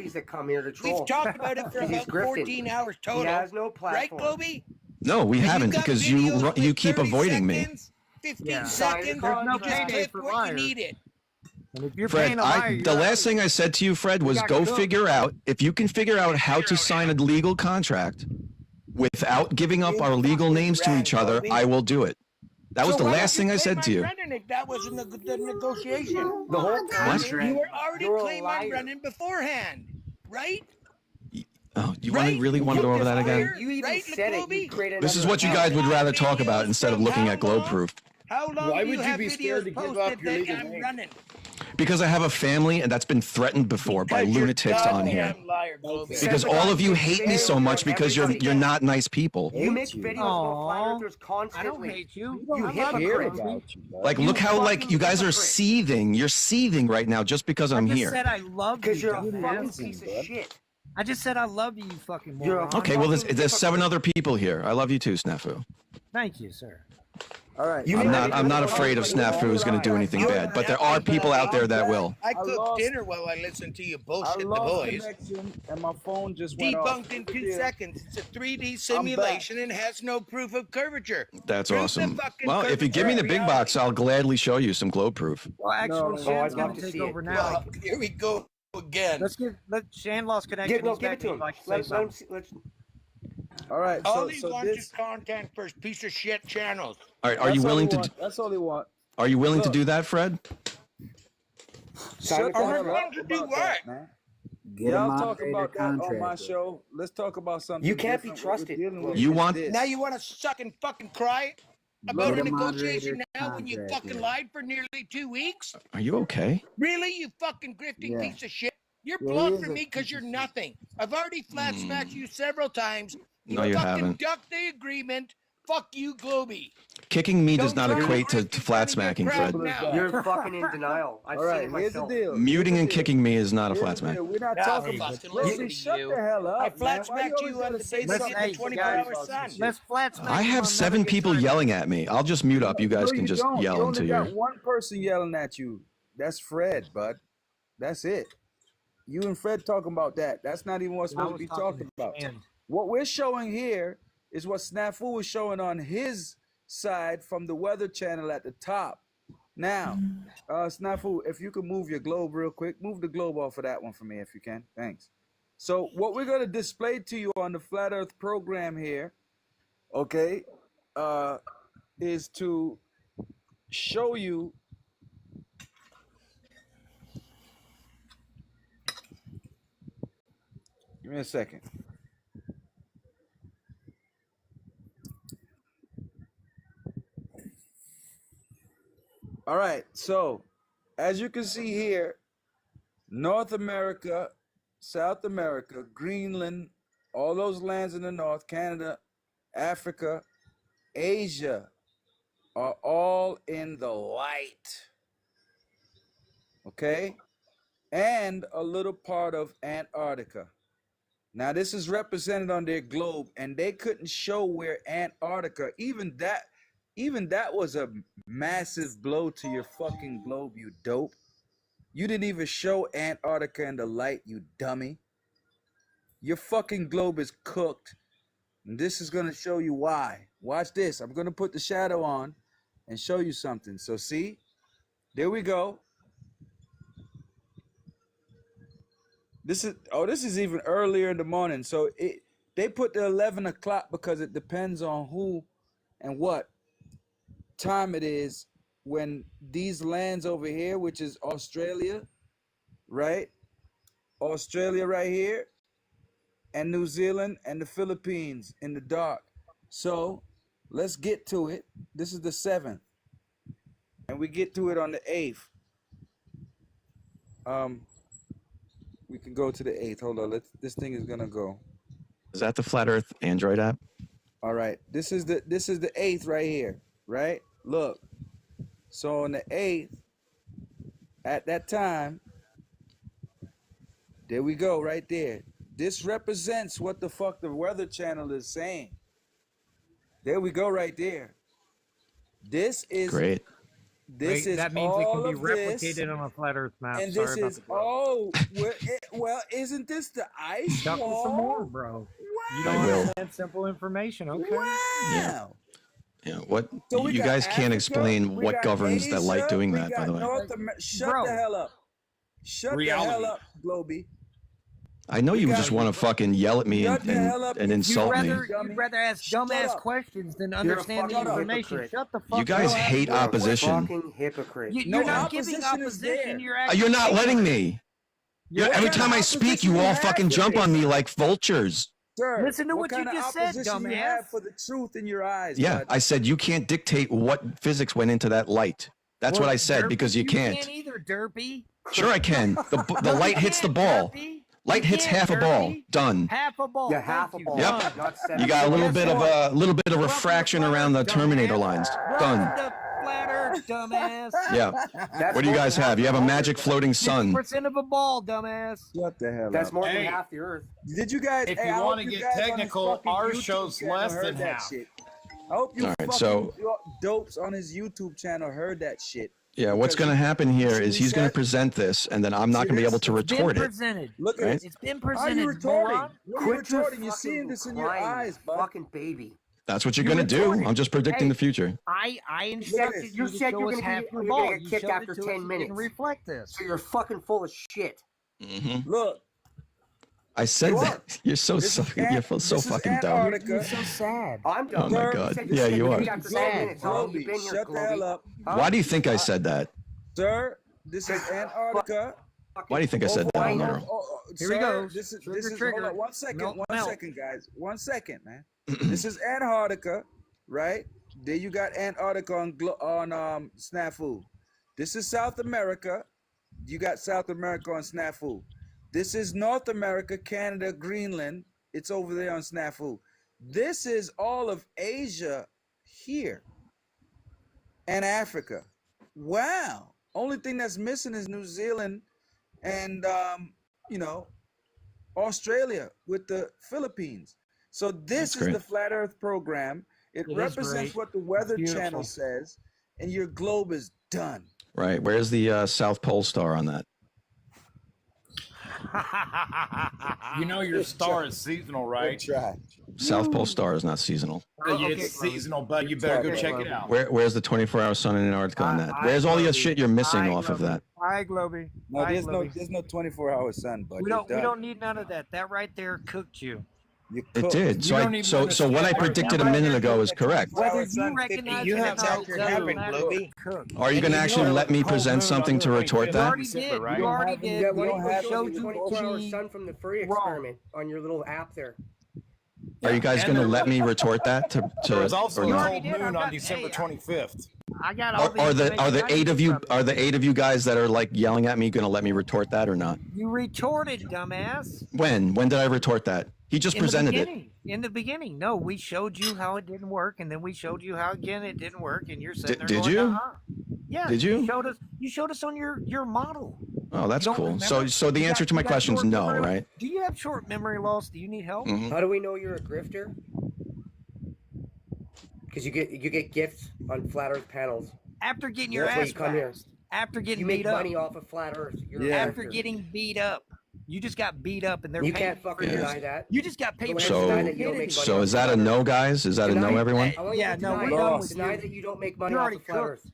celebrities that come here to troll. We've talked about it for 'Cause he's about grifting. 14 hours total. He has no Right, platform. Globey? No, we And haven't got because videos you with keep 30 avoiding me. seconds, 15 Yeah. seconds. There's no You just payday click for what liars. you needed. And if you're Fred, paying a liar, the last thing I said to you, Fred, was got go cooked. figure out if you can figure out how to sign a legal contract without giving up our legal names to each other. I will do it. That was So the why last don't thing I claim said to I'm you. running it? That wasn't the negotiation. The whole time What? You were already you're a claiming I'm liar. running beforehand, right? Oh, you Right? really want to go over that again? You even Right, said it. You Globey? created This is another what you account. guys would rather talk about instead of looking at How long? GlobeProof. How long Why do would you you have be scared videos to give up posted your that legal I'm name? running? Because I have a family and that's been threatened before by Because you're lunatics on here. goddamn liar, Globey. Because all of you hate me so much because you're not nice people. You make videos about flat Aw, earthers I constantly. don't hate you. You I love hypocrite. you. Like, look how like you guys are seething. You're seething right now just because I'm I just here. said I love you. Because you're a dumbass. fucking piece of shit. I just said I love you, you fucking You're a moron. Okay, well there's 7 other people here. I love you too, Snafu. Thank you, sir. All right. I'm not afraid of Snafu who's going to do anything bad, but there are people out there that will. I cooked lost- dinner while I listened to you I bullshit the lost boys. connection and my phone just went off. Debunked in 2 seconds. It's a 3D simulation and has no proof of curvature. That's Prove the awesome. fucking Well, if you give me the big box, I'll gladly show you some GlobeProof. Well, actually, No, Shan's I'd going love to to take see over it. now. Well, here we go again. Let Shan lost connection. Give He's it back to in. him. Like to say Let him something. see. Let's. All right. All he So wants this. is content for his piece of shit channels. All right, are you willing to That's all he want. are you willing to do that, Fred? Shut the Are hell we up going to do about what? that, man. Get a Y'all talk moderator about that on my contract. show. Let's talk about something. You can't be different. What we're trusted. dealing with You is want- this. Now you want to suck and fucking cry about Get a a negotiation moderator now when you contract, fucking yeah. lied for nearly 2 weeks? Are you okay? Really, you fucking grifting Yeah. piece of shit? You're Yeah, he blocked is from a me because piece you're of shit. nothing. I've already flat smacked you several times. No, you fucking haven't. ducked the agreement. Fuck you, Globey. Kicking me does Don't not try equate to grift in flat front of your smacking, crowd Fred. now. You're fucking in denial. I've All seen right. it Here's the myself. deal. Muting and kicking me is not a Here's flat the smack. deal. We're not Nah, talking fucking about. listen Listen, to shut you. the hell up, I flat man. Why smacked you you always on gotta the say face something? of the Hey, 24-hour guys, sun. let's flat smack I him have on 7 another people guitar. yelling at me. I'll just mute up. You guys No, can just don't. yell You into only your. got one person yelling at you. That's Fred, bud. That's it. You and Fred talking about that. That's not even what's I supposed to was be talking talking about. Shan. What we're showing here is what Snafu is showing on his side from the Weather Channel at the top. Now, Snafu, if you could move your globe real quick, move the globe off of that one for me if you can. Thanks. So what we're going to display to you on the Flat Earth program here, okay, is to show you Give me a second. All right, so as you can see here, North America, South America, Greenland, all those lands in the north, Canada, Africa, Asia are all in the light. Okay? And a little part of Antarctica. Now, this is represented on their globe, and they couldn't show where Antarctica, even that was a massive blow to your fucking globe, you dope. You didn't even show Antarctica in the light, you dummy. Your fucking globe is cooked. And this is going to show you why. Watch this. I'm going to put the shadow on and show you something. So see, there we go. This is even earlier in the morning. So they put the 11 o'clock because it depends on who and what time it is when these lands over here, which is Australia, right? Australia right here, and New Zealand and the Philippines in the dark. So let's get to it. This is the 7th. And we get to it on the 8th. We can go to the 8th. Hold on. This thing is gonna go. Is that the Flat Earth Android app? All right. This is the 8th right here. Right? Look. So on the 8th, at that time, there we go, right there. This represents what the fuck the Weather Channel is saying. There we go, right there. This is Great. This Wait, is that means it can all be of this, replicated on a flat Earth map. and Sorry this about is the glow. well, isn't this the ice Chuck me some more, wall? bro. You I don't will. understand simple information, okay? Wow. Yeah. What? So we You got guys can't Africa, explain we what got governs that light Asia, doing we that, by got the way. North America. Shut Bro. the hell up. Shut the hell up, Globey. I know We you got- just want to fucking yell at me Shut the hell up, and you insult me. You'd rather ask Shut dumbass up. questions than You're a understand the fucking information. hypocrite. Shut the fuck You guys up. hate You're a opposition. fucking hypocrite. No, You're not giving opposition is opposition. there. You're You're not actually letting me. What Every kind time of I speak, opposition you you all have fucking for jump this? on me like vultures. Sir, Listen to what you kind of just said, opposition you dumbass. have for the truth in your eyes? Yeah, bud? I said you can't dictate what physics went into that light. That's what I said, Derpy, because you can't. can't either, Derpy. Sure I can. The No, light you hits the can't, ball. Derpy. Light You hits can't, half a ball. Derpy. Done. Half a ball. Yeah, half Thank a ball. Yep. Not 7. You got a little Guess bit of what? a little bit of refraction around the Terminator lines. Done. Welcome to Flat Earth, dumbass. Yeah. That's What do you more guys than have? You have a half the magic Earth. floating sun. 50% of a ball, dumbass. Shut the hell That's up. more than Hey. half the Earth. Did you guys? If hey, you I wanna hope get guys on this technical, fucking our YouTube show's channel less heard than that half. shit. I hope you All right, fucking so- dopes on his YouTube channel heard that shit. Yeah, what's going to happen here is he's going to present this, and then I'm not going to be able to It's been retort it. presented. Look at Right? it. It's been How are presented, you retorting? moron. What are you Quit your retorting? You're seeing fucking this in your crying, eyes, bud. fucking baby. That's what you're You going to do. retorted. I'm just predicting Hey. the future. I You instructed said you you to said show you're us gonna half be your you're ball. gonna You get kicked showed after it to 10 us. You minutes. didn't reflect this. So you're fucking full of shit. Look, I said You that. You're so This is you're so this is fucking dumb. Antarctica. You're so sad. I'm done. Oh my Sir, God. said Yeah, said you you're are. kicked after 10 minutes. How long you Globey, been here, shut the hell Globey? up. Huh? Why do you think I said that? Sir, this is Antarctica. Why do you think I said that, I know. Alvaro? Here we Sir, go. This is Trigger. hold on, 1 second, Melt, 1 melt. second, guys. 1 second, man. This is Antarctica, right? Then you got Antarctica on Snafu. This is South America. You got South America on Snafu. This is North America, Canada, Greenland. It's over there on Snafu. This is all of Asia here and Africa. Wow. Only thing that's missing is New Zealand and Australia with the Philippines. So this That's is great. the Flat Earth program. It is represents great. what the Weather Beautiful. Channel says, and your globe is done. Right. Where's the South Pole star on that? You know your star is seasonal, right? Try. South Pole star is not seasonal. It's seasonal, but you better go check it out. Where's the 24-hour sun in Antarctica on that? Where's all the shit you're missing off of that? Hi, Globey. No, Hi, there's Globey. no 24-hour sun, but We don't need none of that. That right there cooked you. It did. So You don't even so what I understand. predicted a minute ago is correct. Whether you recognize You it or have not, that to doesn't happen, matter. Globey. Cooked. Are you going to actually let me present something to retort You that? already did. You already did. Yeah, why don't don't you have show any the 24-hour G sun from the free wrong. experiment on your little app there? Are you guys going to let me retort that There was to also or a not? full moon on December 25th. I got all Are the the information I eight need of you from are the 8 of you guys that are like yelling at me going to let me retort that or not? You retorted, dumbass. When did I retort that? He just presented it. In the beginning, no, we showed you how it didn't work, and then we showed you how again it didn't work, and you're sitting there Did going, you? uh-huh. Yeah. Did you? You showed us on your model. Oh, that's You don't cool. remember? So the You answer got- to my you got question is short no, memory? right? Do you have short memory loss? Do you need help? Mhm. How do we know you're a grifter? Because you get gifts on flat Earth panels. After getting your That's why ass you come here. waxed, after getting You make beat up, money off of flat Earth. You're a Yeah. after grifter. getting beat up, you just got beat up, and they're You paying can't for fucking your- deny that. You just got paid Go for ahead So- and deny your that you don't make money So off is of that a flat no, Earth. guys? Is that a no, Deny- everyone? I want you Yeah, to no, deny we're that. done with Deny you. that you don't make money You're off already of flat cooked. Earth.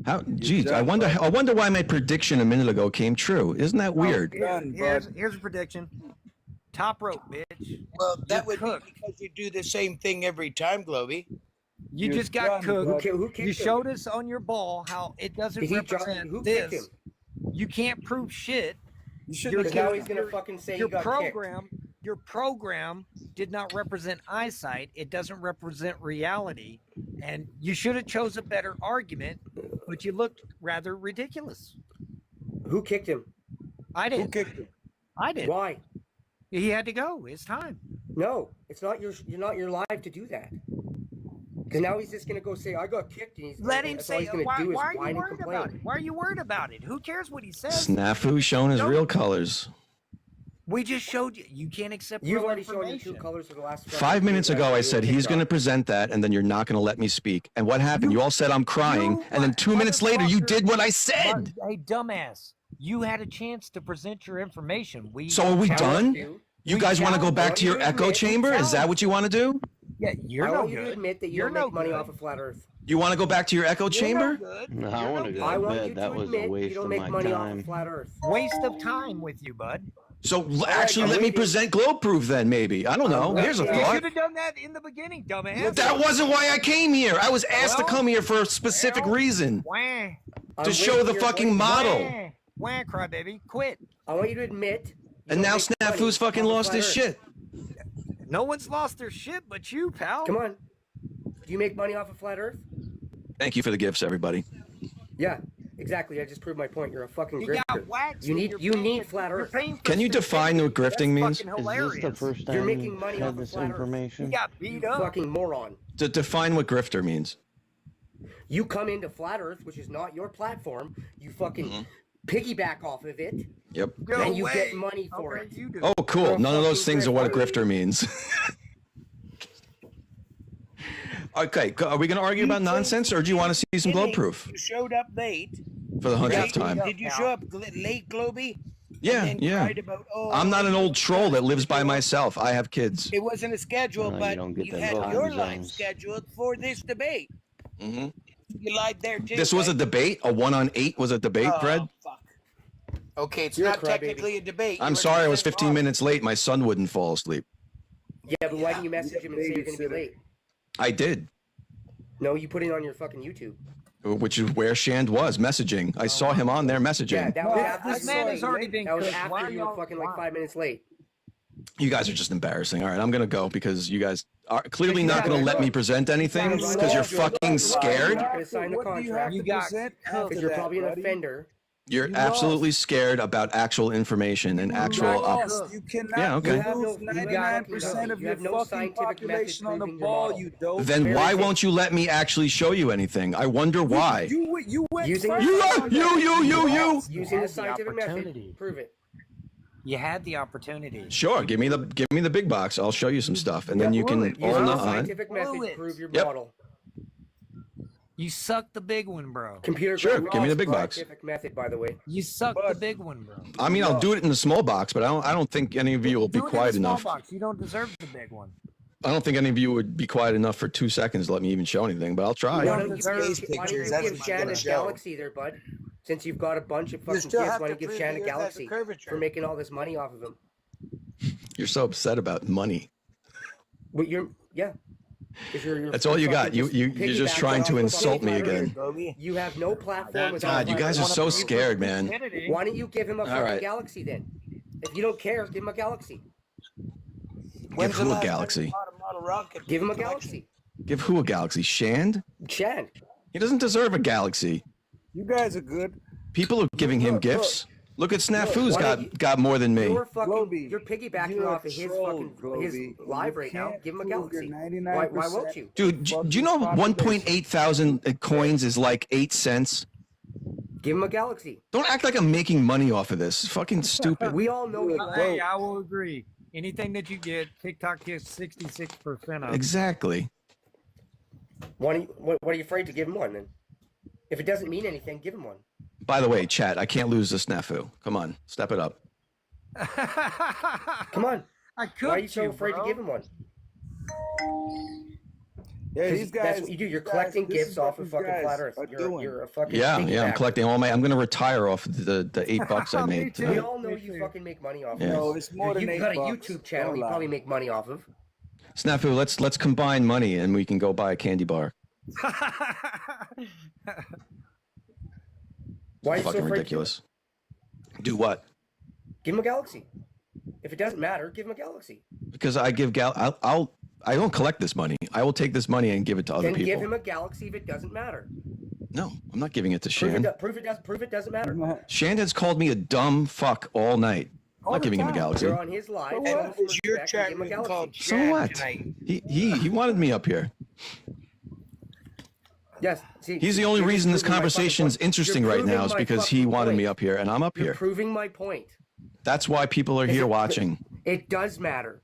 How? Geez, I wonder why my prediction a minute ago came true. Isn't that weird? Here's a prediction. Top rope, bitch. Well, that You're would cooked. be because you do the same thing every time, Globey. You You're just got done, cooked. bud. Who kicked You him? showed us on your ball how it doesn't Did he drop- represent who kicked this. him? You can't prove shit. You should Because have now killed he's him. gonna fucking say Your he got kicked. program did not represent eyesight. It doesn't represent reality. And you should have chose a better argument, but you looked rather ridiculous. Who kicked him? I Who did. kicked him? I did. Why? He had to go. It's time. No, it's not your. You're not your live to do that. Because now he's just gonna go say I got kicked, and he's Let him that's all say he's gonna why, do is why are you whine and worried about complain. it? Why are you worried about it? Who cares what he says? Snafu showing his Don't- real colors. We just showed you. You can't accept You've real already shown your information. true colors for the last 5 minutes ago, I said he's going to present that, and then you're not going to let me speak. And what happened? You all said I'm crying, and then 2 minutes later, you did what I said. Hey, dumbass! You had a chance to present your information. So are we done? You guys want to go back to your echo chamber? Is that what you want to do? Yeah, I want you to admit that you don't make money off of flat Earth. You want to go back to your echo chamber? No, I want to go to bed. That was a waste of my time. Flat Earth. Waste of time with you, bud. So actually, let me present globe proof then, maybe. I don't know. Here's a You thought. should have done that in the beginning, dumbass. That wasn't why I came here. I was asked to come here for a specific reason. Wah. To show the fucking model. Wah, crybaby. Quit. I want you to admit. And now Snafu's fucking lost his shit. No one's lost their shit but you, pal. Come on. Do you make money off of flat Earth? Thank you for the gifts, everybody. Yeah, exactly. I just proved my point. You're a fucking You grifter. got waxed. You need flat Earth. Can you define what grifting means? Is this the first time You're making money you off had of this flat Earth. information? You got beat You up. fucking moron. To define what grifter means. You come into flat Earth, which is not your platform. You fucking piggyback off of it. Yep. And you get money for it. Oh, cool. None of those things are what a grifter means. Okay, are we going to argue about nonsense, or do you want to see some globe proof You showed up late. for the 100th time? Did you show up late, Globey? Yeah, And then yeah. cried about, oh, I'm not an old troll that lives by myself. I have kids. It wasn't a schedule, No, you but don't get you them had time your line zones. scheduled for this debate. hmm You lied there too. This was a right? debate? A 1-on-8 was a debate, Oh, Fred? fuck. Okay, it's You're a not crybaby. technically a debate. I'm You were sorry I was just 15 wrong. minutes late. My son wouldn't fall asleep. Yeah, but why didn't you message him and say you're going to be late? I did, No, you put it on your fucking YouTube. which is where Shand was, messaging. I saw him on there Yeah, messaging. that was after This man has already been That was cooked. Why after are you were y'all fucking like 5 minutes late. You guys are just embarrassing. All right, I'm going to go because you guys are clearly not going to let me present anything because you're fucking scared. You're going to sign the contract. You got Because you're probably an offender. You're absolutely scared about actual information and actual. You cannot Yeah, okay. move 99% of You your have no fucking scientific method population on the proving your ball, model. you dope. Then why won't you let me actually show you anything? I wonder why. You went Using first. You. Using the scientific method. Prove it. You had the opportunity. Sure, give me the big box. I'll show you some stuff, and then you can all Using the nut on. scientific method. Prove your Yep. model. You sucked the big one, bro. Computer. Sure, give me the big box. Scientific method, by the way. You sucked the big one, bro. I mean, I'll do it in the small box, but I don't think any of you will be Do it in the quiet small enough. box. You don't deserve the big one. I don't think any of you would be quiet enough for 2 seconds to let me even show anything, but I'll try. Why don't you Space give pictures, that's give what Shan you're a gonna show. galaxy there, bud? Since you've got a bunch of fucking still kids, have why to don't you give prove Shan a the Earth has a galaxy curvature. for making all this money off of him? You're so upset about money. But you're, yeah. 'Cause you're That's all you got. You're just piggyback trying off to of insult me fucking again. Globey. You have no platform without. God, you guys are so scared, man. Why don't you give him a fucking right. galaxy then? If you don't care, give him a galaxy. Give who a galaxy? Give him a galaxy. Give who a galaxy? Shand? Shan. He doesn't deserve a galaxy. You guys are good. People are giving him gifts. Look at Snafu's Why don't you- got more than me. You're fucking. Globey, You're piggybacking you're a off of his troll, fucking his Globey. live You right now. can't Give him a prove your galaxy. 99% Why won't you? Dude, do you know 1.8 thousand coins is like 8 cents? Give him a galaxy. Don't act like I'm making money off of this. Fucking stupid. We all know you. Hey, I will agree. Anything that you get, TikTok gets 66% of. Exactly. What are you afraid to give him one then? If it doesn't mean anything, give him one. By the way, chat, I can't lose this Snafu. Come on, step it up. Come on. I could. Why are you so afraid to give him one? Yeah, 'Cause these guys. that's what you do. You're collecting this is gifts off what of these fucking guys flat Earth. are You're doing. a fucking Yeah, I'm piggybacker. collecting all my. I'm gonna retire off the $8 I made We tonight. all know you fucking make money off Yeah. of No, this. it's more than You've $8. got a YouTube channel Don't you lie. probably make money off of. Snafu, let's combine money and we can go buy a candy bar. Why are you so Fucking afraid to ridiculous. Do what? give him a galaxy? If it doesn't matter, give him a galaxy. Because I give I don't collect this money. I will take this money and give it to other Then people. give him a galaxy if it doesn't matter. No, I'm not giving it to Prove Shand. it doesn't matter. Shand has called me a dumb fuck all night. I'm not giving him a galaxy. You're on his live. And show it him some was your respect and chat give him a room called galaxy. So Chat what? tonight. He wanted me up here. Yes. See, He's the only you're reason this proving my fucking conversation is point. interesting You're right now proving is my because he fucking wanted me point. up here and I'm up You're here. proving my point. That's why people are here watching. It does matter.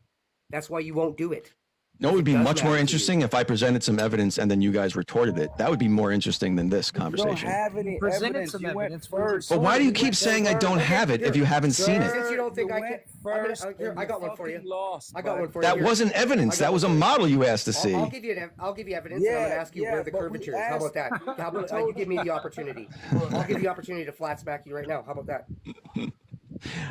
That's why you won't do it. No, it would be much more interesting if I presented some evidence and then you guys retorted it. That would be more interesting than this conversation. You don't have any evidence. Some You went evidence. first. But why do you keep saying I don't have it if you haven't seen it? Since you don't think You I can, went first. here, I got one for you. Lost, I got one for you. That Here. wasn't evidence. That was a model you asked to see. I'll give you evidence, and I'm gonna ask you where the but we curvature is. How about that? How about you give me the opportunity? I'll give you the opportunity to flat smack you right now. How about that?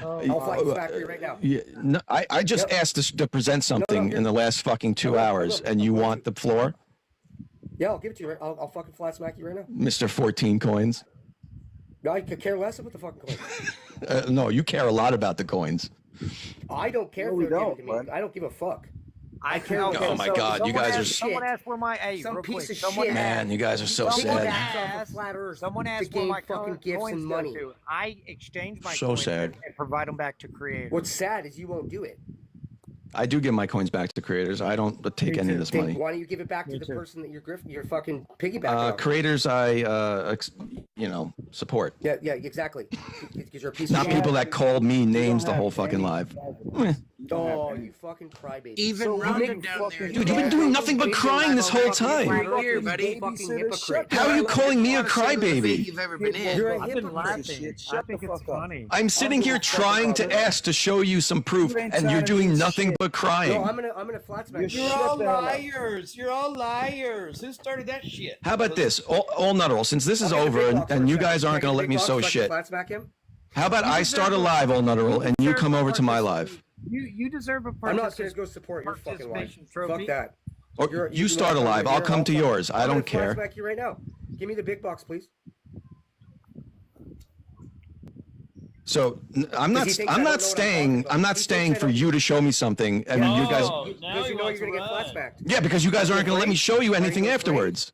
I'll flat smack you right now. Yeah, no, I just asked to present something in the last fucking 2 hours, and you want the floor? Yeah, I'll give it to you. I'll fucking flat smack you right now. Mr. 14 coins. I could care less about the fucking coin. No, you care a lot about the coins. I don't care if they're given to me. I don't give a fuck. I care. Oh my God, you guys are. Someone asked where my some real piece quick, of shit. Man, you guys are so Someone sad. asked, someone asked where my fucking gifts coins and go money. to. I exchange my So coins sad. and provide them back to creators. What's sad is you won't do it. I do give my coins back to creators. I don't take any of this money. Why don't you give it back to the person that you're fucking piggybacking on? Creators, support. Yeah, exactly. Because you're a piece Not of shit. people that called me names the whole fucking live. Oh, you fucking crybaby. Even Rhonda down there. Dude, you've been doing nothing but crying this whole time. Right here, buddy. Fucking hypocrite. How are you calling me a crybaby? You've ever been in. I've been laughing. I think it's funny. I'm sitting here trying to ask to show you some proof, and you're doing nothing but No, crying. I'm gonna flat smack you. You're all liars. You're all liars. Who started that shit? How about this? All not all. Since this is over, and you guys aren't going to let me sow shit. Flat smack him? How about I start a live, all nutteral, and you come over to my live? You deserve a I'm not gonna go support your fucking life. participation trophy. Fuck that. Or you start a live. I'll come to yours. I don't Flat care. smack you right now. Give me the big box, please. So I'm not staying for you to show me something, and you guys. Because you know you're gonna get flat smacked. Yeah, because you guys aren't going to let me show you anything afterwards.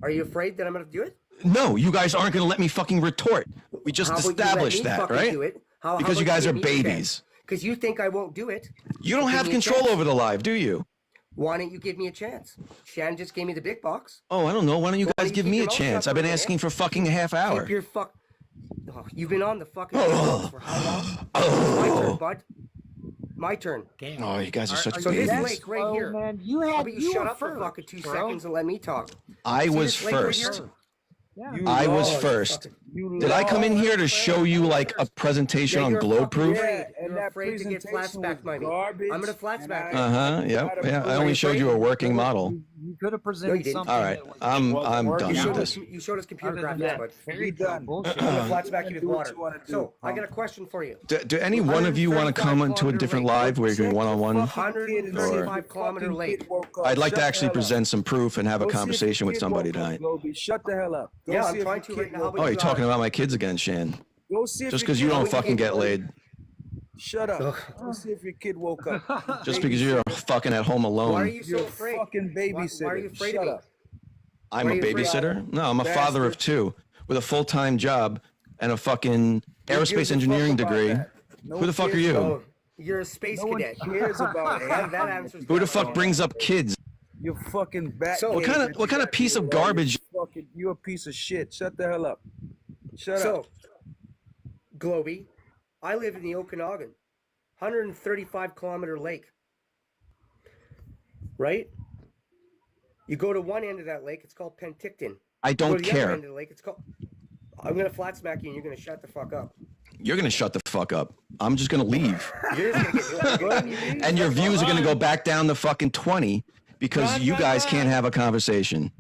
Are you afraid that I'm gonna do it? No, you guys aren't going to let me fucking retort. We just How about you let established me that, fucking right? do it? How Because you about guys are give me a babies. chance? Because you think I won't do it. You don't have Give me a control chance. over the live, do you? Why don't you give me a chance? Shan just gave me the big box. Oh, I don't know. Why don't you Why guys don't you give keep me your a mouth chance? shut I've been for a asking for fucking a half Keep hour. your fuck. Oh, you've been on the fucking for how long? My turn, bud. My turn. Oh, you guys are such So this babies. lake right here. Man, you How had about you shut were up for first, fucking 2 bro. seconds and let me talk? I See was this lake right first. here? I was first. Did I come in here to show you like a presentation on you're globe fucking proof? afraid. You're afraid to get flat smacked by me. I'm gonna flat smack you. Yeah. I only showed you a working model. You could have presented didn't. something. All right, that was- I'm done You with this. showed us computer Other than graphics, that, bud. very done. bullshit. I'm gonna flat smack you with Do what water. you wanna do. So I got a question for you. Do any one of you want to come into a different live where you're one-on-one? 135 kilometer lake. I'd like to actually present some proof and have a conversation with somebody tonight. Shut the hell up. Go Yeah, see I'm if trying your to kid right now. How woke about Oh, you you're talking about my kids again, Shan. Go see if Just your because kid you don't woke up. fucking get laid. Shut up. Go see if your kid woke up. Just because you're fucking at home Why are alone. you so You're a afraid? fucking babysitter. Why are you afraid Shut of me? up. I'm Why a are you afraid? babysitter? No, I'm a father of two with a full-time job and a fucking aerospace engineering degree. Who the fuck are you? Oh, you're a space No one cadet. cares about it. That answers Who the that. fuck brings up kids? You fucking bat. So- What kind of piece of garbage? You a piece of shit. Shut the hell up. Shut So, up. Globey, I live in the Okanagan, 135 kilometer lake. Right? You go to one end of that lake, it's called Penticton. I You go don't to the other care. end of the lake, it's called. I'm gonna flat smack you, and you're gonna shut the fuck up. You're gonna shut the fuck up. I'm just gonna leave. You're just gonna get, And your views are gonna go back down to fucking 20 because you guys can't have a conversation.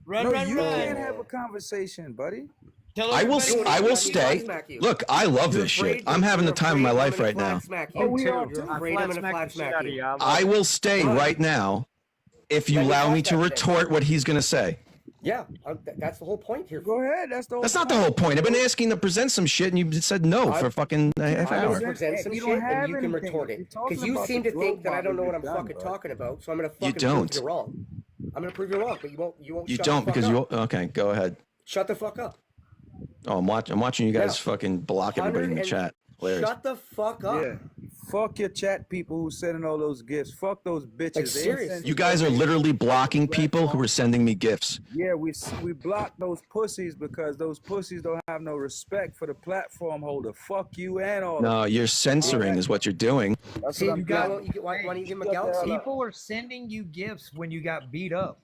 Run, No, run, you run. can't have a conversation, buddy. Tell I will everybody- I will stay. Look, I love this shit. I'm having the time of my life right now. Oh, we you're are afraid I'm gonna flat smack you. I will stay right now if you allow me to retort what he's gonna say. Yeah, that's the whole point here. Go ahead. That's the whole That's not the whole point. I've been asking to present some shit and you said no for fucking a half I'm gonna hour. present some You shit don't have and you can anything. retort You're it. talking Because you about seem the to think that I don't know what I'm global fucking bud. talking about, so I'm gonna fucking don't. prove you wrong. I'm gonna prove you wrong, but you won't You shut don't the fuck because up. you okay, go ahead. Shut the fuck up. Oh, I'm watching you guys Yeah. fucking block everybody in the 100 chat. Hilarious. Shut the fuck up. Yeah. Fuck your chat people who sending all those gifts. Fuck those bitches. They ain't serious. send You guys are literally blocking people who are sending me gifts. Yeah, we block those pussies because those pussies don't have no respect for the platform holder. Fuck you and all. No, you're censoring is what you're doing. That's See, what I'm doing. why don't you give him a galaxy? People are sending you gifts when you got beat up.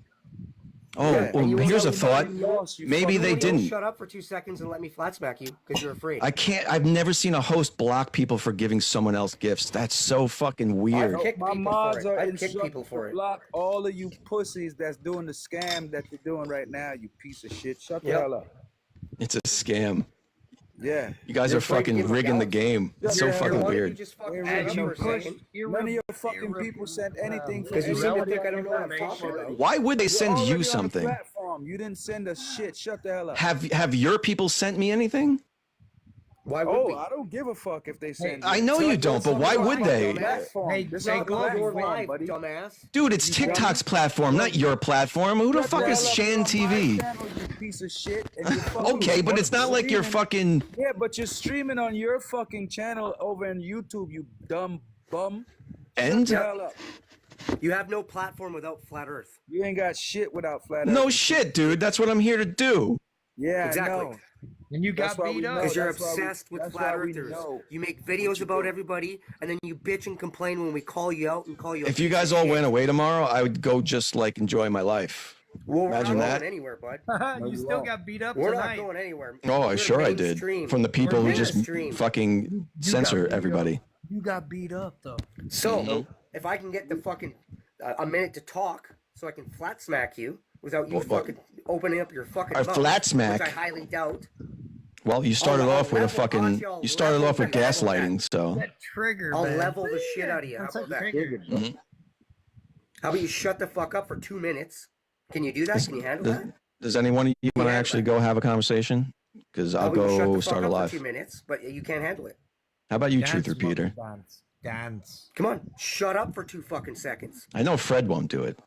Oh, Yeah, well, and you here's a won't- thought. Maybe they You don't didn't. Shut up for 2 seconds and let me flat smack you because you're afraid. I can't. I've never seen a host block people for giving someone else gifts. That's so fucking weird. My mods are I'd kick instructed people for to it. block all of you pussies that's doing the scam that you're doing right now. You piece of shit. Shut the Yep. hell up. It's a scam. Yeah. You guys You're are fucking breaking rigging the the game. It's so fucking weird. None of your fucking people sent anything for Because you seem to anybody think I on don't know your what I'm talking platform. about. Why would they You're send already you on the something? platform. You didn't send us shit. Shut the hell up. Have your people sent me anything? Why would Oh, we? I don't give a fuck if they send. I know you don't, but why would they? This is a platform, live, buddy. dumbass. Dude, it's TikTok's platform, not your platform. Who the fuck is Shandtv? Piece of shit. And you're fucking Okay, but it's not like you're streaming. fucking. Yeah, but you're streaming on your fucking channel over in YouTube, you dumb bum. And? Shut the hell up. You have no platform without flat Earth. You ain't got shit without flat Earth. No shit, dude. That's what I'm here to do. Yeah, Exactly. I know. And you That's got why we beat know. up. Because you're That's why we- obsessed with that's flat why we earthers. know You make videos about everybody, and then you bitch and complain when we call you out and call you. a If you piece guys of all shit. went away tomorrow, I would go just like enjoy my life. Well, we're Imagine not that. going anywhere, bud. You still got beat up We're tonight. not going anywhere. Oh, We're sure I did. mainstream. From the people We're who just mainstream. fucking censor everybody. You got beat up though. So, if I can get the fucking a minute to talk, so I can flat smack you without you What- fucking opening up your fucking A mouth, flat smack? which I highly doubt. Well, you started I'll off with a level- fucking. I'll You started level off with that. gaslighting, so. That trigger. I'll man. level the shit out of you. How That's about a that? trigger. Mhm. How about you shut the fuck up for 2 minutes? Can you do that? Can you handle that? Does anyone of you want to actually go have a conversation? Because How I'll about you shut go the start fuck a up live. for 2 minutes, but you can't handle it. How about you, Dance, Truth Repeater? Dance. Dance. Come on, shut up for 2 fucking seconds. I know Fred won't do it.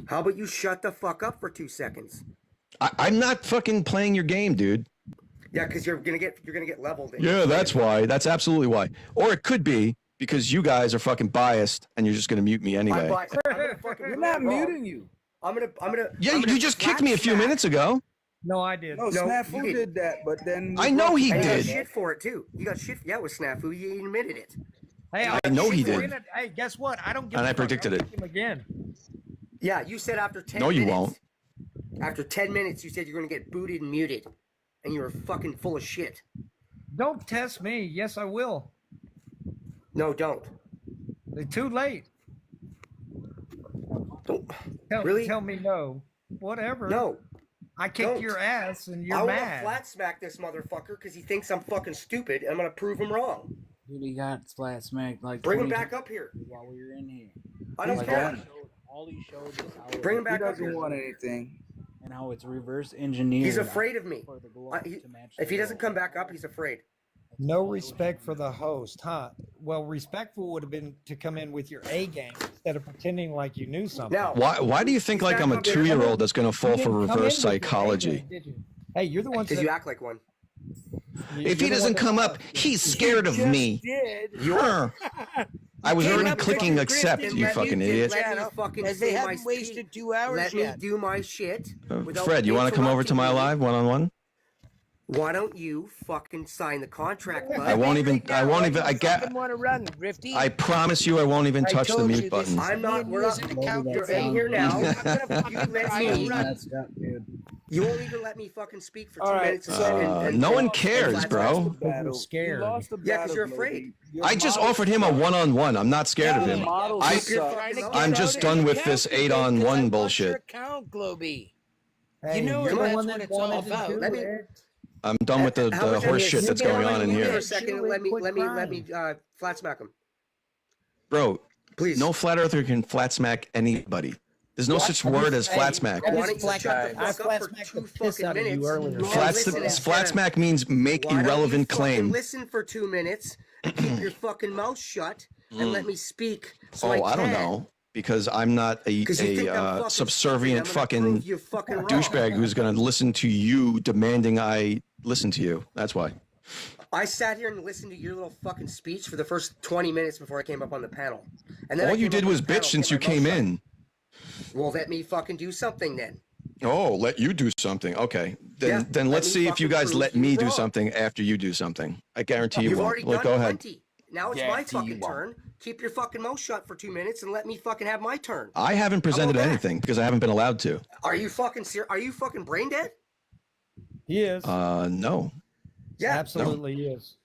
How about you shut the fuck up for 2 seconds? I'm not fucking playing your game, dude. Yeah, because you're gonna get leveled. Yeah, that's why. That's absolutely why. Or it could be because you guys are fucking biased and you're just gonna mute me anyway. We're not muting you. I'm gonna. Yeah, I'm gonna you just kicked me a few minutes ago. No, I did. No, No, Snafu you did that, but then I know he And you got did. shit for it too. You got shit. Yeah, with Snafu, you admitted it. Hey, I know he did. Hey, guess what? I don't give And a I fuck. predicted I'll it. kick him again. Yeah, you said after 10 No, you minutes. won't. After 10 minutes, you said you're gonna get booted and muted, and you were fucking full of shit. Don't test me. Yes, I will. No, don't. They're too late. Don't. Tell, Really? tell me no. Whatever. No. I kicked Don't. your ass and I you're want to mad. flat smack this motherfucker because he thinks I'm fucking stupid, and I'm gonna prove him wrong. Dude, he got flat smacked like Bring him 20 back up here. while we were in here. I don't Like, care. all he showed is how Bring him he back up doesn't here. want anything. and how it's reverse engineered. He's afraid of me. for the globe I- to match If the he doesn't globe. come back up, he's afraid. No respect for the host, huh? Well, respectful would have been to come in with your A game instead of pretending like you knew something. Now, Why do you think like I'm a 2-year-old that's gonna fall You for didn't come in reverse with your A psychology? game, did you? Hey, you're the one. because you act like one. If he doesn't come up, he's scared of me. Huh. I was Came already up with clicking your accept, script you and fucking let me idiot. Let me fucking As say they my haven't speech. wasted 2 hours Let me yet. do my shit. without Fred, you want to come over to my interrupting me. live one-on-one? Why don't you fucking sign the contract, bud? I won't even. I fucking want to run, Rifty. I promise you, I won't even I touch the told you mute this button. I'm not. We're not. You're in here now. You let me. You won't even let me fucking speak for 2 All right, minutes. No one cares, bro. Battle. scared. You lost the Yeah, battle, because you're Globey. afraid. Your I just model offered him a sucks. one-on-one. I'm not scared of him. Model I- sucks. I'm just done with this 8-on-1 bullshit. Account, Globey. Hey, You know you're the that's one what that it's all wanted to about. do Let me- it. I'm done with the How much horse is- shit that's you going get on in for here. a second and let me flat smack him. Bro, Please. no flat earther can flat smack anybody. There's no such word as flat smack. Why don't you Flat- shut the I fuck flat up for smacked 2 the piss fucking out of you minutes? earlier. and Flat, listen flat instead? smack means make Why don't you irrelevant fucking claim. Listen for 2 minutes and keep your fucking mouth shut and let me speak. So Oh, I don't can. know. Because I'm not a 'Cause you think I'm fucking subservient stupid, I'm gonna fucking prove you're fucking wrong. douchebag who's going to listen to you demanding I listen to you. That's why. I sat here and listened to your little fucking speech for the first 20 minutes before I came up on the panel. And then All you did was bitch since you came in. Well, let me fucking do something then. Oh, let you do something. Okay. Then Yeah, then let's let me see if you fucking guys prove let you me do wrong. something after you do something. I guarantee you You've won't. already Look, done go ahead. plenty. Now it's my Guarantee you fucking won't. turn. Keep your fucking mouth shut for 2 minutes and let me fucking have my turn. I haven't presented anything because I haven't been allowed to. Are you fucking Are you fucking brain dead? He is. No. Yeah, absolutely he is.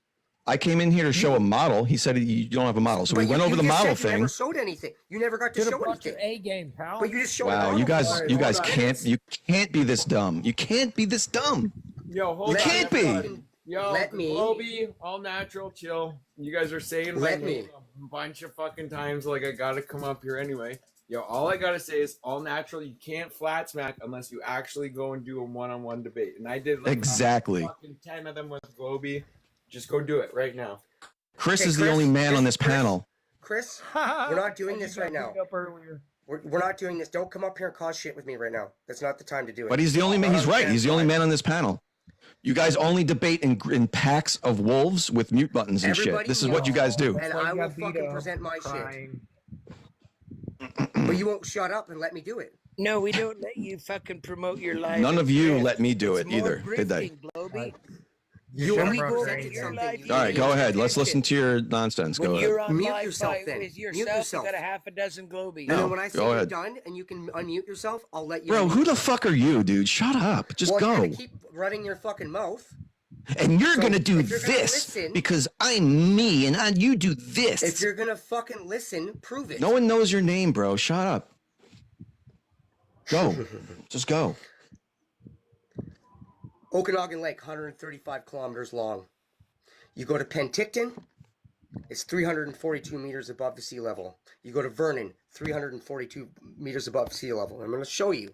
I came in here to show a model. He said you don't have a model, so we went over the model You thing. never showed anything. You never got to Should show have brought anything. your A game, pal. But you just showed Wow, a you guys model. can't be this dumb. You can't be this dumb. Yo, hold You on. can't be. everyone. Yo, Let me- Globey, all natural, chill. You guys are saying my Let name me. a bunch of fucking times like I gotta come up here anyway. Yo, all I gotta say is all natural. You can't flat smack unless you actually go and do a one-on-one debate. And I did like Exactly. fucking 10 of them with Globey. Just go do it right now. Chris Hey, is the only man on this panel. Chris, we're not doing this right now. Up earlier. We're not doing this. Don't come up here and cause shit with me right now. That's not the time to do it. But he's the only man. He's right. He's the only man on this panel. You guys only debate in packs of wolves with mute buttons and Everybody shit. This is what you guys do. And I will fucking present my shit. But you won't shut up and let me do it. No, we don't let you fucking promote your life. None of you let me do it either, did they? Globey. You When already we go presented into your something. life, All right, go ahead. Let's listen to your nonsense. When Go you're ahead. on Mute live yourself fight then. with Mute yourself, yourself. you got a half a dozen Globies. And then when I say go you're ahead. done and you can unmute yourself, I'll let you. Bro, unmute who the yourself. fuck are you, dude? Shut up. Just Well, go. you're gonna keep running your fucking mouth. And you're So, gonna do if you're gonna this listen- because I'm me and you do this. If you're gonna fucking listen, prove it. No one knows your name, bro. Shut up. Go. Just go. Okanagan Lake, 135 kilometers long. You go to Penticton, it's 342 meters above the sea level. You go to Vernon, 342 meters above sea level. I'm going to show you.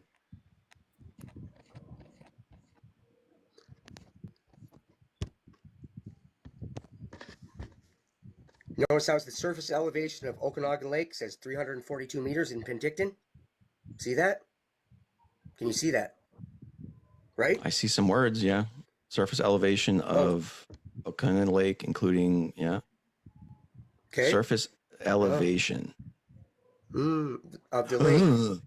Notice how the surface elevation of Okanagan Lake says 342 meters in Penticton? See that? Can you see that? Right? I see some words, yeah. Surface elevation of Okanagan Lake, including, yeah. Okay. Surface elevation. Of the lake.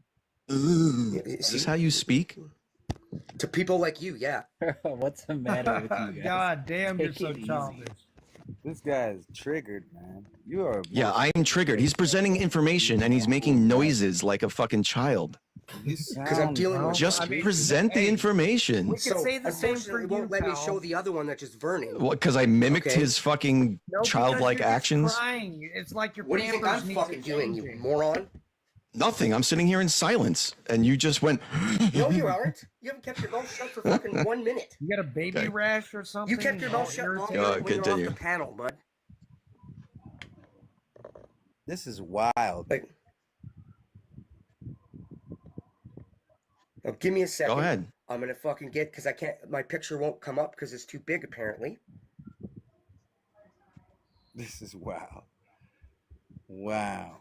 Is this how you speak? To people like you, yeah. What's the matter with you guys? God damn, you're Take so it easy. childish. This guy is triggered, man. You are. Yeah, I'm triggered. He's presenting information and he's making noises like a fucking child. Because I'm dealing with. Just present the information. We can say the same for you, won't let me show the other one that's just Vernon. What? Because I mimicked Okay. his fucking No, childlike because you're just actions. Crying. It's like your What do you think I'm Pampers fucking needs doing, you changing. moron? Nothing. I'm sitting here in silence, and you just went. No, you aren't. You haven't kept your mouth shut for fucking 1 minute. You got a baby Okay. rash or something? You kept your mouth shut longer when you were off continue. the panel, bud. This is wild. Like, now give me a second. Go ahead. I'm gonna fucking get because I can't. My picture won't come up because it's too big apparently. This is wild. Wow.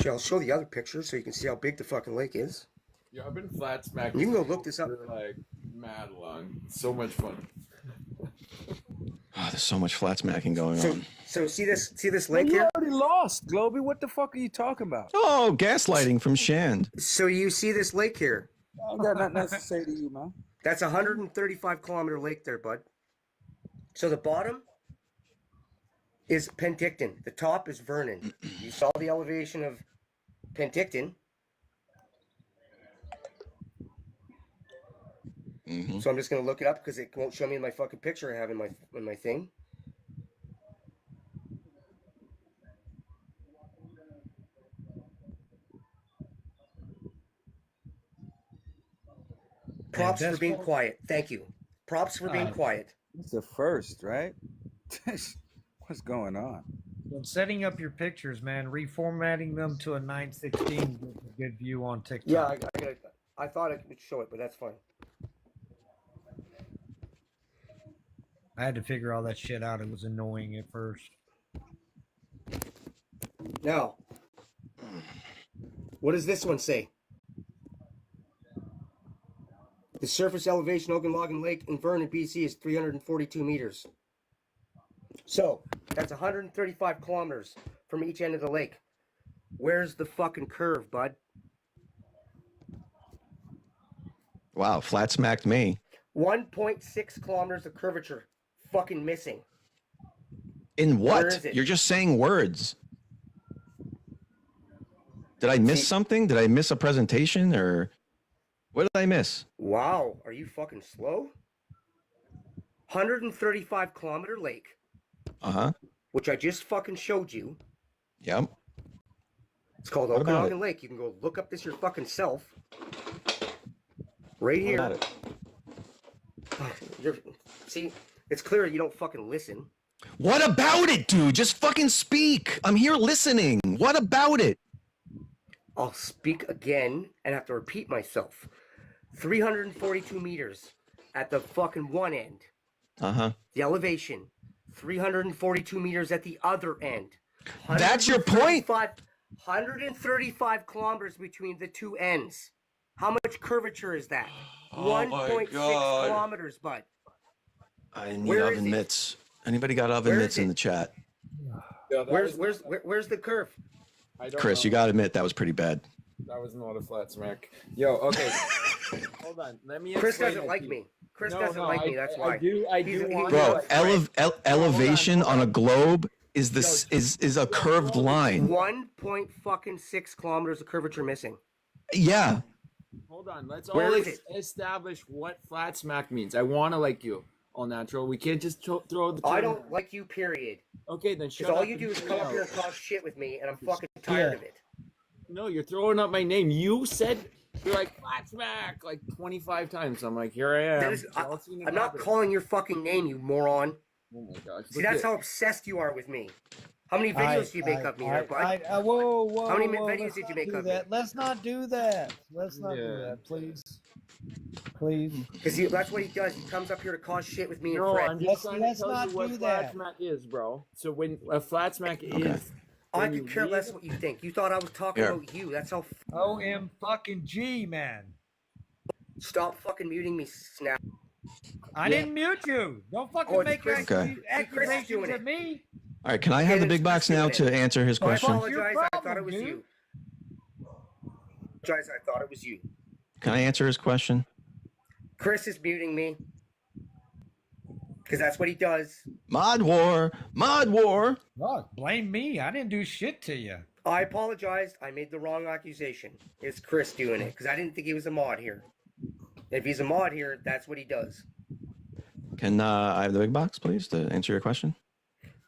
I'll show the other picture so you can see how big the fucking lake is. Yeah, I've been flat smacking. You can go look this up. For like mad long. So much fun. Oh, there's so much flat smacking going on. So see this lake You here? already lost, Globey. What the fuck are you talking about? Oh, gaslighting from Shand. So you see this lake here? I ain't got nothing else to say to you, man. That's a 135 kilometer lake there, bud. So the bottom is Penticton. The top is Vernon. You saw the elevation of Penticton. Mm-hmm. So I'm just gonna look it up because it won't show me in my fucking picture I have in my thing. Props for being quiet. Thank you. Props for being quiet. It's the first, right? What's going on? When setting up your pictures, man, reformatting them to a 916 gives a good view on TikTok. Yeah, I thought I could show it, but that's fine. I had to figure all that shit out. It was annoying at first. Now, what does this one say? The surface elevation of Okanagan Lake in Vernon, BC is 342 meters. So, that's 135 kilometers from each end of the lake. Where's the fucking curve, bud? Wow, flat smacked me. 1.6 kilometers of curvature fucking missing. In Where what? is it? You're just saying words. Did I miss something? Did I miss a presentation or what did I miss? Wow, are you fucking slow? 135 kilometer lake. Uh-huh. Which I just fucking showed you. Yep. It's called What about Okanagan Lake. You can go look up this your fucking self. Right here. What about it? See, it's clear you don't fucking listen. What about it, dude? Just fucking speak. I'm here listening. What about it? I'll speak again and have to repeat myself. 342 meters at the fucking one end. Uh-huh. The elevation. 342 meters at the other end. That's your point? 135 kilometers between the two ends. How much curvature is that? Oh 1.6 kilometers, bud. I need Where is oven it? mitts. Anybody got oven Where mitts is in it? the chat? Yeah, Where's the curve? I don't Chris, know. you got to admit that was pretty bad. That was not a flat smack. Yo, okay. Hold on. Let me. Chris explain doesn't it like to you. me. Chris No, doesn't no, like me. That's why. I do He's- want. Bro, Right. elevation on a globe is this is a curved line. 1.6 kilometers of curvature missing. Yeah. Hold on. Let's Where all is it? establish what flat smack means. I want to like you, all natural. We can't just throw the. I term- don't like you, period. Okay, then shut Because up. all you and do is hear come me up here out. and talk shit with me, and I'm fucking tired of it. No, you're throwing up my name. You said you're like flat smack like 25 times. I'm like, here I am. That is, Jealousy and I'm not incompetence. calling your fucking name, you moron. Oh my gosh. See, that's how obsessed you are with me. How many videos do you make of me there, bud? Whoa, How many whoa, videos let's did you not make do of that. me? Let's not do that. Let's not do Yeah. that, please. Please. Because that's what he does. He comes up here to cause shit with me and No, Fred. I'm just trying let's to tell not you what do flat that. smack is, bro. So when a flat smack is, I when you could care read- less what you think. You thought I was talking Here. about you. That's how. OM fucking G, man. Stop fucking muting me, Snap. I didn't mute you. Don't fucking Oh, make Chris- Okay. accusations doing at it. me. All right, can I have the big box now to answer his I question? apologize. I thought it was dude. you. Apologize. I thought it was you. Can I answer his question? Chris is muting me. Because that's what he does. Mod war. Mod war. Oh, blame me. I didn't do shit to you. I apologized. I made the wrong accusation. It's Chris doing it. Because I didn't think he was a mod here. If he's a mod here, that's what he does. Can I have the big box, please, to answer your question?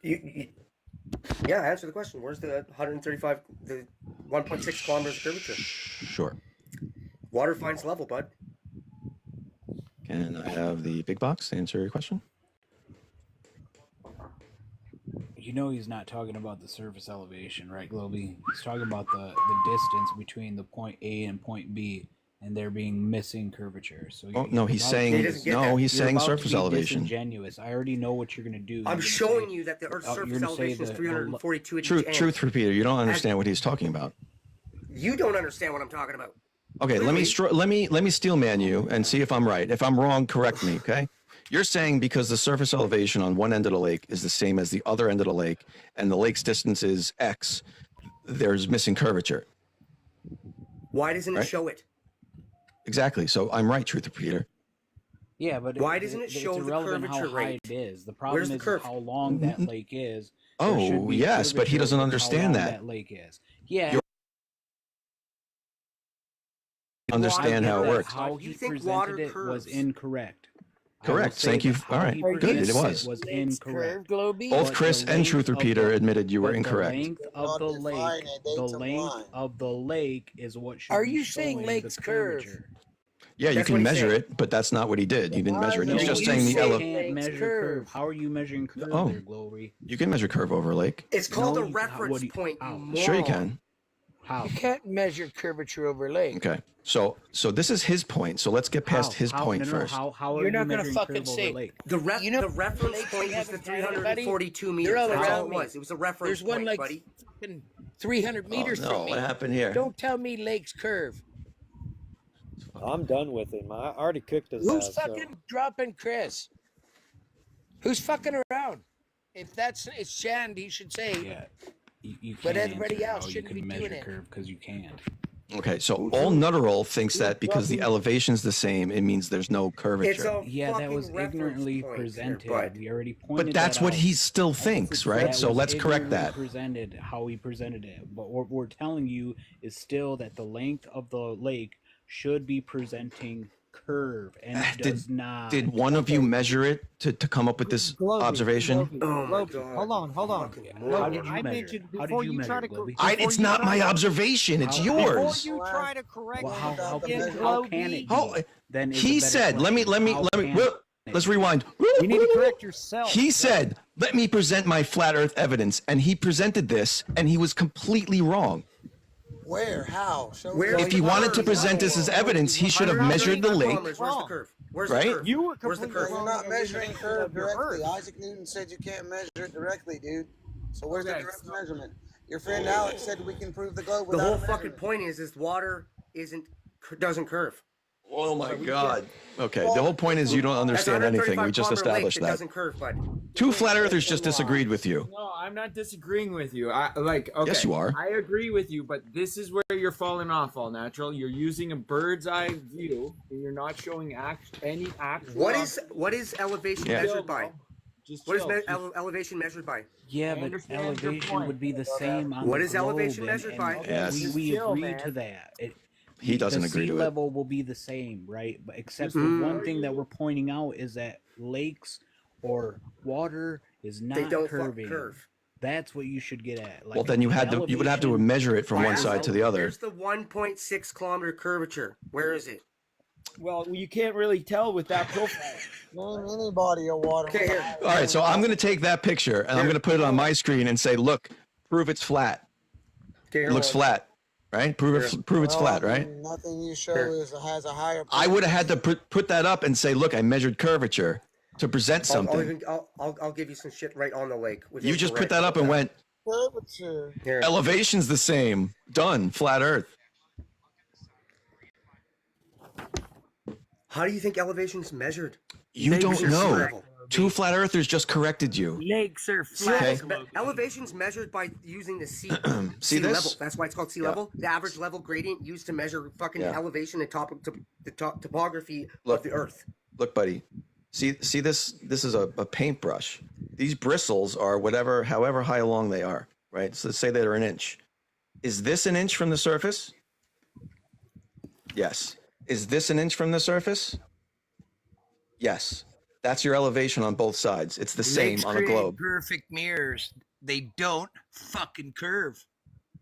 Yeah, answer the question. Where's the 135, the 1.6 kilometers of curvature? Sure. Water finds level, bud. Can I have the big box to answer your question? You know he's not talking about the surface elevation, right, Globey? He's talking about the distance between the point A and point B, and there being missing curvature. So Oh, no, he's saying he's saying surface elevation. Disingenuous. I already know what you're gonna do. I'm showing you that the Earth's you're surface gonna say elevation is the 342 at each Truth, end. truth repeater. You don't understand what he's talking about. You don't understand what I'm talking about. Okay, let me steel man you and see if I'm right. If I'm wrong, correct me. Okay, you're saying because the surface elevation on one end of the lake is the same as the other end of the lake, and the lake's distance is X, there's missing curvature. Why doesn't it show it? Exactly. So I'm right, truth repeater. Yeah, but Why doesn't it show it's the irrelevant curvature how high rate? it is. The problem Where's the is curve? how long that lake is. There should Oh be yes, but he curvature doesn't with how understand long that. lake is. Yeah. You understand how it works. How he presented it was incorrect. Correct. Thank you. All right. Good. It was. Incorrect. Both Chris and Truth Repeater admitted you were incorrect. The length of the lake, is what should Are be you saying showing lake's the curve? curvature. Yeah, you That's can what he measure said. it, but that's not what he did. He didn't measure it. He's No, just you saying the can't measure curve. How are you measuring curve Oh. there, Globey? You can measure curve over a lake. It's called No, a reference point, you moron. Sure you can. How? You can't measure curvature over lake. Okay. So this is his point. So let's get past his point first. How are You're you not gonna measuring fucking curve over see. lake? The You know, the reference lakes point we was the haven't counted, buddy. 342 They're meters. all That's all around it me. was. It was a reference There's one point, like buddy. fucking 300 meters no, from me. what happened here? Don't tell me lake's curve. I'm done with him. I already cooked his Who's ass. fucking dropping Chris? Who's fucking around? If it's Shand, he should say. Yeah, you But can't everybody answer else how you shouldn't be can doing measure it. curve because you can't. Okay, so all Nutterall thinks that because the elevation's the same, it means there's no curvature. Yeah, that was ignorantly presented. We already pointed But that's that what out. he still thinks, right? That So was let's correct ignorantly that. Presented how he presented it, but what we're telling you is still that the length of the lake should be presenting curve, and it does not. Did one of you measure it to come up with this observation? Globey, hold on. How did you I measure? mentioned How did before you you measure, try to. Globey? It's not my observation. It's yours. Before you try to correct Well, how again, can it Globey, be? Then is a He better said, let me, question. let's rewind. you need to correct yourself. He said, let me present my flat earth evidence. And he presented this and he was completely wrong. Where? How? Show If he wanted to present this as evidence, he should have measured the lake. Where's the curve? Where's Right? the curve? You were Where's the completely curve? You're wrong not on measuring the curve of your directly. Earth. Isaac Newton said you can't measure it directly, dude. So where's the Okay, direct measurement? Your friend Alex said we can prove the globe The without whole a fucking measurement. point is water doesn't curve. Oh my God. Okay, the whole point is you don't understand anything. We just established that. Doesn't curve, bud. Two flat earthers just disagreed with you. No, I'm not disagreeing with you. Okay, Yes, you are. I agree with you, but this is where you're falling off, All Natural. You're using a bird's eye view, and you're not showing any actual. What is elevation Yeah. measured by? Just What is chill. elevation measured by? Yeah, but understand your elevation point. would be the same on What the is elevation globe, measured and by? Yes. We Chill, agree man. to that. He doesn't the agree sea to it. level will be the same, right? But except for one thing that we're pointing out is that lakes or water is not don't curving. curve. That's what you should get at. Like Well, then you would have to elevation- measure it from one side to the other. Where's the 1.6 kilometer curvature? Where is it? Well, you can't really tell with that profile. Name any body of water. Okay, here. All right, so I'm going to take that picture and I'm going to put it on my screen and say, look, prove it's flat. Okay, It looks flat, right? Prove it's flat, right? Nothing you show has a higher. I would have had to put that up and say, look, I measured curvature to present something. I'll give you some shit right on the lake. with You just put infrared. that up and went, curvature. Here. elevation's the same. Done. Flat earth. How do you think elevation's measured? You don't Measure sea know. level. Two flat earthers just corrected you. Lakes are Sea flat. level's elevation's measured by using the sea See level. this? That's why it's called sea Yeah. level. The average level gradient used to measure fucking Yeah. elevation and topography Look. of the earth. Look, buddy. See this? This is a paintbrush. These bristles are however high along they are, right? So let's say they're an inch. Is this an inch from the surface? Yes. Is this an inch from the surface? Yes. That's your elevation on both sides. It's the same Lakes on a create globe. perfect mirrors. They don't fucking curve.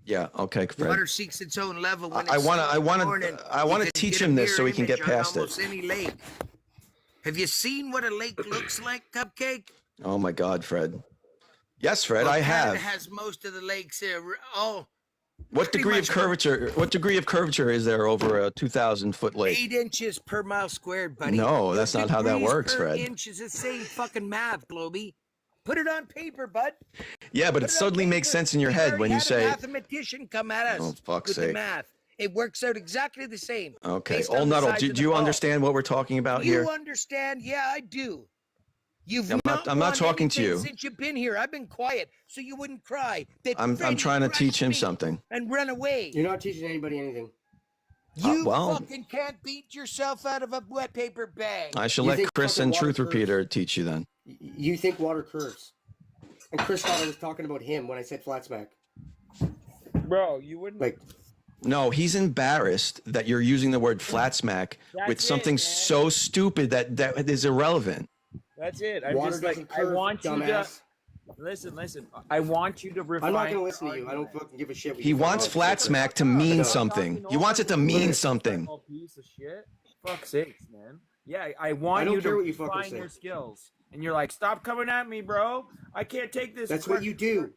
Yeah. Okay, Fred. Water seeks its own level. When I it's wanna- still I wanna- morning. I You wanna can teach get a him this so mirror he can get image on past it. almost any lake. Have you seen what a lake looks like, Cupcake? Oh my God, Fred. Yes, Fred, Well, I Canada have. has most of the lakes here. Oh, What pretty degree of much curvature? What degree of curvature is there over a 2,000-foot lake? 8 inches per mile squared, buddy. No, that's not how that Degrees works, per Fred. inch is the same fucking math, Globey. Put it on paper, bud. Yeah, but it suddenly makes sense in your head when you say, a mathematician come at us "Oh, fuck's with the sake." math. It works out exactly the same. okay, based Old on the Nuddle, size do of the you ball. understand what we're talking about You here? understand? Yeah, I do. You've I'm not won talking to anything you. since you've been here. I've been quiet so you wouldn't cry. That I'm Freddie trying to crushed teach him me something. and run away. You're not teaching anybody anything. You well- fucking can't beat yourself out of a wet paper bag. I shall You let think Chris fucking and water Truth curves? Repeater teach you then. You think water curves. And Chris thought I was talking about him when I said flat smack. Bro, you wouldn't. Like, No, he's embarrassed that you're using the word flat smack with That's it, something man. so stupid that is irrelevant. That's it. I'm water just like, doesn't I curve, want you to. dumbass. Listen. I want you to refine. I'm not going to listen to you. I don't fucking give a shit. what He you wants fucking flat say. smack to I mean know. something. He wants it to mean something. Oh, piece of shit. Fuck sakes, man. Yeah, I want I don't you care to what you fucking refine say. your skills. And you're like, stop coming at me, bro. I can't take this. That's what you do.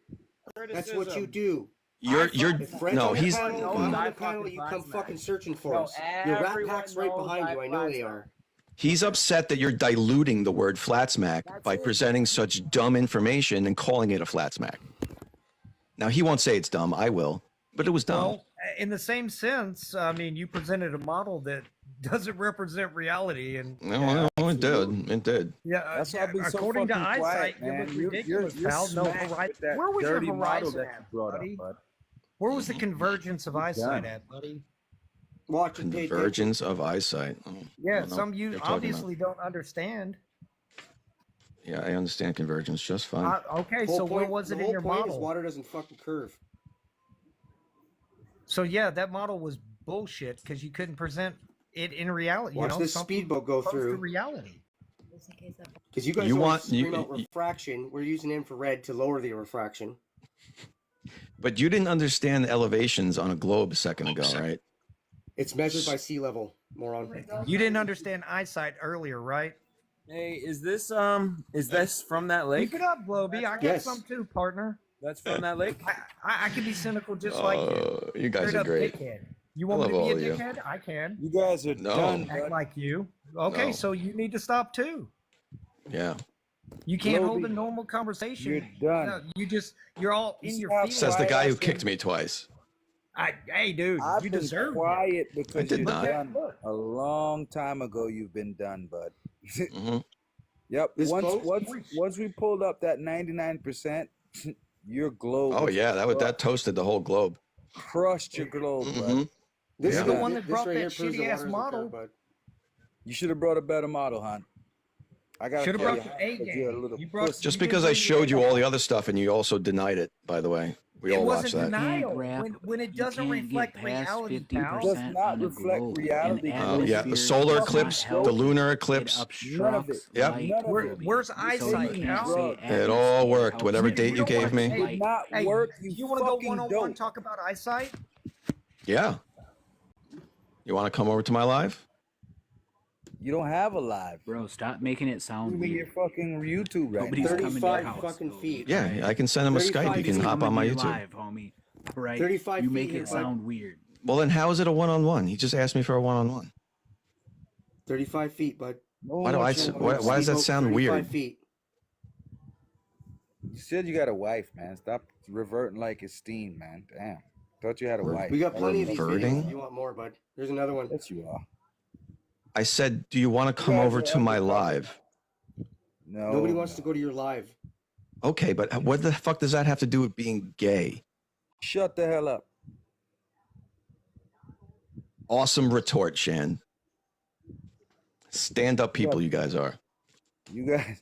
criticism. That's what you do. You're If Fred's no, on the he's panel, No, I'm on I the panel, fucking you come flat fucking smack. searching for No, us. Your rat everyone pack's right knows behind I you. I know flat they smack. are. he's upset that you're diluting the word flat smack by presenting such dumb information and calling it a flat smack. Now he won't say it's dumb. I will, but it was dumb. Well, in the same sense, I mean, you presented a model that doesn't represent reality. And No, it did. It did. yeah, That's why I've been so according to fucking eyesight, quiet, man. it was You're ridiculous, you're pal. No smacked horizon. with that Where was your dirty model horizon that at, you brought buddy? up, bud. Where was the convergence of eyesight done. at, buddy? Watch and pay attention. Convergence of eyesight. Oh, I Yeah, don't know some what you you're talking obviously don't understand. about. Yeah, I understand convergence just fine. Okay, Whole so where point- was it the in whole your point is model? water doesn't fucking curve. So yeah, that model was bullshit because you couldn't present it in reality. Watch you know, this something speedboat go close to through. reality. Because you guys You always want- scream you- out refraction. We're using infrared to lower the refraction. But you didn't understand the elevations on a globe a second ago, right? It's measured by sea level, moron. You didn't understand eyesight earlier, right? Hey, is this from that lake? Keep it up, Globey. I got Yes. some too, partner. That's from that lake? I can be cynical just like you. You guys Straight are up great. dickhead. You want I me to love be a all of you. dickhead? I can. You guys are No. done, Act bud. like you. Okay, No. so you need to stop too. Yeah. You can't hold a Globey, normal conversation. you're done. No, you're all in your feelings. Says the guy who Quiet. kicked me twice. Hey, dude, I've you been deserve it. quiet because I did you're not. done. A long time ago, you've been done, bud. Mhm. Yep. This boat- Once we pulled up that 99%, your globe. Oh yeah, that toasted the whole globe. crushed your globe, bud. Mhm. This Yeah. is The one that this brought right that here proves the shitty ass water doesn't model. curve, bud. You should have brought a better model, hon. I got. Should have brought the A You're a game. little You brought. pussy. Just you didn't because I bring showed you A. all the other stuff and you also denied it, by the way. We It all watched wasn't that. denial. Grab- When it you doesn't can't get reflect past reality, pal. 50% Does not on a reflect globe. reality. An Oh, yeah, the atmosphere solar does not eclipse, help. the lunar It eclipse. None of obstructs it. Yep. light. None of Where, it. where's So eyesight, you pal? can't say It all atmosphere worked. helps Whatever you. date you gave me. It did not Hey, work. you want to go fucking one-on-one dope. talk about eyesight? Yeah. You want to come over to my live? You don't have a live. Bro, stop making it sound You in your weird. fucking YouTube right Nobody's now. coming to your 35 house. fucking Globey. feet. Yeah, I can send him a 35 Skype. You feet can hop on my Coming to YouTube. your live, homie. Right? 35 You feet make here, it bud. sound weird. Well, then how is it a one-on-one? He just asked me for a one-on-one. 35 feet, bud. No Why do one I? should- Why does that Speedboat, sound 35 weird? feet. You said you got a wife, man. Stop reverting like it's steam, man. Damn. Thought you had a wife. We got plenty of these Reverting? videos if you want more, bud. Here's another one. Yes, you are. I said, do you want to come guys over are to my undercover. live? No. Nobody wants to go to your live. Okay, but what the fuck does that have to do with being gay? Shut the hell up. Awesome retort, Shan. Stand up people, you guys are. You guys.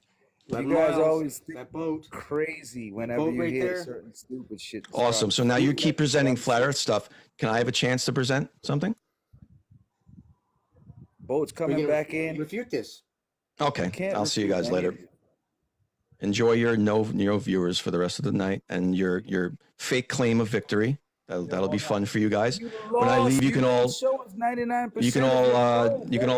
11 You guys miles. always think That boat. crazy whenever Boat you right hear there. certain stupid shit. Awesome. So now you keep presenting flat Earth stuff. Can I have a chance to present something? Boats We're coming gonna back in. refute this. Okay. Can't I'll see you guys refute any later. of it. Enjoy your no viewers for the rest of the night and your fake claim of victory. That'll be fun for you guys. When I leave, you can all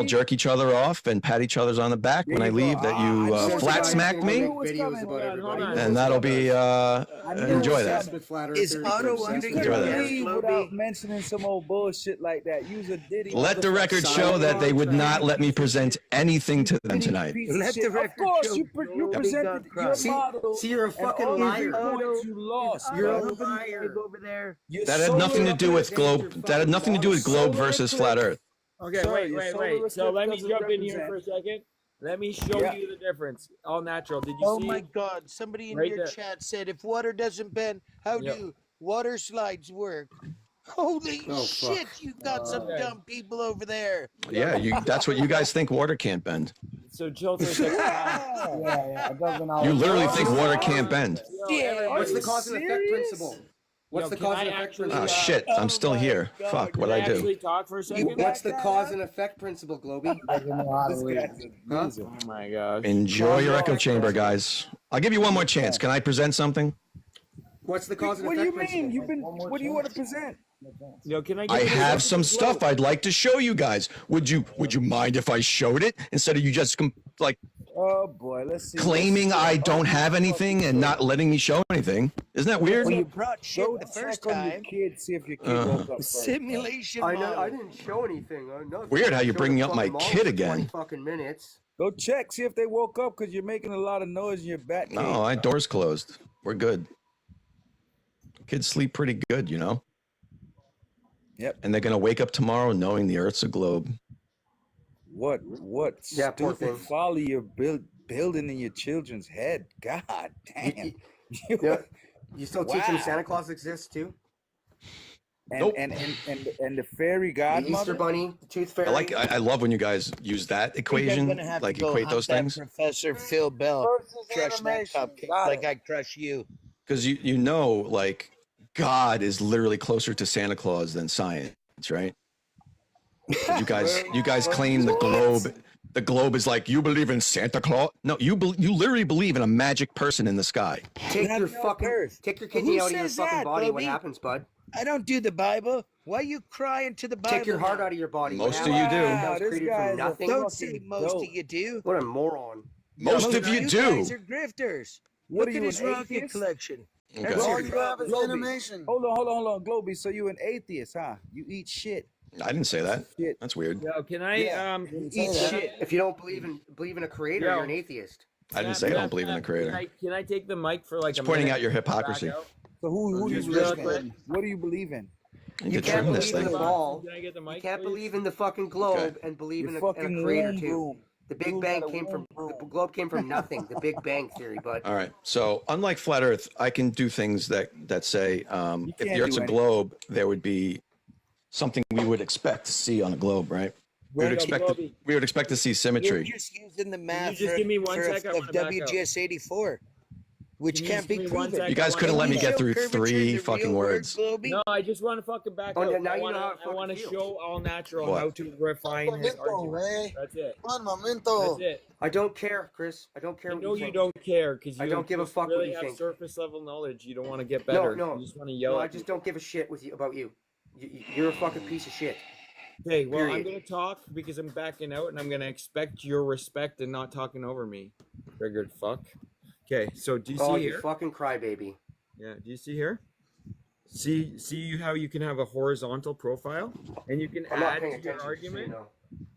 jerk each other off and pat each other's on the back. When I leave, that you flat smack me, and that'll be enjoy that. Is Otto Enjoy that. without mentioning some old bullshit like that? Use a Diddy. Let the record show that they would not let me present anything to them tonight. Let the record of course, you presented your model. See, you're a and fucking all the liar. points you lost. You're a bro. liar over there. That had nothing to do with globe. That had nothing to do with globe versus flat Earth. Okay, Sorry, wait. So let me doesn't jump in here represent- for a second. Let me show Yeah. you the difference. All natural. Did you Oh see? my God! Somebody in Right your there. chat said, "If water doesn't bend, how Yep. do water slides work?" Holy Oh, fuck. shit! You got some Okay. dumb people over there. Yeah, that's what you guys think water can't bend. So chill for a second. It doesn't You literally think water can't bend. What's the cause and effect principle? What's the Can cause I and effect actually, principle? Oh shit! I'm still here. Fuck! What'd I actually do? talk for a second? What's the cause and effect principle, Globey? Huh? Oh my gosh. Enjoy your echo chamber, guys. I'll give you one more chance. Can I present something? What's the cause and What do you effect mean? principle? What do you want to present? Yo, can I? I get have some stuff I'd like to show you guys. Would you mind if I showed it instead of you just like Oh boy, let's see. claiming I don't have anything and not letting me show anything? Isn't that weird? Well, you brought shit Go the check first on your time. kid, see if your kid woke up first. Simulation I model. didn't show anything. Weird how you're bringing up my kid again. Fucking minutes. Go check, see if they woke up because you're making a lot of noise in your back. No, my door's closed. We're good. Kids sleep pretty good, you know? Yep. And they're going to wake up tomorrow knowing the Earth's a globe. What Yeah, poor stupid thing. folly you're building in your children's head. God damn. Yeah. You still teach them Wow. Santa Claus exists too? And, Nope. and the fairy The godmother? Easter Bunny, the Tooth Fairy. I love when you guys use that I think I'm equation, gonna have like to go equate hunt those that things, Professor Phil Bell, crush that cupcake like I crush you. because you know, like God is literally closer to Santa Claus than science, right? But you guys claim the globe. The globe is like, you believe in Santa Claus? No, you literally believe in a magic person in the sky. Take your kidney out of your fucking body. What happens, bud? I don't do the Bible. Why are you crying to the Bible? Take your heart out of your body. Most What of you do. happens? That was This created guy's from a nothing. Don't say most of you do. What a moron. Most of you You do. guys are grifters. What Look are at you, his an rocket atheist? collection. Okay. That's All your you have problem. is animation. Hold on, Globey. So you an atheist, huh? You eat shit. I didn't say that. Shit. That's weird. Yo, can I You eat shit. If you don't believe in a creator, Yo. you're an atheist. I didn't say I don't believe in a creator. Can I take the mic for like It's a pointing minute out your and back hypocrisy. out? So who do you Just believe real quick. in? What do you believe in? You You could can't trim this believe in thing. the ball. Can I get the mic, You can't please? believe in the fucking globe Okay. and believe Your in a fucking creator womb too. broom. The Big You Bang got a came from womb the globe came from nothing. The Big Bang theory, bud. All right. So unlike flat Earth, I can do things that say if can't the Earth's do a anything. globe, there would be something we would expect to see on a globe, right? We would expect to see You're symmetry. just using the math just give me 1 sec? I of wanna back out. WGS 84, which Can you can't just be give me 1 proven. sec? You guys couldn't let me get through Curvature 3 is a fucking real word, words. Globey? No, I just want to fucking back Oh, up. yeah, now I you want know how it to. I want to fucking show all natural What? how to refine his argument. That's it. That's it. I don't care, Chris. I don't care. I what know you you think. don't care because you I don't give a just fuck what really you have think. surface level knowledge. You don't want to get better. No, You just want to yell. no. at I just people. don't give a shit with you about you. You're a fucking piece of shit. Okay, well, I'm Period. gonna talk because I'm backing out, and I'm gonna expect your respect and not talking over me. Triggered fuck. Okay, so do you Oh, see you here? fucking crybaby. Yeah, do you see here? See how you can have a horizontal profile, and you can I'm not add paying to your attention. So argument. you know.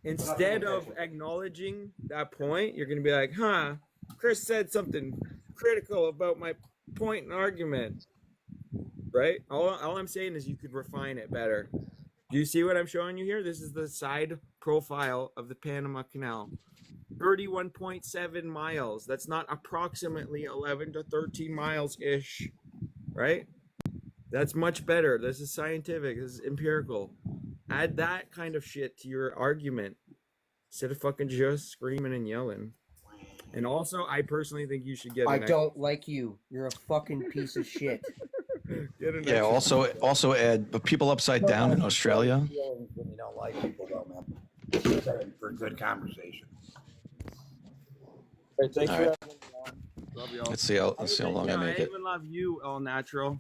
Instead of attention. acknowledging that point, you're gonna be like, "Huh, Chris said something critical about my point and argument." Right? All I'm saying is you could refine it better. Do you see what I'm showing you here? This is the side profile of the Panama Canal. 31.7 miles. That's not approximately 11 to 13 miles-ish, right? That's much better. This is scientific. This is empirical. Add that kind of shit to your argument instead of fucking just screaming and yelling. And also, I personally think you should get I don't like you. You're a fucking piece of shit. Yeah. Also add people upside down in Australia. When you don't like people, though, man. For good conversation. Hey, thanks All for right. having me on. Love y'all. Let's see how long I make I it. even love you, all natural.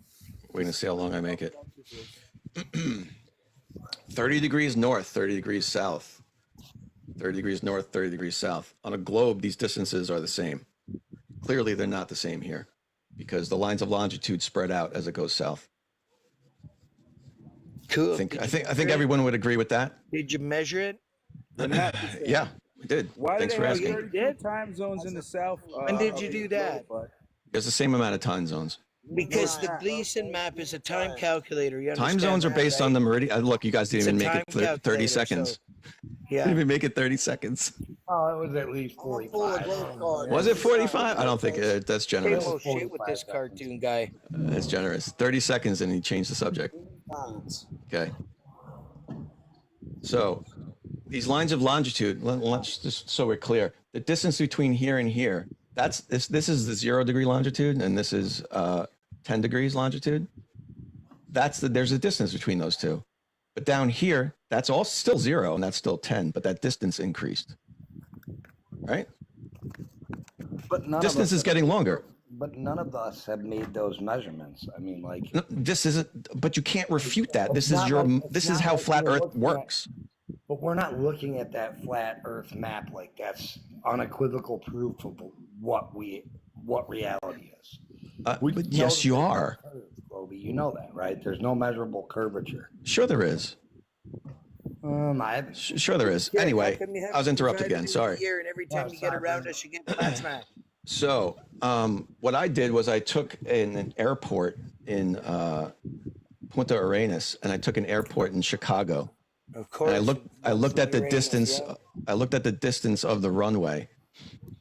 We're gonna see how long I make it. 30 degrees north, 30 degrees south. 30 degrees north, 30 degrees south. On a globe, these distances are the same. Clearly, they're not the same here because the lines of longitude spread out as it goes south. Cool. I think everyone would agree with that. Did you measure it? Yeah, we did. Why Thanks do for they have asking. 32 time zones in the south? When did you do that? There's the same amount of time zones. Because the Gleason map is a time calculator. You Time understand zones are that, based right? on the meridian. Look, you guys didn't It's a even make time it 30 calculator, seconds. so- Yeah. Didn't even make it 30 seconds. Oh, it was at least 45. Was it 45? I don't think that's Same generous. old shit with this cartoon guy. That's generous. 30 seconds and he changed the subject. Okay. So these lines of longitude, let's just so we're clear, the distance between here and here, this is the 0 degree longitude and this is 10 degrees longitude. There's a distance between those two. But down here, that's all still 0 and that's still 10, but that distance increased. Right? But Distance is getting longer. But none of us have made those measurements. I mean, like, No, this isn't, but you can't refute that. This is this is how like flat we're Earth looking works. but we're not looking at that flat Earth map like that's unequivocal proof of what reality is. But know yes, that you there's no are. curve, Globey. You know that, right? There's no measurable curvature. Sure there is. Sure there is. Yeah, Anyway, how come you have I was to interrupted drive again. through Sorry. the year and every time you get around us, you get plasma. So what I did was I took an airport in Punta Arenas and I took an airport in Chicago Of course. And I looked at the distance. I looked at the distance of the runway.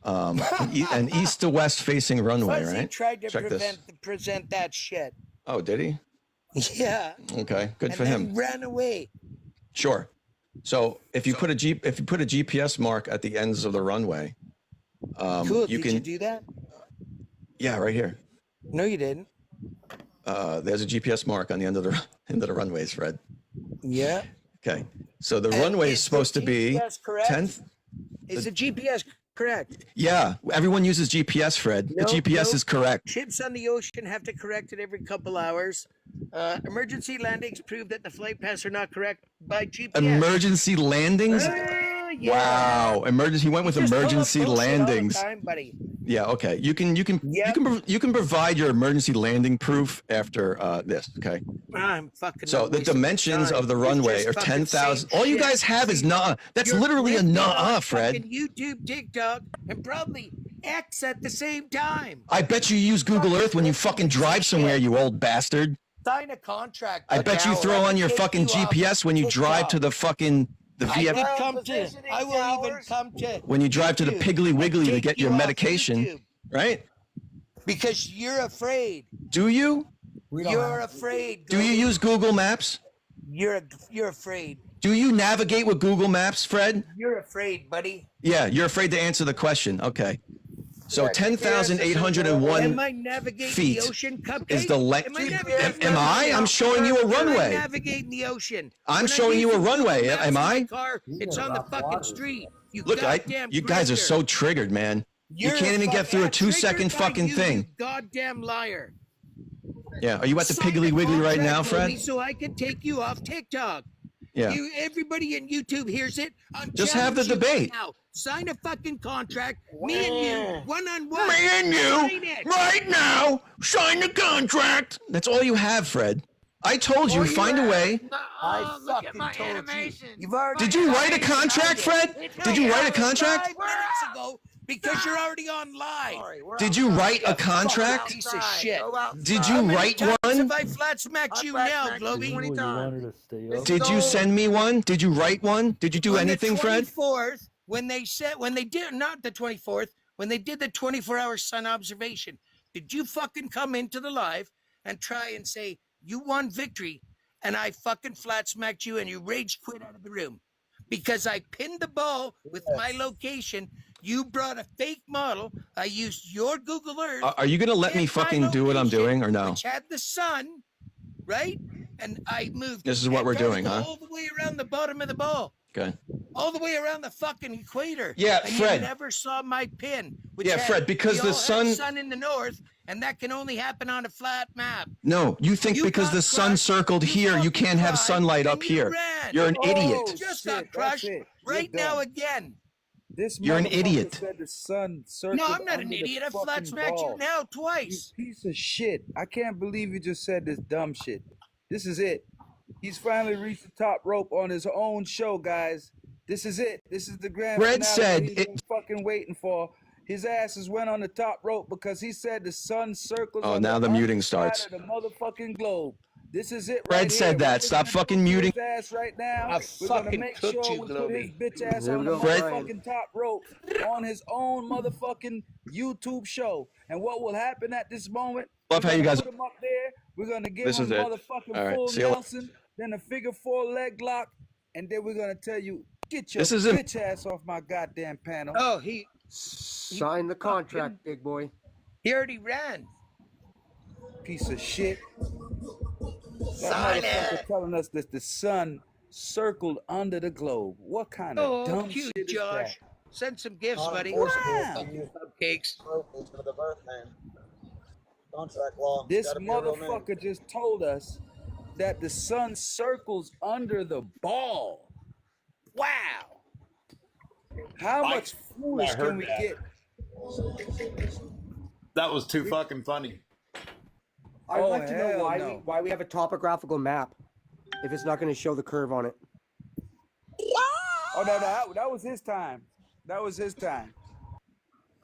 An east to west facing runway, Fuzzy right? tried to Check this. present that shit. Oh, did he? Yeah. Okay, good And for then him. ran away. Sure. So if you put a GPS mark at the ends of the runway, Cool. you Did can. you do that? Yeah, right here. No, you didn't. There's a GPS mark on the end of the runways, Fred. Yeah. Okay. So the runway is supposed to be GPS correct? 10th. Is the GPS correct? Yeah, everyone uses GPS, Fred. The GPS is correct. Ships on the ocean have to correct it every couple hours. Emergency landings prove that the flight paths are not correct by GPS. Emergency landings? Yeah. Wow. He went with You just pull up emergency bullshit all the landings. time, buddy. Yeah, okay. You can provide your emergency landing proof after this, okay? I'm fucking. So not the wasting dimensions time. of the You're runway just are fucking 10,000. saying All you shit. guys have is nah. That's You're literally a living nah, on Fred. fucking YouTube, TikTok, and probably X at the same time. I bet you use Google Earth when you fucking drive somewhere, you old bastard. Sign a contract. I bet you throw on your fucking GPS when you drive to the fucking I will even come to when you drive to the Piggly Wiggly to get your medication, right? Because you're afraid. Do you? You're afraid. Do you use Google Maps? You're afraid. Do you navigate with Google Maps, Fred? You're afraid, buddy. Yeah, you're afraid to answer the question. Okay. So Am I 10,801 navigating feet the ocean, Cupcake? is the length. Am I? I'm showing you a Am I runway. navigating the ocean? I'm When I showing leave you a from Google runway. Maps Am in my I? car, it's on the fucking street. You Look, goddamn you guys are drifter. so triggered, man. You You're can't even get through a triggered 2-second by fucking you, thing. You goddamn liar. Yeah. Are you at the Piggly Wiggly right now, Fred? So I can take you off TikTok. Yeah. Everybody in YouTube hears it. Just have the challenging you debate. Now. Sign a fucking contract. Me and you, one-on-one. Me and Sign you, it. right now, sign the contract. That's all you have, Fred. I told you, find a way. I fucking told you. You've already. Did you write a contract, Fred? Did you write a contract? 5 minutes ago, because you're already on live. Did you write a contract? Piece of shit. Did you write Have one? I flat smacked you now, Globey? Did you send me one? Did you write one? Did you do anything, Fred? On the 24th, when they did not the 24th, when they did the 24-hour sun observation, did you fucking come into the live and try and say you won victory, and I fucking flat smacked you and you rage quit out of the room because I pinned the ball with my location? You brought a fake model. I used your Google Earth. Are you gonna let me and my fucking do what I'm location, doing or no? Which had the sun, right? And I moved. This is what we're doing, huh? All the way around the bottom of the ball. Okay. All the way around the fucking equator. Yeah, and Fred. You never saw my pin. Which Yeah, had- Fred, because we the all had sun- sun in the north, and that can only happen on a flat map. No, you think You because got the sun crushed. circled here, you can't have sunlight up here. You're an idiot. Just got crushed right now again. This You're an motherfucker idiot. Said the sun circled No, I'm not an under the idiot. I fucking flat smacked you ball. now twice. You piece of shit. I can't believe you just said this dumb shit. This is it. He's finally reached the top rope on his own show, guys. This is it. This is the grand Fred finale said he's it- been fucking waiting for. His asses went on the top rope because he said the sun circles Oh, on now the muting underside starts. of the motherfucking globe. This is it. Fred right said here. that. What we're Stop gonna fucking do to muting. his ass right now. I We're gonna fucking make cooked sure you, we put his Globey. bitch ass Here on we the go, Fred- motherfucking top rope on his own motherfucking YouTube show. And what will happen at this moment? Love we're how you gonna guys- put him up there. We're gonna give This him is it. motherfucking All right, full see you later. Nelson, then a figure 4 leg lock, and then we're gonna tell you, get your This is him. bitch ass off my goddamn panel. Oh, he Sign the contract, big boy. already ran. Piece of shit. That Sign motherfucker it. telling us that the sun circled under the globe. What kind of Oh, dumb cute, shit Josh. is that? Send some gifts, buddy. Wow. Cupcakes. For the birth name. Contract law. This Gotta be a real name. motherfucker just told us that the sun circles under the ball. Wow. How much foolish heard can we that. get? That was too fucking funny. I'd Oh, like to know hell why no. we have a topographical map if it's not going to show the curve on it. Oh, no, that was his time. That was his time.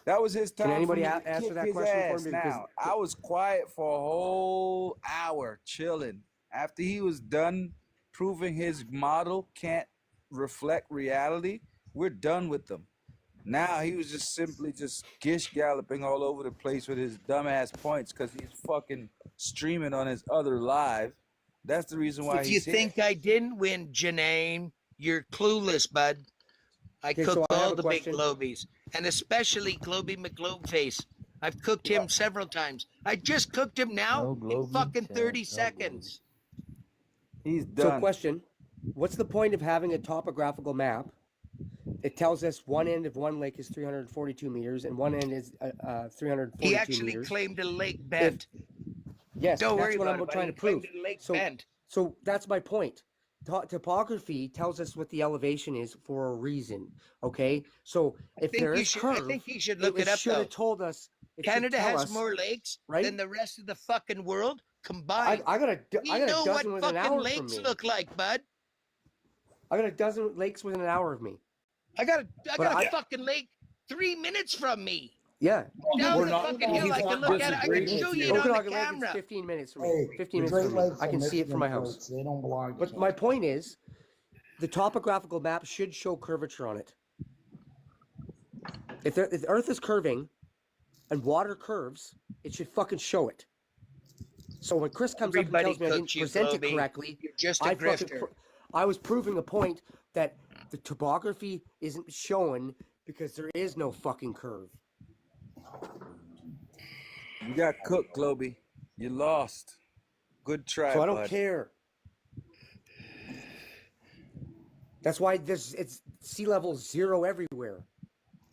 That was his time. Can anybody for me to answer kick that his question for ass me? now. I was quiet for a whole hour chilling. After he was done proving his model can't reflect reality, we're done with them. Now he was just simply just gish galloping all over the place with his dumbass points because he's fucking streaming on his other live. That's the reason why If you he's here. think I didn't win, Janine, you're clueless, bud. I Okay, cooked so I have all a the big question. Globies, and especially Globey Mcglobeface. I've cooked him several times. I just cooked him now in fucking 30 seconds. He's So done. question, what's the point of having a topographical map? It tells us one end of one lake is 342 meters and one end is 342 He actually meters. claimed a lake bent. Yes, Don't that's worry what about I'm it, trying buddy. to He claimed prove. a lake bent. So that's my point. Topography tells us what the elevation is for a reason. Okay, so if there is curve, I think he should look it up. should Though have told us. Canada has more lakes than the rest of the fucking world combined. I got a know what dozen within an fucking hour from lakes me. look like, bud. I got a dozen lakes within an hour of me. I got a fucking lake 3 minutes from me. Yeah. Down the fucking hill, I can look at it. I can show you it on the Okanagan Lake is camera. 15 minutes from me. Hey, 15 the minutes Great from me. Lakes I are can see it from my Michigan house. lakes. They don't belong to But my point is, the topographical map should show curvature on it. If the Earth is curving and water curves, it should fucking show it. So when Chris comes up and tells me I didn't present it correctly, You're just a grifter. I was proving a point that the topography isn't shown because there is no fucking curve. You got cooked, Globey. You lost. Good try, So I don't bud. care. That's why it's sea level 0 everywhere.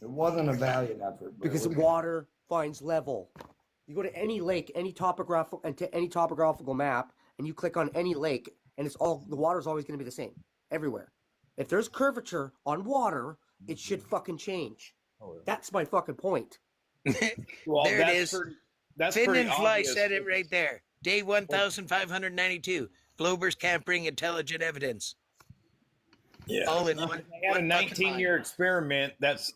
It wasn't a valiant effort. But Because water finds level. You go to any lake, any topographical map, and you click on any lake, and the water's always going to be the same everywhere. If there's curvature on water, it should fucking change. That's my fucking point. Well, there it that's is. That's Fin pretty and Fly obvious. said it right there. Day 1592. Globers can't bring intelligent evidence. Yeah. All in They one. had a 19-year experiment. That's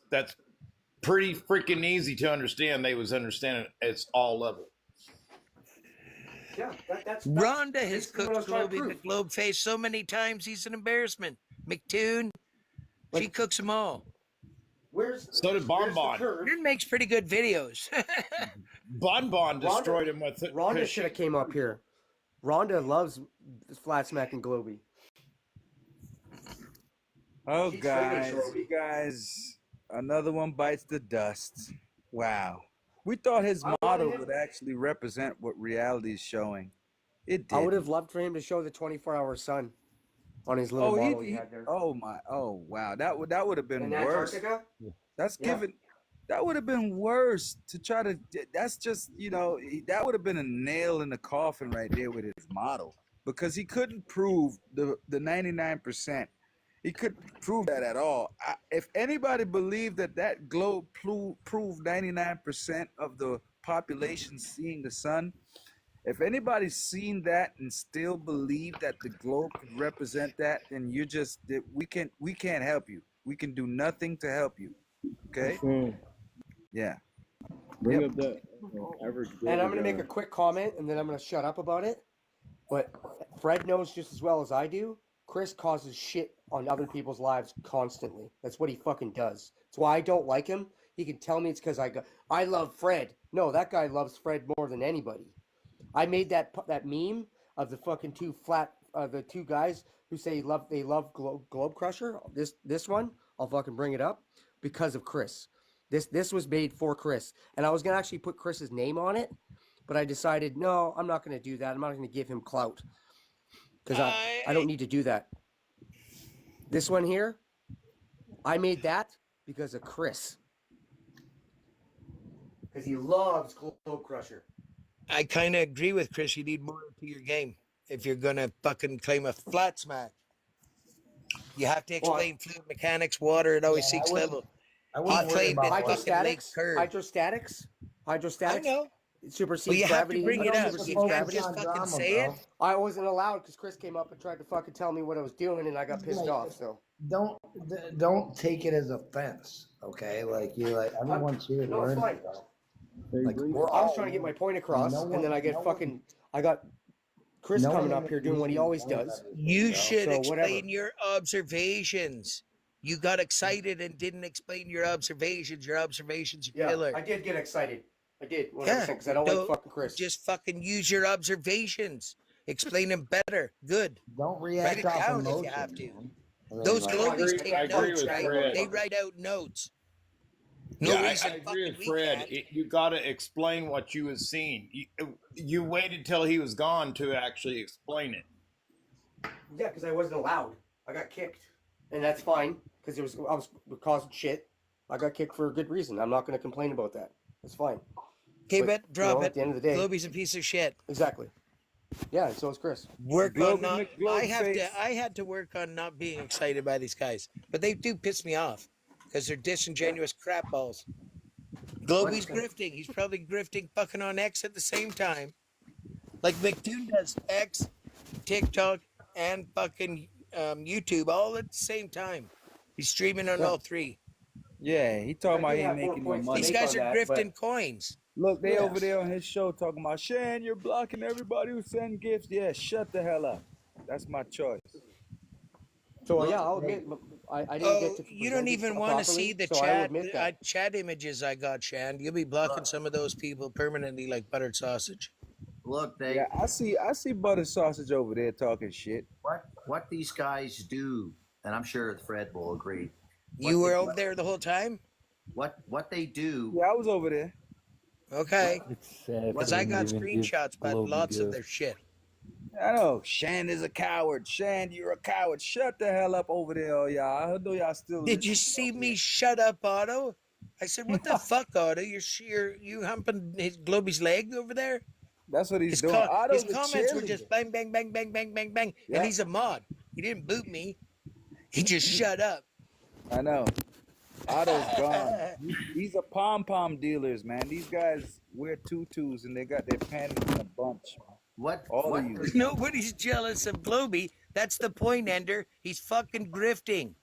pretty freaking easy to understand. They was understanding it's all level. Yeah, that's Rhonda has basically what I cooked was trying to Globey prove. Mcglobeface so many times he's an embarrassment. McToon, she cooks them all. So did Bon Bon. He makes pretty good videos. Bon Bon destroyed him with it. Rhonda should have came up here. Rhonda loves flat smack and Globey. Oh, She's guys, friggin' you guys, another one bites the dust. Wow. We thought his model would actually represent what reality is showing. It did. I would have loved for him to show the 24-hour sun on his little model he had there. Oh my! Oh wow! That would have been In worse. Antarctica? That's Yeah. given. That would have been worse to try to. That's just that would have been a nail in the coffin right there with his model because he couldn't prove the 99%. He couldn't prove that at all. If anybody believed that globe proved 99% of the population seeing the sun, if anybody's seen that and still believe that the globe could represent that, then we can't help you. We can do nothing to help you. Okay? Yeah. Bring up that average. And I'm going to make a quick comment, and then I'm going to shut up about it. But Fred knows just as well as I do. Chris causes shit on other people's lives constantly. That's what he fucking does. That's why I don't like him. He can tell me it's because I love Fred. No, that guy loves Fred more than anybody. I made that meme of the fucking the two guys who say they love Globe Crusher. This one, I'll fucking bring it up because of Chris. This was made for Chris, and I was gonna actually put Chris's name on it, but I decided no, I'm not gonna do that. I'm not gonna give him clout because I don't need to do that. This one here, I made that because of Chris, because he loves Globe Crusher. I kind of agree with Chris. You need more to your game if you're going to fucking claim a flat smack. You have to explain fluid mechanics, water, it always seeks level. I wouldn't worry about hydrostatics. I know. Supersedes Well, you have gravity. to bring it up. You can't Gravity. just fucking say it. I wasn't allowed because Chris came up and tried to fucking tell me what I was doing, and I got pissed off. So Don't take it as offense, okay? Like everyone's here to no, it's learn. fine. Like I was trying to get my point across, and then I got Chris No coming one up here doing what he always does. You should So explain whatever. your observations. You got excited and didn't explain your observations. Your observations are Yeah, killer. I did get excited. I did 100% Yeah, because I don't like fucking Chris. just fucking use your observations. Explain them better. Good. Don't Write react it off down if emotion, you have to. man. Those Like- Globies take I agree notes, with right? Fred. They write out notes. No Yeah, reason I agree fucking with we Fred. can't. You got to explain what you was seeing. You waited till he was gone to actually explain it. Yeah, because I wasn't allowed. I got kicked, and that's fine because I was causing shit. I got kicked for a good reason. I'm not going to complain about that. That's fine. Okay, but drop it. At the end of the day, Globey's a piece of shit. Exactly. Yeah, and so is Chris. Work on Globey not. Mcglobeface. I had to work on not being excited by these guys, but they do piss me off because they're disingenuous crap balls. Globey's grifting. He's probably grifting fucking on X at the same time, like McToon does X, TikTok, and fucking YouTube all at the same time. He's streaming on all three. Yeah, he talking about he ain't making no money. These guys are grifting coins. Look, they over there on his show talking about, Shan, you're blocking everybody who send gifts. Yeah, shut the hell up. That's my choice. So yeah, I'll admit I didn't get to. You don't even want to see the so I chat admit that. chat images I got, Shan. You'll be blocking some of those people permanently like buttered sausage. Look, they Yeah, I see butter sausage over there talking shit. what these guys do, and I'm sure Fred will agree. You were over there the whole time? What they do? Yeah, I was over there. Okay. It's sad. Because I got screenshots, but lots of their shit. I know. Shan is a coward. Shan, you're a coward. Shut the hell up over there, oh y'all. I know y'all still. Did you see me shut up, Otto? I said, "What the fuck, Otto? You humping his Globey's leg over there?" That's what he's His, doing. his comments were just bang, bang, bang, bang, bang, bang, bang, Yeah. and he's a mod. He didn't boot me. He just shut up. I know. Otto's gone. These are pom-pom dealers, man. These guys wear tutus and they got their panties in a bunch. All of you. Nobody's jealous of Globey. That's the point, Ender. He's fucking grifting.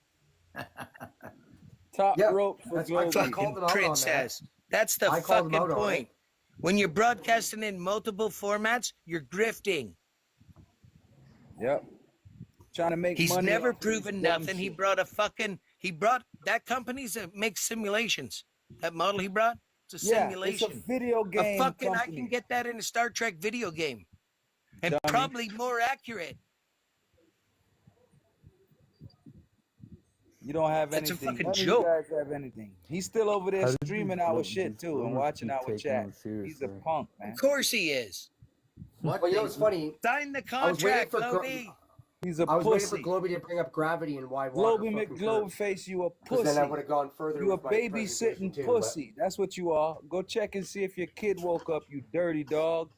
Top rope for I Globey. called him out on Princess. That's the I called him fucking out on point. When you're broadcasting in multiple formats, you're grifting. Yep. Trying to make He's money. never off this proven dumb nothing. shit. He brought that company's that makes simulations. That model he brought, it's a simulation. It's a video game I company. can get that in a Star Trek video game. And Dummy. probably more accurate. You don't have That's a anything. fucking None joke. of you guys have anything. He's still over there How did streaming these our globes- shit these too and globes watching keep our taking chat. him He's a seriously? punk, man. Of course he is. Well, you know what's funny? Sign the I was waiting contract, for Globey. He's a I was waiting for pussy. Globey to bring up gravity and why Globey water fucking Mcglobeface, you a curves. 'Cause pussy. then I would have gone further. You a with my presentation babysitting too, pussy. That's what you are. Go check and see if your kid woke up, you dirty dog.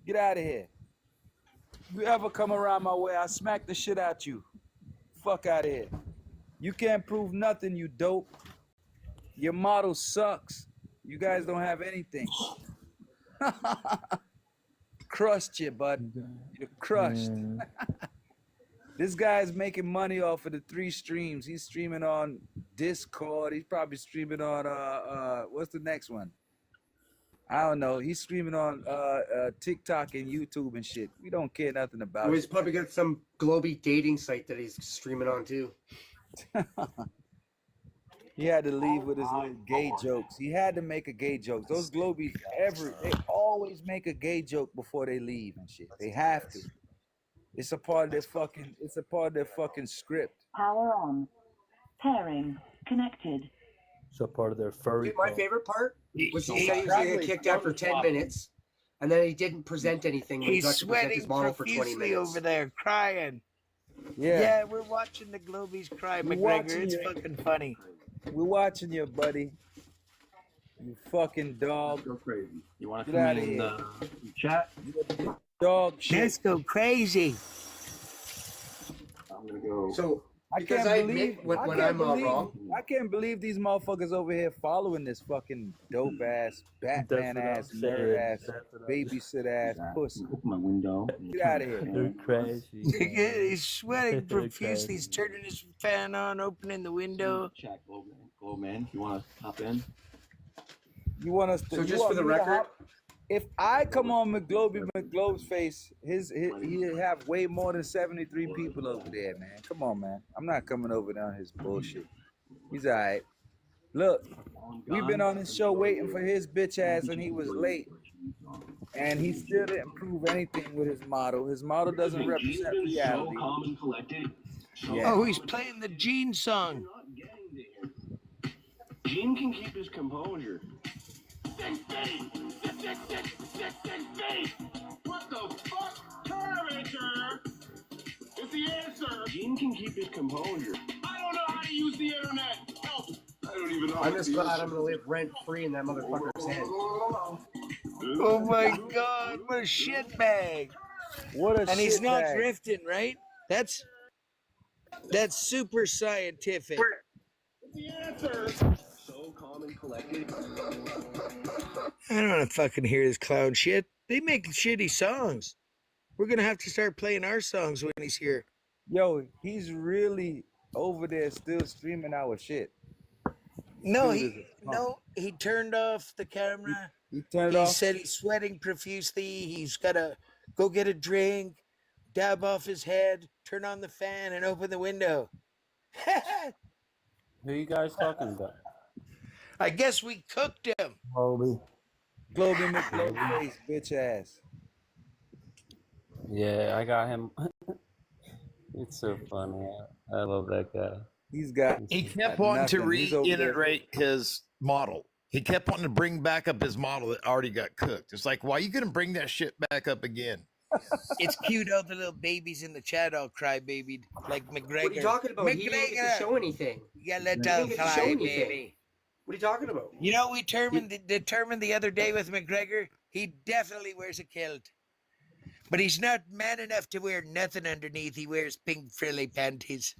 Get out of here. If you ever come around my way, I'll smack the shit out you. Fuck out of here. You can't prove nothing, you dope. Your model sucks. You guys don't have anything. Crushed you, bud. You're crushed. This guy's making money off of the 3 streams. He's streaming on Discord. He's probably streaming on what's the next one? I don't know. He's streaming on TikTok and YouTube and shit. We don't care nothing about Well, he's it. probably got some Globey dating site that he's streaming on too. He had to leave with his little gay jokes. He had to make a gay joke. Those Globies they always make a gay joke before they leave and shit. They have to. It's a part of their fucking script. Power on. Pairing connected. So part of their furry. Dude, my favorite part was he said he was gonna get kicked after 10 minutes, and then he didn't present anything when he He's got to present sweating his model for 20 profusely minutes. over there, crying. Yeah. we're watching the Globies cry, We're McGregor. watching It's you. fucking funny. We're watching you, buddy. You fucking dog. Go crazy. You want to Get come outta in here. the chat? Dog shit. Let's go crazy. I'm gonna go. So I because can't I believe admit when I I'm can't believe, wrong. I can't believe these motherfuckers over here following this fucking dope ass, Batman ass, nerd ass, babysit ass pussy. Open my window. Get out of here. They're crazy. He's sweating profusely. He's turning his fan on, opening the window. Chat, Globe man. You want to hop in? You want us to? So you just want for the me to record, hop- if I come on Mcglobeface, he have way more than 73 people over there, man. Come on, man. I'm not coming over there on his bullshit. He's all right. Look, we've been on this show waiting for his bitch ass, and he was late. And he still didn't prove anything with his model. His model doesn't represent reality. Yeah. Oh, he's playing the Gene song. Gene can keep his composure. What the fuck? Terminator is the answer. Gene can keep his composure. I don't know how to use the internet. Help! I don't even know. I'm just glad I'm gonna live rent free in that motherfucker's head. Oh my god, what a shitbag. What a And he's not shitbag. drifting, right? That's super scientific. The answer. So calm and collected. I don't want to fucking hear this clown shit. They make shitty songs. We're gonna have to start playing our songs when he's here. Yo, he's really over there still streaming our shit. No, Dude is a punk. he turned off the camera. He turned it He off? said he's sweating profusely. He's gotta go get a drink, dab off his head, turn on the fan, and open the window. Who are you guys talking about? I guess we cooked him. Globey. Globey Mcglobeface, bitch ass. Yeah, I got him. It's so funny. I love that guy. He's got. He kept wanting to reiterate his model. He kept wanting to bring back up his model that already got cooked. It's like, why are you going to bring that shit back up again? It's cute how the little babies in the chat all cry babied like McGregor. What are you talking about? He didn't get to show anything. Yeah, let He them didn't get to cry, show anything. baby. What are you talking about? You know, we determined the other day with McGregor, he definitely wears a kilt. But he's not man enough to wear nothing underneath. He wears pink frilly panties.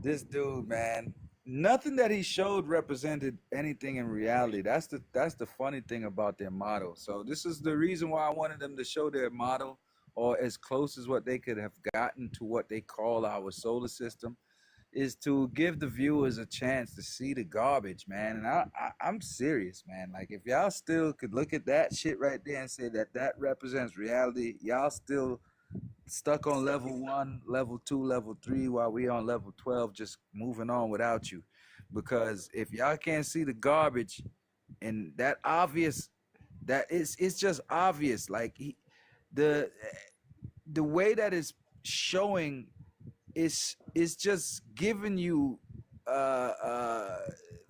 This dude, man. Nothing that he showed represented anything in reality. That's the funny thing about their model. So this is the reason why I wanted them to show their model, or as close as what they could have gotten to what they call our solar system, is to give the viewers a chance to see the garbage, man. And I'm serious, man. Like, if y'all still could look at that shit right there and say that that represents reality, y'all still stuck on level 1, level 2, level 3, while we on level 12, just moving on without you. Because if y'all can't see the garbage and that obvious, that it's just obvious. Like, the way that it's showing is just giving you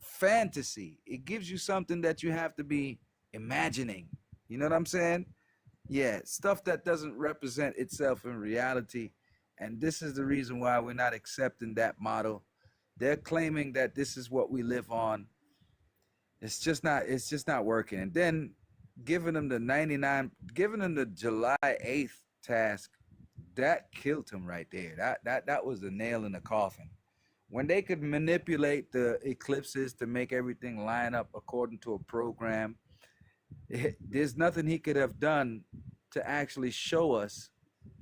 fantasy. It gives you something that you have to be imagining. You know what I'm saying? Yeah, stuff that doesn't represent itself in reality. And this is the reason why we're not accepting that model. They're claiming that this is what we live on. It's just not working. And then giving them the July 8th task, that killed him right there. That was the nail in the coffin. When they could manipulate the eclipses to make everything line up according to a program, there's nothing he could have done to actually show us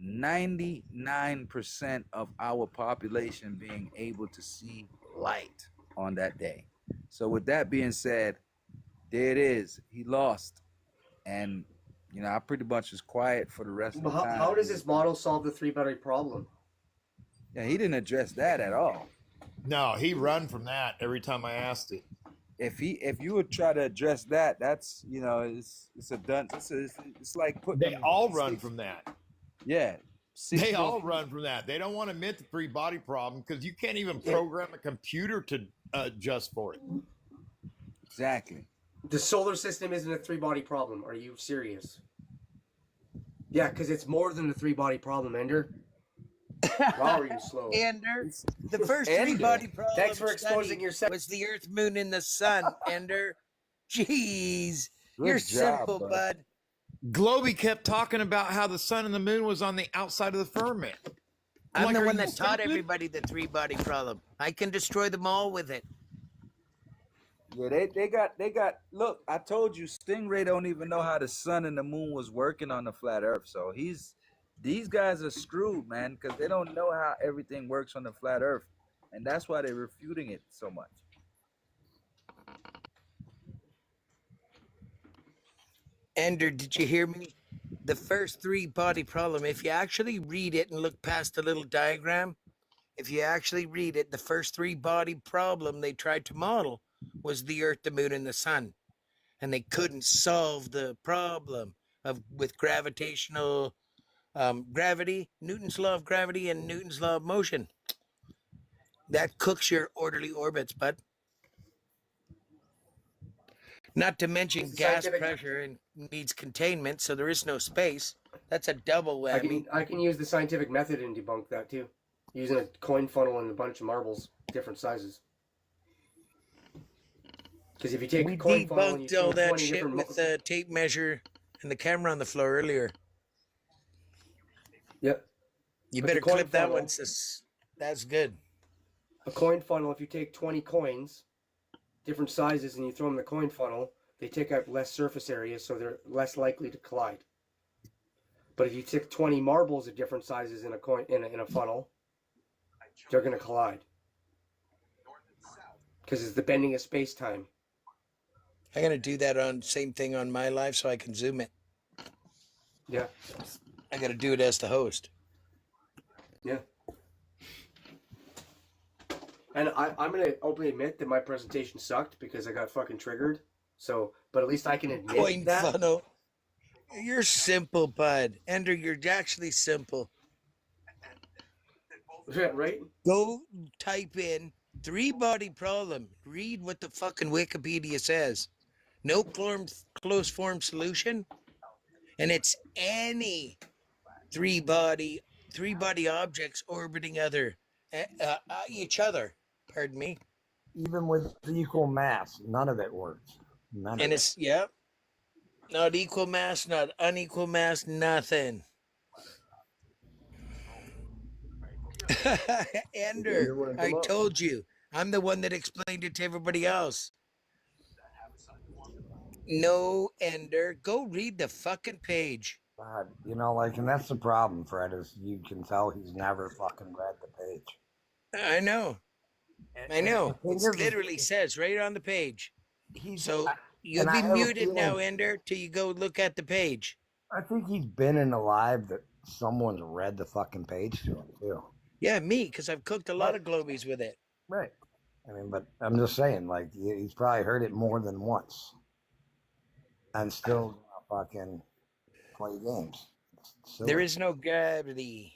99% of our population being able to see light on that day. So with that being said, there it is. He lost. And you know, I pretty much was quiet for the rest of the time. How does this model solve the 3-battery problem? Yeah, he didn't address that at all. No, he run from that every time I asked it. If you would try to address that, that's, you know, it's a done. It's like putting. They all run from that. Yeah, they all run from that. They don't want to admit the 3-body problem because you can't even program a computer to adjust for it. Exactly. The solar system isn't a 3-body problem. Are you serious? Yeah, because it's more than a 3-body problem, Ender. Wow, are you slow? Ender, the first 3-body problem. Thanks for exposing yourself. Was the Earth, Moon, and the Sun, Ender. Jeez, you're job, simple, bud. Globey kept talking about how the sun and the moon was on the outside of the firmament. I'm the are one you that taught stupid? everybody the 3-body problem. I can destroy them all with it. Yeah, they got. Look, I told you, Stingray don't even know how the sun and the moon was working on the flat Earth. So these guys are screwed, man, because they don't know how everything works on the flat Earth, and that's why they're refuting it so much. Ender, did you hear me? The first 3 body problem, if you actually read it and look past the little diagram, if you actually read it, the first 3 body problem they tried to model was the Earth, the Moon, and the Sun. And they couldn't solve the problem with gravitational gravity, Newton's law of gravity, and Newton's law of motion. That cooks your orderly orbits, bud. Not to mention gas pressure and needs containment, so there is no space. That's a double whammy. I can use the scientific method and debunk that too, using a coin funnel and a bunch of marbles, different sizes. Because if you take a coin funnel and you debunked all throw that 20 shit different with the tape measure and the camera on the floor earlier. Yep. You But better the coin clip that funnel- one, sis. That's good. A coin funnel, if you take 20 coins, different sizes, and you throw them in the coin funnel, they take up less surface area, so they're less likely to collide. But if you take 20 marbles of different sizes in a coin in a funnel, they're going to collide. Because it's the bending of space-time. I'm gonna do that on same thing on my live so I can zoom it. Yeah. I gotta do it as the host. Yeah. And I'm going to openly admit that my presentation sucked because I got fucking triggered. So, but at least I can admit Coin that. funnel. You're simple, bud. Ender, you're actually simple. Yeah, right? Go type in 3 body problem. Read what the fucking Wikipedia says. No closed form solution. And it's any 3 body objects orbiting each other. Pardon me. Even with equal mass, none of it works. None And of it's, yeah, not equal mass, not unequal mass, nothing. Ender, I told you. I'm the one that explained it to everybody else. No, Ender, go read the fucking page. God, you know, like, and that's the problem, Fred, is you can tell he's never fucking read the page. I know. I know. the It thing is, literally says right on the page. So you'll and I be have a muted now, feeling- Ender, till you go look at the page. I think he's been in a live that someone's read the fucking page to him, too. Yeah, me, because I've cooked a lot of Globies with it. Right. I mean, but I'm just saying, like, he's probably heard it more than once. And still fucking play games. There is no gravity.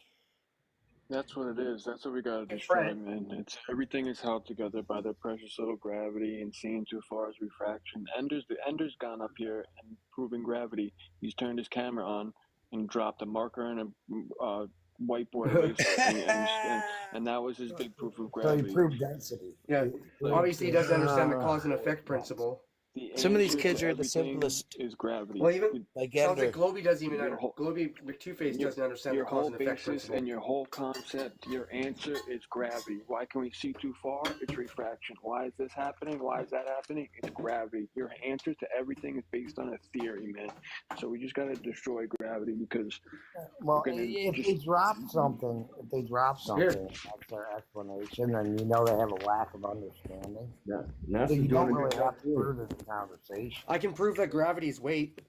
That's what it is. That's what we gotta destroy, man. It's everything is held together by the precious little gravity and seen too far as refraction. Ender's gone up here and proving gravity. He's turned his camera on and dropped a marker and a whiteboard eraser, and that was his big proof of So gravity. he proved density. Yeah. Obviously, he doesn't understand the cause and effect principle. Some of these answer kids to are the everything simplest. Is gravity. Well, even Like sounds Ender. like Globey doesn't even Your whole- Globey McTwoface doesn't understand the Your cause whole and effect basis principle. and your whole concept, your answer is gravity. Why can we see too far? It's refraction. Why is this happening? Why is that happening? It's gravity. Your answer to everything is based on a theory, man. So we just gotta destroy gravity because Well, we're gonna if just they drop something, that's their explanation, and you know they have a lack of understanding. Yeah, So you don't really have to prove it in conversation. I can prove that gravity is weight.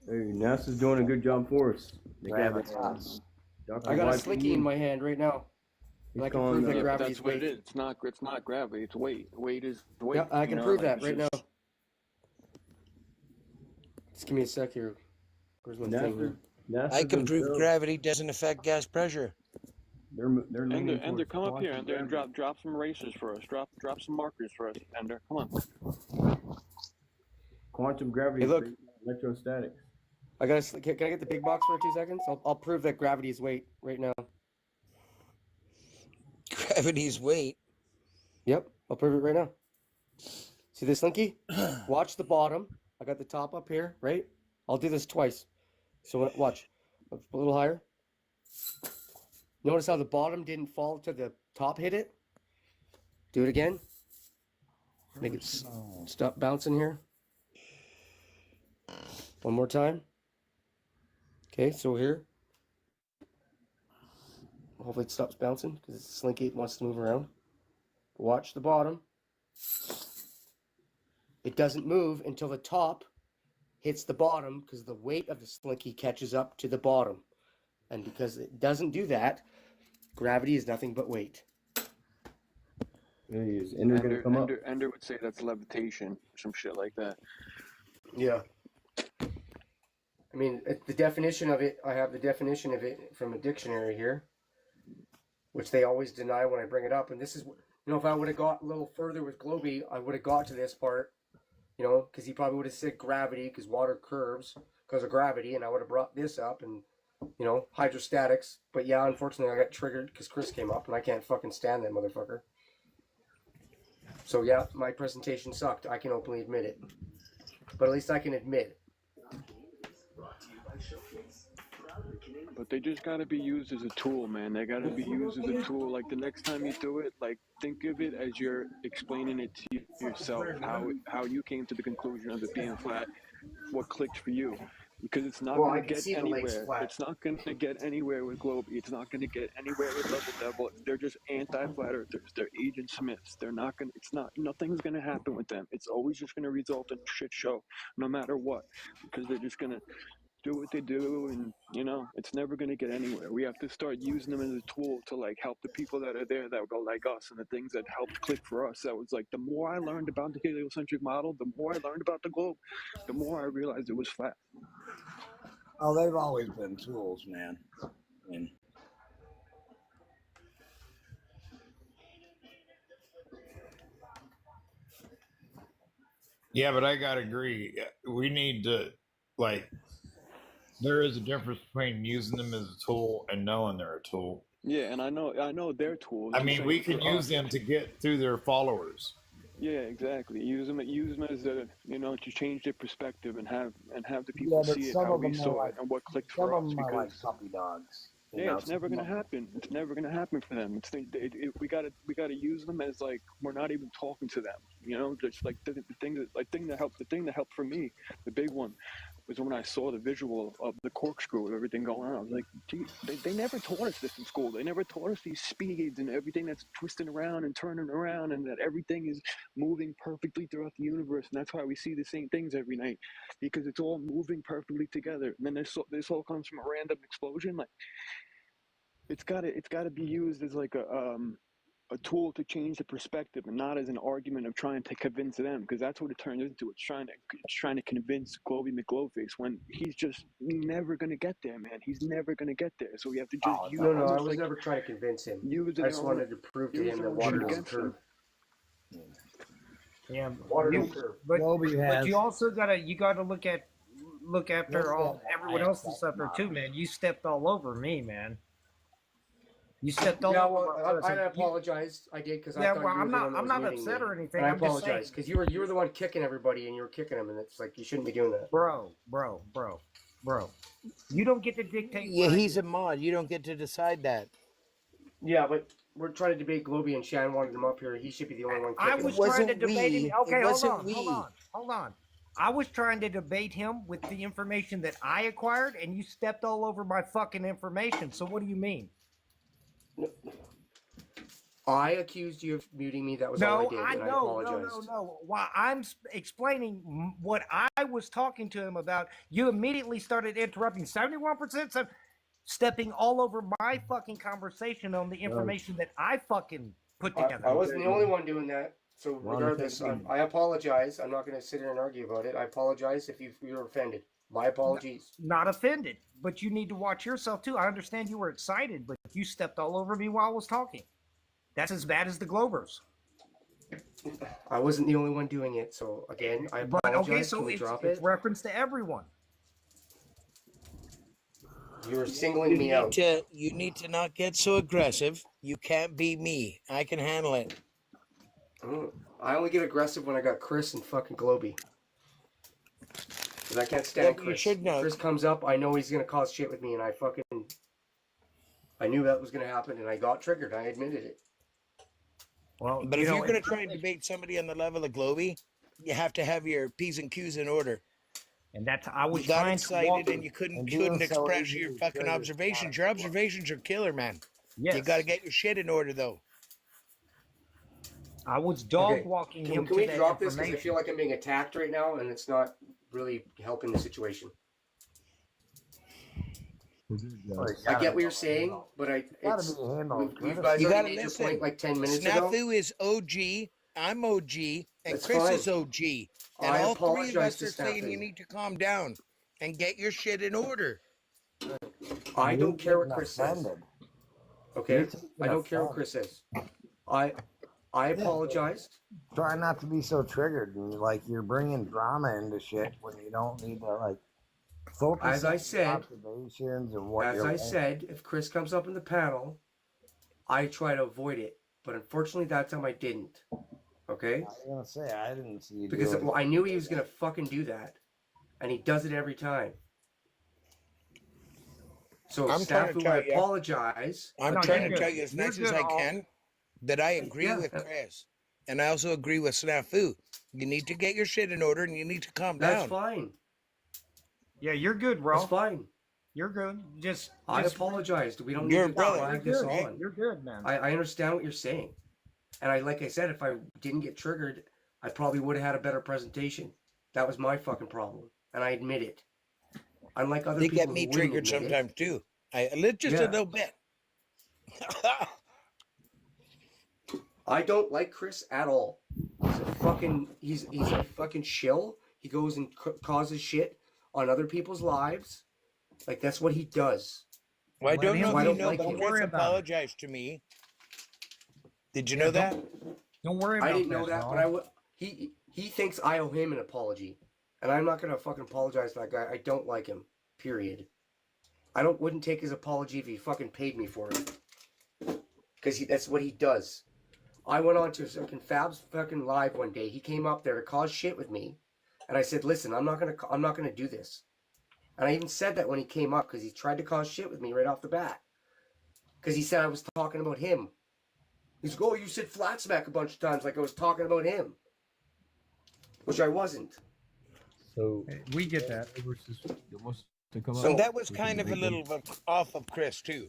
Hey, NASA's doing a good job for us. They got Gravitas. Dr. I got a White slicky in my hand right now. And I can calling prove that the- gravity that's is what weight. it is. It's not gravity. It's weight. Weight is weight. Yeah, I you can know, prove like, that it's right now. just- Just give me a sec here. Where's my thing? here? I can prove gravity doesn't affect gas pressure. They're leaning Ender, towards come up here, quantum Ender, and gravity. drop some erasers for us. Drop some markers for us, Ender. Come on. Quantum gravity Hey, look. is electrostatics. I got. Can I get the big box for 2 seconds? I'll prove that gravity is weight right now. Gravity's weight. Yep, I'll prove it right now. See this, Slinky? Watch the bottom. I got the top up here, right? I'll do this twice. So watch. A little higher. Notice how the bottom didn't fall to the top hit it? Do it again. Make it stop bouncing here. One more time. Okay, so here. Hopefully it stops bouncing because Slinky wants to move around. Watch the bottom. It doesn't move until the top hits the bottom because the weight of the slinky catches up to the bottom. And because it doesn't do that, gravity is nothing but weight. Ender would say that's levitation or some shit like that. Yeah. I mean, the definition of it, I have the definition of it from a dictionary here, which they always deny when I bring it up. And this is, if I would have got a little further with Globey, I would have got to this part, because he probably would have said gravity, because water curves because of gravity, and I would have brought this up and, hydrostatics. But yeah, unfortunately, I got triggered because Chris came up, and I can't fucking stand that motherfucker. So yeah, my presentation sucked. I can openly admit it. But at least I can admit. But they just gotta be used as a tool, man. They gotta be used as a tool. Like the next time you do it, like think of it as you're explaining it to yourself, how you came to the conclusion of it being flat, what clicked for you. Because it's not going to get anywhere. It's not going to get anywhere with Globey. It's not going to get anywhere with Level Devil. They're just anti-flat earthers. They're Agent Smiths. They're not going to, nothing's going to happen with them. It's always just going to result in a shit show, no matter what. Because they're just going to do what they do, and, it's never going to get anywhere. We have to start using them as a tool to, help the people that are there that go like us, and the things that helped click for us. That was, the more I learned about the heliocentric model, the more I learned about the globe, the more I realized it was flat. Oh, they've always been tools, man. Yeah, but I gotta agree. We need to, there is a difference between using them as a tool and knowing they're a tool. Yeah, and I know they're tools. I mean, we can use them to get through their followers. Yeah, exactly. Use them as a, to change their perspective and have the people see it how we saw it and what clicked for us. Some of them are like puppy dogs. Yeah, it's never gonna happen. It's never gonna happen for them. We gotta use them as we're not even talking to them. Just the thing that helped for me, the big one, was when I saw the visual of the corkscrew of everything going on. I was like, gee, they never taught us this in school. They never taught us these speeds and everything that's twisting around and turning around, and that everything is moving perfectly throughout the universe. And that's why we see the same things every night, because it's all moving perfectly together. And then this all comes from a random explosion. It's gotta be used as a tool to change the perspective, and not as an argument of trying to convince them, because that's what it turns into. It's trying to convince Globey Mcglobeface when he's just never gonna get there, man. He's never gonna get there. So we have to just use. No, I was never trying to convince him. I just wanted to prove to him that water doesn't curve. Yeah, water doesn't curve. But you also gotta look after everyone else's stuff too, man. You stepped all over me, man. You stepped all over. Yeah, well, I apologize. I did because I'm not upset or anything. I apologize because you were the one kicking everybody, and you were kicking them, and it's like you shouldn't be doing that. Bro. You don't get to dictate. Yeah, he's a mod. You don't get to decide that. Yeah, but we're trying to debate Globey, and Shan wanted him up here. He should be the only one kicking I was trying to debate him. Okay, hold on. I was trying to debate him with the information that I acquired, and you stepped all over my fucking information. So what do you mean? I accused you of muting me. That was all I did, and I apologized. No. While I'm explaining what I was talking to him about, you immediately started interrupting. 71%, stepping all over my fucking conversation on the information that I fucking put together. I wasn't the only one doing that. So regardless, I apologize. I'm not going to sit here and argue about it. I apologize if you're offended. My apologies. Not offended, but you need to watch yourself too. I understand you were excited, but you stepped all over me while I was talking. That's as bad as the Globers. I wasn't the only one doing it, so again, I apologize. Okay, so it's reference to everyone. You were singling me out. You need to not get so aggressive. You can't be me. I can handle it. I only get aggressive when I got Chris and fucking Globey. Because I can't stand Chris. You should know. Chris comes up, I know he's going to cause shit with me, and I knew that was going to happen, and I got triggered. I admitted it. Well, but if you're going to try and debate somebody on the level of Globey, you have to have your P's and Q's in order. And I was you got excited and you couldn't express your fucking observations. Your observations are killer, man. Yes. You got to get your shit in order, though. I was dog walking him. Can we drop this because I feel like I'm being attacked right now, and it's not really helping the situation. Well, I get what you're saying, but you guys You already gotta made your listen. point like 10 minutes ago. Snafu is OG. I'm OG, and That's Chris fine. is OG. And I all three of apologize us to are saying Snafu. you need to calm down and get your shit in order. I don't care what Chris says. Okay, I don't care what Chris says. I apologize. Try not to be so triggered and like you're bringing drama into shit when you don't need to like focus. As I on said, observations and what. As I said, if Chris comes up in the panel, I try to avoid it. But unfortunately, that time I didn't. Okay. I was gonna say I didn't see you because do it. I knew he was gonna fucking do that, and he does it every time. So I'm trying to Snafu, tell I you. apologize. I'm trying to tell you as nice as I can that I agree Yeah. with Chris. And I also agree with Snafu. You need to get your shit in order and you need to calm That's down. fine. Yeah, you're good, bro. That's fine. You're good. Just I apologized. We don't need You're to a brother. drag this on. You're good, man. I understand what you're saying, and like I said, if I didn't get triggered, I probably would have had a better presentation. That was my fucking problem, and I admit it. Unlike other They people get me who wouldn't triggered admit it. sometimes too. Just a little bit. I don't like Chris at all. He's a fucking shill. He goes and causes shit on other people's lives. Like that's what he does. Well, I don't know if you know, like but him. Chris apologized to me. Did you know that? Don't worry about I didn't that, know that, bro. but I would. He thinks I owe him an apology, and I'm not gonna fucking apologize to that guy. I don't like him. Period. I wouldn't take his apology if he fucking paid me for it, because that's what he does. I went on to fucking Fab's fucking live one day. He came up there to cause shit with me, and I said, "Listen, I'm not gonna do this." And I even said that when he came up because he tried to cause shit with me right off the bat, because he said I was talking about him. He's like, "Oh, you said flat smack a bunch of times like I was talking about him," which I wasn't. So we get that. So that was kind of a little off of Chris too.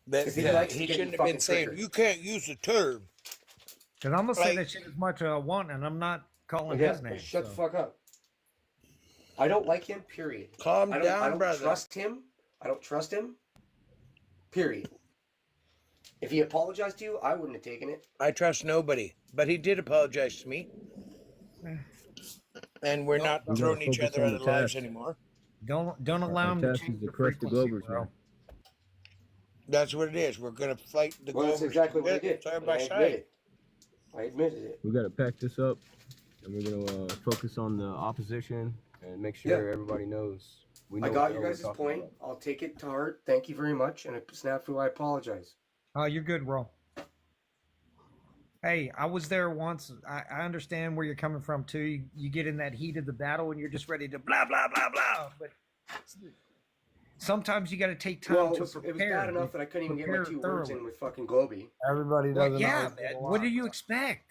That He likes he getting shouldn't have fucking been saying triggered. you can't use the term. Because I'm gonna say Like- that shit as much as I want, and I'm not calling Yeah, his name. shut so. the fuck up. I don't like him, period. Calm I down, don't brother. trust him. I don't trust him, period. If he apologized to you, I wouldn't have taken it. I trust nobody, but he did apologize to me, and we're not We throwing gotta each focus other on out of the lives task. anymore. Don't allow him to change the frequency, bro. That's what it is. We're gonna fight the Well, that's Globers exactly what I did. side and by I admit side. it. I admitted it. We got to pack this up, and we're gonna focus on the opposition and make sure Yeah. everybody knows. We I know got what your we're guys' talking point. about. I'll take it to heart. Thank you very much. And Snafu, I apologize. Oh, you're good, bro. Hey, I was there once. I understand where you're coming from too. You get in that heat of the battle and you're just ready to blah blah blah blah. But sometimes you got to take time Well, to it was prepare. bad enough that I couldn't even get my prepare 2 words thoroughly. in with fucking Globey. Everybody Well, doesn't. yeah, always man. get What do along. you expect?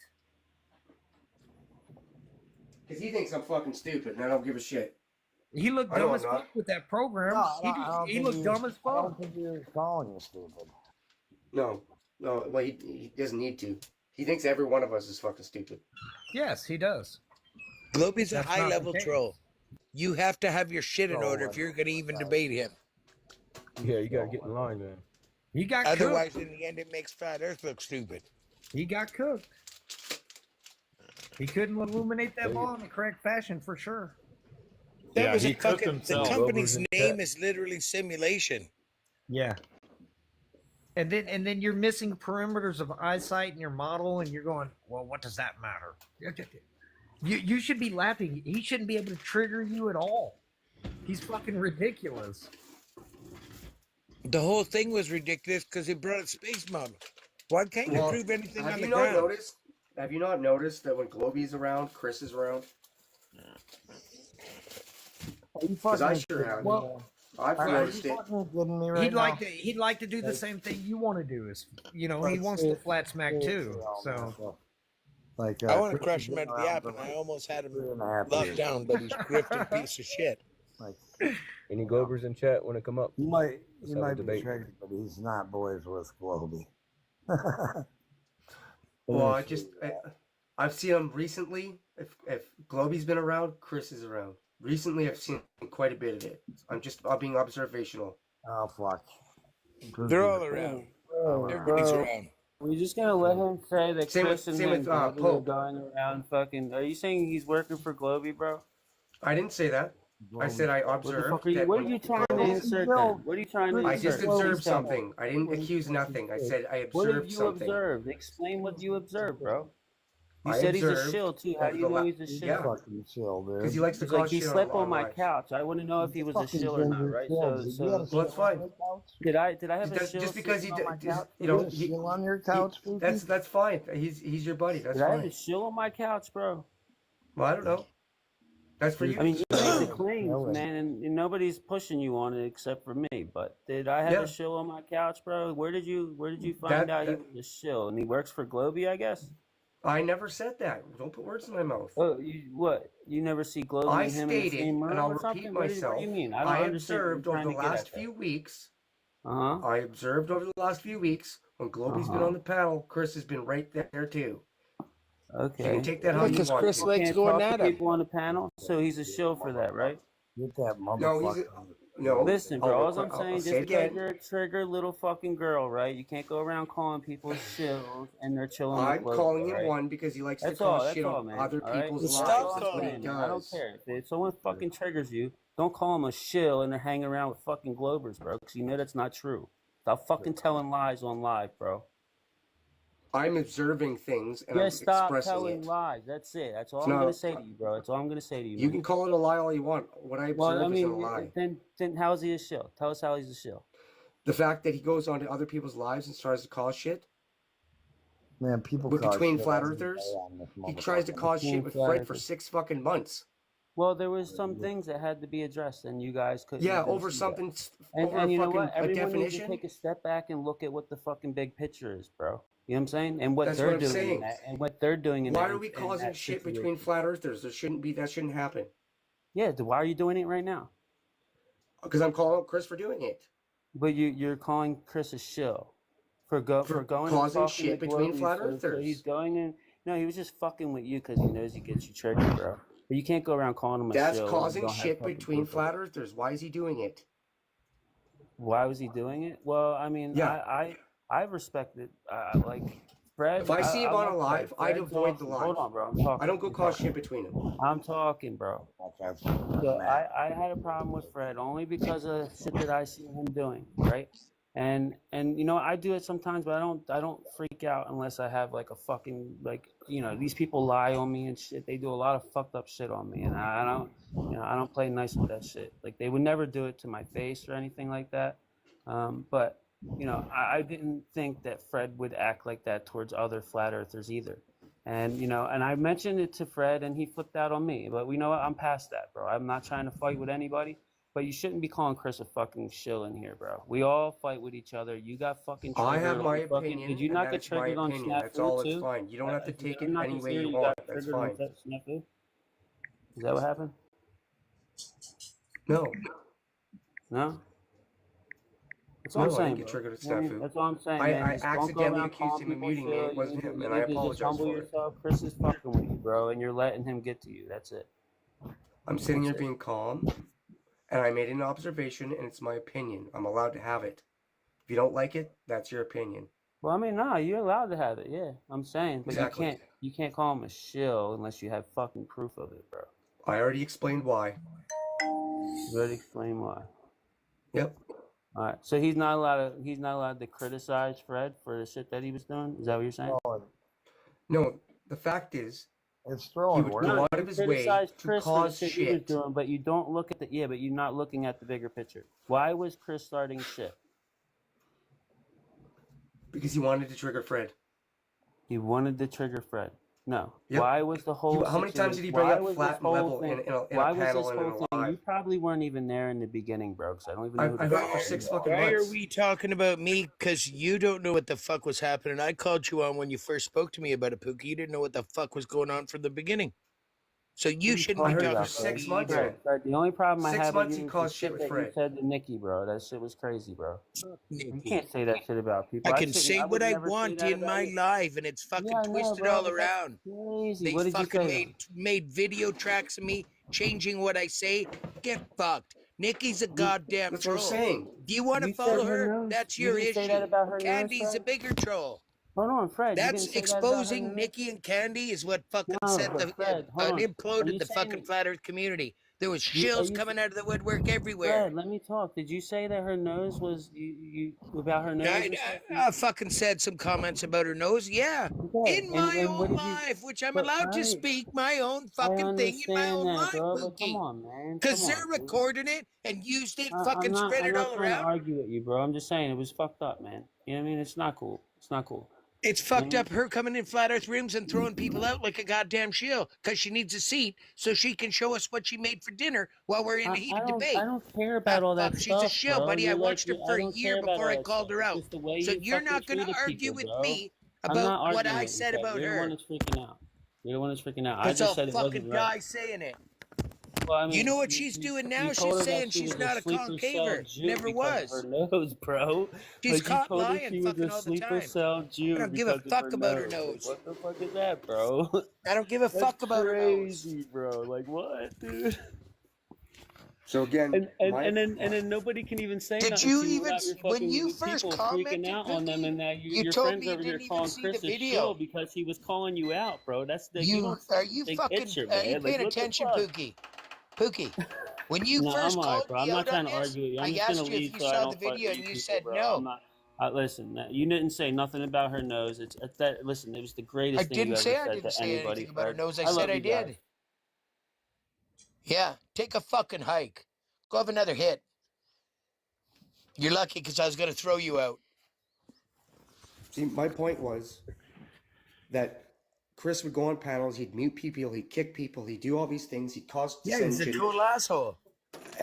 Because he thinks I'm fucking stupid and I don't give a shit. He looked I know dumb I'm as not. fuck with that program. No, I don't he think looked he dumb was- as I don't fuck. think he was calling you stupid. No. Well, he doesn't need to. He thinks every one of us is fucking stupid. Yes, he does. Globey's a That's not high the level case. troll. You have to have your shit in Oh, order if you're gonna even debate him. Yeah, you got to get in line, man. He got Otherwise, cooked. in the end, it makes Flat Earth look stupid. He got cooked. He couldn't illuminate that ball in the correct fashion for sure. That Yeah, was he a cooked fucking. The himself. company's Globers in name chat. is literally simulation. Yeah. And then you're missing perimeters of eyesight in your model, and you're going, well, what does that matter? You should be laughing. He shouldn't be able to trigger you at all. He's fucking ridiculous. The whole thing was ridiculous because he brought up Space Mom. Why can't you Well, prove anything have on you the not ground? noticed? Have you not noticed that when Globey's around, Chris is around? Are you Because I fucking sure have. well, I've are you noticed it. fucking kidding me right He'd now? like to do the same thing you want to do. Is he Like, wants to flat smack too. So Like, I want to Chris crush has him been out of the around app, for and like I almost had him 3.5 locked years. down, but he's grifting piece of shit. Like, Any Globers in chat want to come up? he might Let's have a be debate. triggered, but he's not boys with Globey. Well, I just I've seen him recently. If Globey's been around, Chris is around. Recently, I've seen quite a bit of it. I'm being observational. Oh fuck. They're all around. Everybody's around. We're just gonna let him say that Same Chris with- and same him with, are Pope. going around fucking. Are you saying he's working for Globey, bro? I didn't say that. I said I What the observed. fuck are you? that What are when you trying to Globey's- insert then? What are you trying to I insert? just observed Please tell me. something. I didn't accuse nothing. I said I What have observed you something. observed? Explain what you observed, bro. You I said he's a observed shill too. How over do you the know la- he's a shill? Yeah. Fucking chill, dude. Because he likes to He's like, cause he shit slept on my lives. couch. I want to know if he was a shill or not, right? That's fine. Did I have a Just, shill just because he, sitting on my couch? you know, shill on your couch, that's fine. He's your buddy. That's Did I have fine. a shill on my couch, bro? Well, I don't know. That's for you. I mean, you make the claims, man, and nobody's pushing you on it except for me. But did I have Yeah. a shill on my couch, bro? Where did you find out he was a shill? And he works for Globey, I guess. I never said that. Don't put words in my mouth. Oh, what? You never see Globey I and him in the stated, same room and I'll or repeat something? What myself. do you mean? I don't I understand what observed you're over trying the to get last at there. few weeks. Uh-huh. I observed over the last few weeks when Globey's been Uh-huh. on the panel. Chris has been right there too. Okay. You can take that how you want. Chris to. likes Can't going talk at to him. people on the panel, so he's a shill for that, right? Get that No, motherfucker. no. Listen, bro, all I'm I'll saying, just say it because again. you're a trigger little fucking girl, right? You can't go around calling people shills and they're chilling with I'm Globey, calling him right? one because he likes That's to all. cause That's shit all, on man. other all right? people's That's lives. all That's I'm what he saying, man. I don't does. care. If someone fucking triggers you, don't call them a shill and they're hanging around with fucking Globers, bro, because you know that's not true. Stop fucking telling lies on live, bro. I'm observing things and Yeah, I'm stop expressing telling it. lies. That's it. That's all It's I'm not- gonna say to you, bro. That's all I'm gonna say to you. You man. can call it a lie all you want. What I observe Well, I isn't a mean, lie. then how is he a shill? Tell us how he's a shill. The fact that he goes onto other people's lives and tries to cause shit. Man, people But cause between shit flat every day earthers, on this he tries to motherfucker. cause Between shit with flat Fred for earthers. 6 fucking months. Well, there was some things that had to be addressed, and you guys couldn't. Yeah, even over see something, that. And, over and a you know fucking what? a Everyone needs to definition. take a step back and look at what the fucking big picture is, bro. You know what I'm saying? And what That's they're what I'm doing saying. in that, and what they're doing in Why that. are we in causing that shit situation. between flat earthers? That shouldn't happen. Yeah, why are you doing it right now? Because I'm calling out Chris for doing it. But you're calling Chris a shill for going For and causing talking shit to between Globey, flat so earthers. he's going in. No, he was just fucking with you because he knows he gets you triggered, bro. But you can't go around calling him a That's shill. when you causing don't have shit fucking between proof of flat it. earthers. Why is he doing it? Why was he doing it? Well, I mean, Yeah. I respect it. Like Fred. If I see him on a love live, Fred. I'd Fred's avoid the awesome. live. Hold on, bro. I'm talking. I don't go I'm cause talking. shit between them. I'm talking, bro. So I had a problem with Fred only because of shit that I see him doing, right? And you know, I do it sometimes, but I don't freak out unless I have like a fucking, like, you know, these people lie on me and shit. They do a lot of fucked up shit on me, and I don't, you know, I don't play nice with that shit. Like, they would never do it to my face or anything like that. But you know, I didn't think that Fred would act like that towards other flat earthers either. And you know, and I mentioned it to Fred, and he flipped out on me. But you know what? I'm past that, bro. I'm not trying to fight with anybody. But you shouldn't be calling Chris a fucking shill in here, bro. We all fight with each other. You got fucking triggered. I have my on fucking, opinion, did you and not get that's my triggered on opinion. That's Snafu all. too? It's fine. You don't have to take it I'm not any way considering you you want. got That's triggered on fine. Snafu. Is that what happened? No. No? That's what I'm No, I saying, didn't get bro. triggered at You know what I mean? Snafu. That's all I'm saying, I man. Just don't go accidentally around accused calling him of people muting me. shill. It wasn't him, You and I need to just apologize humble for it. yourself. Chris is fucking with you, bro, and you're letting him get to you. That's it. I'm sitting That's here it. being calm, and I made an observation, and it's my opinion. I'm allowed to have it. If you don't like it, that's your opinion. Well, I mean, nah, you're allowed to have it. Yeah, I'm saying, but Exactly. you can't call him a shill unless you have fucking proof of it, bro. I already explained why. You already explain why. Yep. All right, so he's not allowed to criticize Fred for the shit that he was doing. Is that what you're saying? No, the fact is, it's he throwing would words. go No, out you of his way criticize to Chris for the cause shit he was shit. doing, but you don't look at the but you're not looking at the bigger picture. Why was Chris starting shit? Because he wanted to trigger Fred. He wanted to trigger Fred. No. Yep. Why was the whole? How many times did he bring up flat and level in a why was panel this and in whole a thing? You live? probably weren't even there in the beginning, bro. Because I don't even know. I've heard it for 6 fucking Why are months. we talking about me? Because you don't know what the fuck was happening. I called you on when you first spoke to me about it, Pookie. You didn't know what the fuck was going on from the beginning. So you shouldn't be I heard talking for about 6 me months. either. Fred, the only problem I 6 have months with he you is caused the shit shit with that you Fred. said to Nikki, bro. That shit was crazy, bro. You Nikki. can't say that shit about people. I I can say I what would I never say want that in about my you. life, and it's fucking Yeah, I know, twisted bro, all but that's around. crazy. They What did you fucking say? made video tracks of me changing what I say. Get fucked. Nikki's a goddamn That's what I'm troll. saying. Do you want to You said follow her her? nose. That's You your didn't say that issue. about her nose, Candy's a Fred? bigger troll. Hold on, Fred. You That's didn't say that about her exposing nose? Nikki and Candy is what fucking No, set but Fred, hold on. Are imploded you the fucking saying flat earth community. There was are shills you coming out of the woodwork everywhere. Fred, let me talk. Did you say that her nose was you about her nose and stuff? I fucking said some comments about her nose, yeah. Okay. In my And what own did you life, which I'm but allowed to speak my own I fucking thing in my understand own that, life, bro, but come Pookie. on, man. Because Come they're on, dude. recording it and used it, I'm fucking spread I'm it not all trying to around. argue with you, bro. I'm just saying it was fucked up, man. You know what I mean? It's not cool. It's not cool. It's fucked up her coming in flat earth rooms and throwing people out like a goddamn shill because she needs a seat so she can show us what she made for dinner while we're in a heated debate. I don't care about all that She's a stuff, shill, bro. buddy. I You're like watched her I for a don't year care about before all I that called stuff. her It's out. just the way So you you're fucking not going to treated argue people, with bro. me I'm not about what arguing I with you, said Fred. about You're the one her. that's freaking out. You're the one that's freaking out. I That's just a said it fucking wasn't right. guy saying it. Well, I mean, You know what she's doing now? You She's told her saying that she she's was not a a sleeper cell concaver. Jew Never because of her was. nose, bro. She's Like you caught told her lying she was fucking a all the sleeper time. cell Jew I don't give because a of fuck her about her nose. Like, nose. what the fuck is that, bro? I don't give a That's fuck about her nose. crazy, bro. Like what, dude? So again, And then nobody can even say Did nothing you to you even, without your when fucking you first people freaking commented, out on them, Pookie, and now you your told friends me you over here didn't even calling see the Chris a video. shill because he was calling you out, bro. That's the you don't Are see you the big fucking, picture, are you man. Like paying what the attention, fuck? Pookie? Pookie, when you No, first I'm alright, called bro. I'm me not out trying on to this, argue with you. I'm I just gonna asked you if leave you so I saw don't the fight video with and you you people, said bro. no. I'm not. Listen, you didn't say nothing about her nose. It's that. Listen, it was the greatest I thing you didn't ever say I said didn't to say anybody, anything about her Fred. nose. I I said love I you guys. did. Yeah, take a fucking hike. Go have another hit. You're lucky because I was going to throw you out. See, my point was that Chris would go on panels, he'd mute people, he'd kick people, he'd do all these things, he'd cause Yeah, he's a dissension. total asshole.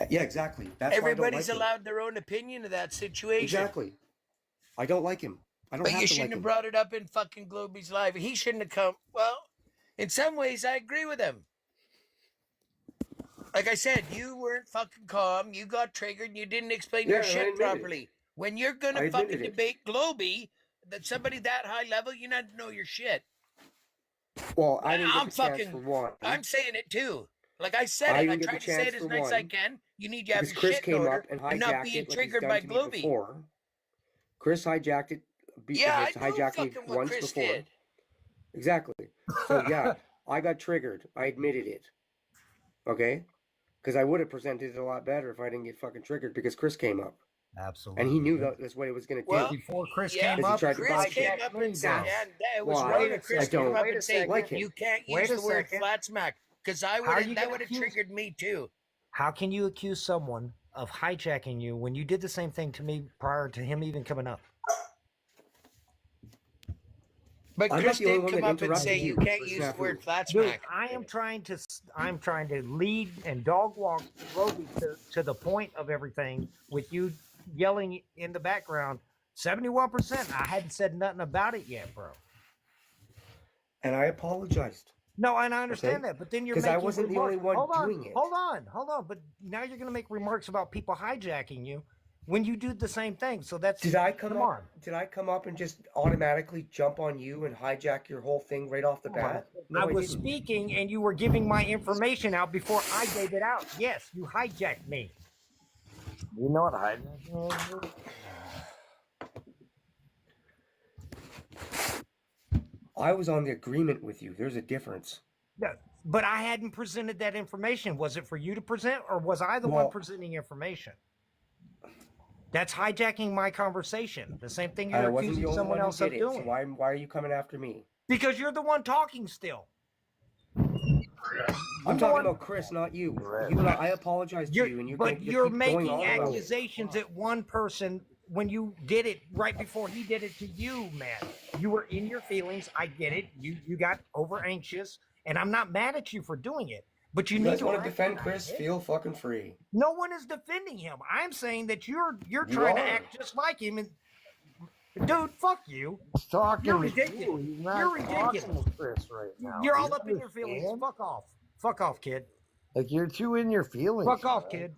Yeah, exactly. That's Everybody's why I don't like him. allowed their own opinion of that situation. Exactly. I don't like him. I don't But have you to shouldn't like have him. brought it up in fucking Globey's live. He shouldn't have come. Well, in some ways, I agree with him. Like I said, you weren't fucking calm. You got triggered and you didn't explain your shit properly. When you're going to fucking debate Globey, that somebody that high level, you need to know your shit. Well, I didn't get the chance for one. I'm saying it too. Like I said I it. I didn't get tried the to say chance it as for nice as I one, can. You need to have because your Chris shit in came order up and and not hijacked being it like he's triggered done by to me Globey. before. Chris hijacked it. Yeah, has I know hijacked me fucking what once Chris before. did. Exactly. So yeah, I got triggered. I admitted it. Okay? Because I would have presented it a lot better if I didn't get fucking triggered because Chris came up. Absolutely. And he knew that's what it was going to do. Well, before Chris came up, Chris came up and said, and it was wrong of Chris came up and said, you can't use the word flat smack. Because that would have triggered me too. How can you accuse someone of hijacking you when you did the same thing to me prior to him even coming up? But Chris did come up and say you can't use the word flat smack. I'm trying to lead and dog walk Globey to the point of everything with you yelling in the background. 71%. I hadn't said nothing about it yet, bro. And I apologized. No, and I understand that, but then you're making I wasn't the only one doing it. Hold on. But now you're going to make remarks about people hijacking you when you do the same thing. So that's Did I come up and just automatically jump on you and hijack your whole thing right off the bat? No, I was speaking and you were giving my information out before I gave it out. Yes, you hijacked me. You know what hijacking is? I was on the agreement with you. There's a difference. Yeah, but I hadn't presented that information. Was it for you to present, or was I the one presenting information? That's hijacking my conversation. The same thing you're accusing someone else of doing. So why are you coming after me? Because you're the one talking still. I'm talking about Chris, not you. I apologize to you, and you're making accusations at one person when you did it right before he did it to you, man. You were in your feelings. I get it. You got over anxious, and I'm not mad at you for doing it. But you guys want to defend Chris? Feel fucking free. No one is defending him. I'm saying that you're trying to act just like him, and dude, fuck you. Talking You're ridiculous. You're You're ridiculous. Chris right now. You're all up in your feelings. Fuck off. Fuck off, kid. Like you're too in your feelings. Fuck off, man. kid.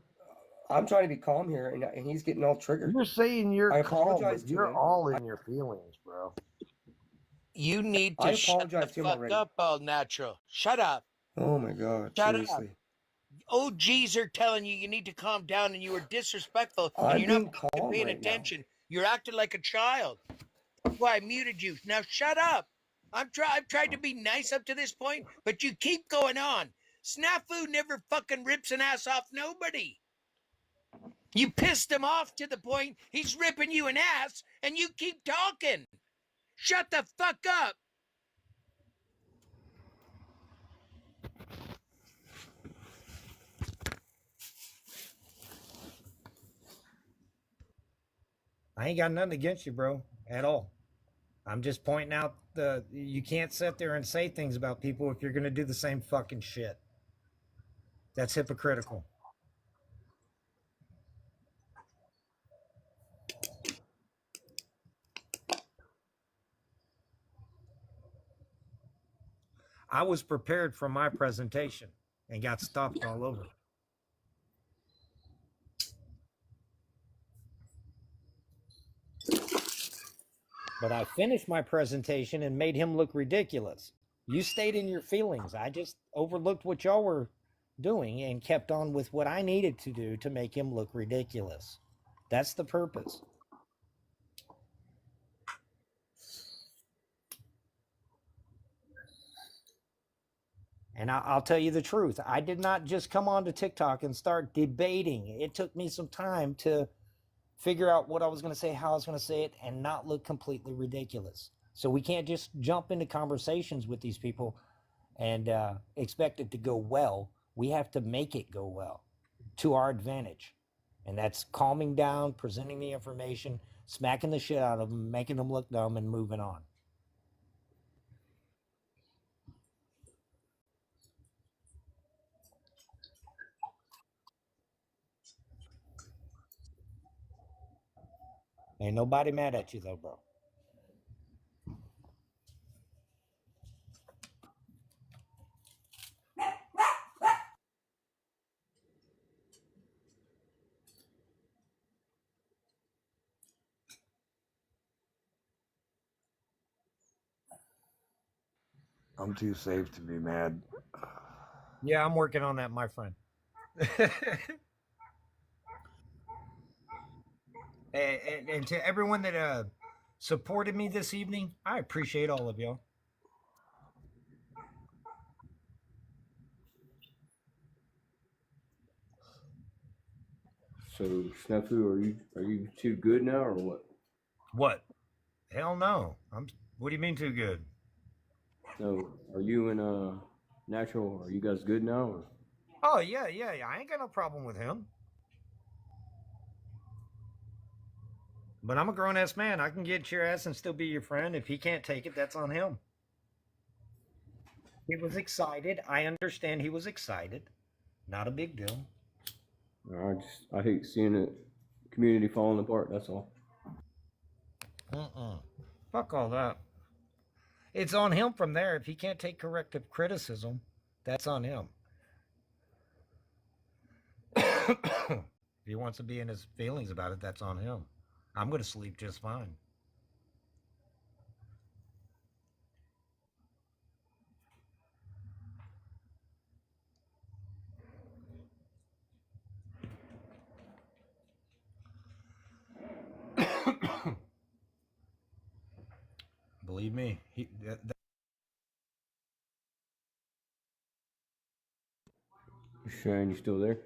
I'm trying to be calm here, and he's getting all triggered. You're saying you're I calm, apologize but to you're him. all in your feelings, bro. You need I to shut apologize the to him fuck already. up, all natural. Shut up. Oh my God, Shut seriously. up. OGs are telling you need to calm down, and you were disrespectful, and I'm you're being not fucking calm paying right now. attention. You're acting like a child. That's why I muted you. Now shut up. I've tried to be nice up to this point, but you keep going on. Snafu never fucking rips an ass off nobody. You pissed him off to the point he's ripping you an ass, and you keep talking. Shut the fuck up. I ain't got nothing against you, bro, at all. I'm just pointing out you can't sit there and say things about people if you're going to do the same fucking shit. That's hypocritical. I was prepared for my presentation and got stopped all over. But I finished my presentation and made him look ridiculous. You stayed in your feelings. I just overlooked what y'all were doing and kept on with what I needed to do to make him look ridiculous. That's the purpose. And I'll tell you the truth. I did not just come onto TikTok and start debating. It took me some time to figure out what I was going to say, how I was going to say it, and not look completely ridiculous. So we can't just jump into conversations with these people and expect it to go well. We have to make it go well to our advantage. And that's calming down, presenting the information, smacking the shit out of them, making them look dumb, and moving on. Ain't nobody mad at you, though, bro. I'm too safe to be mad. Yeah, I'm working on that, my friend. and to everyone that supported me this evening, I appreciate all of y'all. So Snafu, are you too good now or what? What? Hell no. What do you mean too good? So are you and Natural? Are you guys good now? Or? Oh yeah. I ain't got no problem with him. But I'm a grown ass man. I can get your ass and still be your friend. If he can't take it, that's on him. He was excited. I understand he was excited. Not a big deal. I hate seeing the community falling apart. That's all. Fuck all that. It's on him from there. If he can't take corrective criticism, that's on him. If he wants to be in his feelings about it, that's on him. I'm going to sleep just fine. Believe me. Shane, you still there?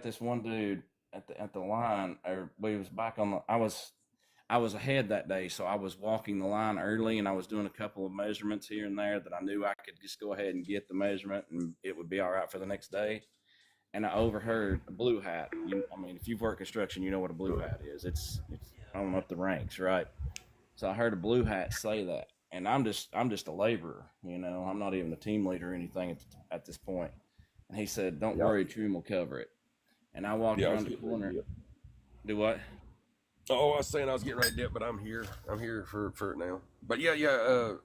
this one dude at the line, or we was back on the. I was ahead that day, so I was walking the line early, and I was doing a couple of measurements here and there that I knew I could just go ahead and get the measurement, and it would be all right for the next day. And I overheard a blue hat. I mean, if you've worked construction, you know what a blue hat is. It's on up the ranks, right? So I heard a blue hat say that, and I'm just a laborer, you know. I'm not even a team leader or anything at this point. And he said, "Don't worry, Trim will cover it." And I walked around the corner. Do what? Oh, I was saying I was getting ready to dip, but I'm here. I'm here for it now. But yeah.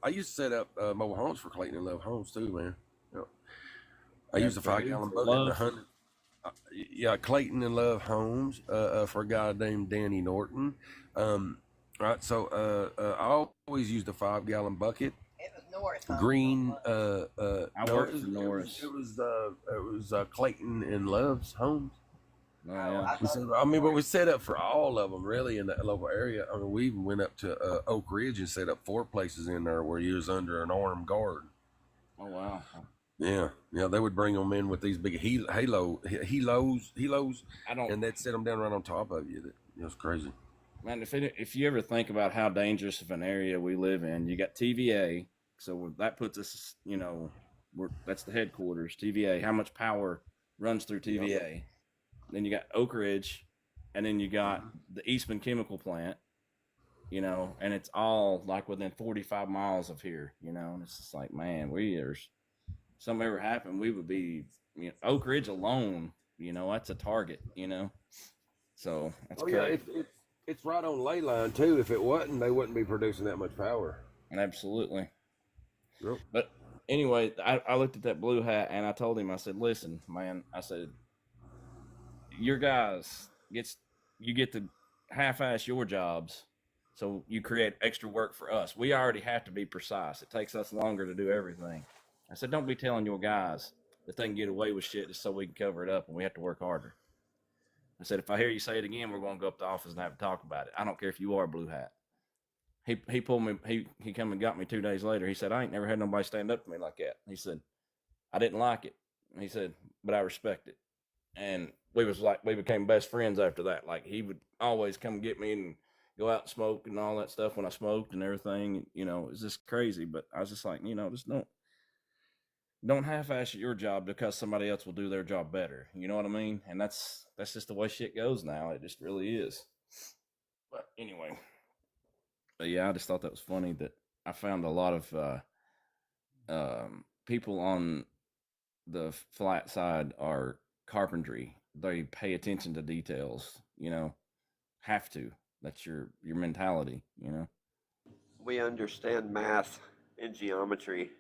I used to set up mobile homes for Clayton and Love Homes too, man. Yeah. I used a 5-gallon bucket and 100. Yeah, Clayton and Love Homes for a guy named Danny Norton. Right, so I always used a 5-gallon bucket. It was Norris. Green. I worked for Norris. It was Clayton and Love's Homes. Oh, yeah. But we set up for all of them really in that local area. I mean, we even went up to Oak Ridge and set up 4 places in there where you was under an armed guard. Oh wow. Yeah, they would bring them in with these big helos, and they'd set them down right on top of you. It was crazy. Man, if you ever think about how dangerous of an area we live in, you got TVA, so that puts us, you know, that's the headquarters. TVA, how much power runs through TVA? Yep. Then you got Oak Ridge, and then you got the Eastman Chemical Plant, you know, and it's all like within 45 miles of here, you know, and it's just like, man, something ever happened, we would be, you know, Oak Ridge alone, you know, that's a target, you know, so that's crazy. Yeah, it's right on ley line too. If it wasn't, they wouldn't be producing that much power. Absolutely. Yep. But anyway, I looked at that blue hat and I told him, I said, listen, man, I said, your guys you get to half-ass your jobs, so you create extra work for us. We already have to be precise. It takes us longer to do everything. I said, don't be telling your guys that they can get away with shit just so we can cover it up and we have to work harder. I said, if I hear you say it again, we're going to go up to the office and have a talk about it. I don't care if you are a blue hat. He pulled me, he come and got me 2 days later. He said, I ain't never had nobody stand up to me like that. He said, I didn't like it. He said, but I respect it. And we became best friends after that. Like, he would always come get me and go out and smoke and all that stuff when I smoked and everything. You know, it was just crazy. But I was just like, you know, just don't half-ass your job because somebody else will do their job better. You know what I mean? And that's just the way shit goes now. It just really is. But anyway, yeah, I just thought that was funny that I found a lot of people on the flat side are carpentry. They pay attention to details, you know, have to. That's your mentality, you know. We understand math and geometry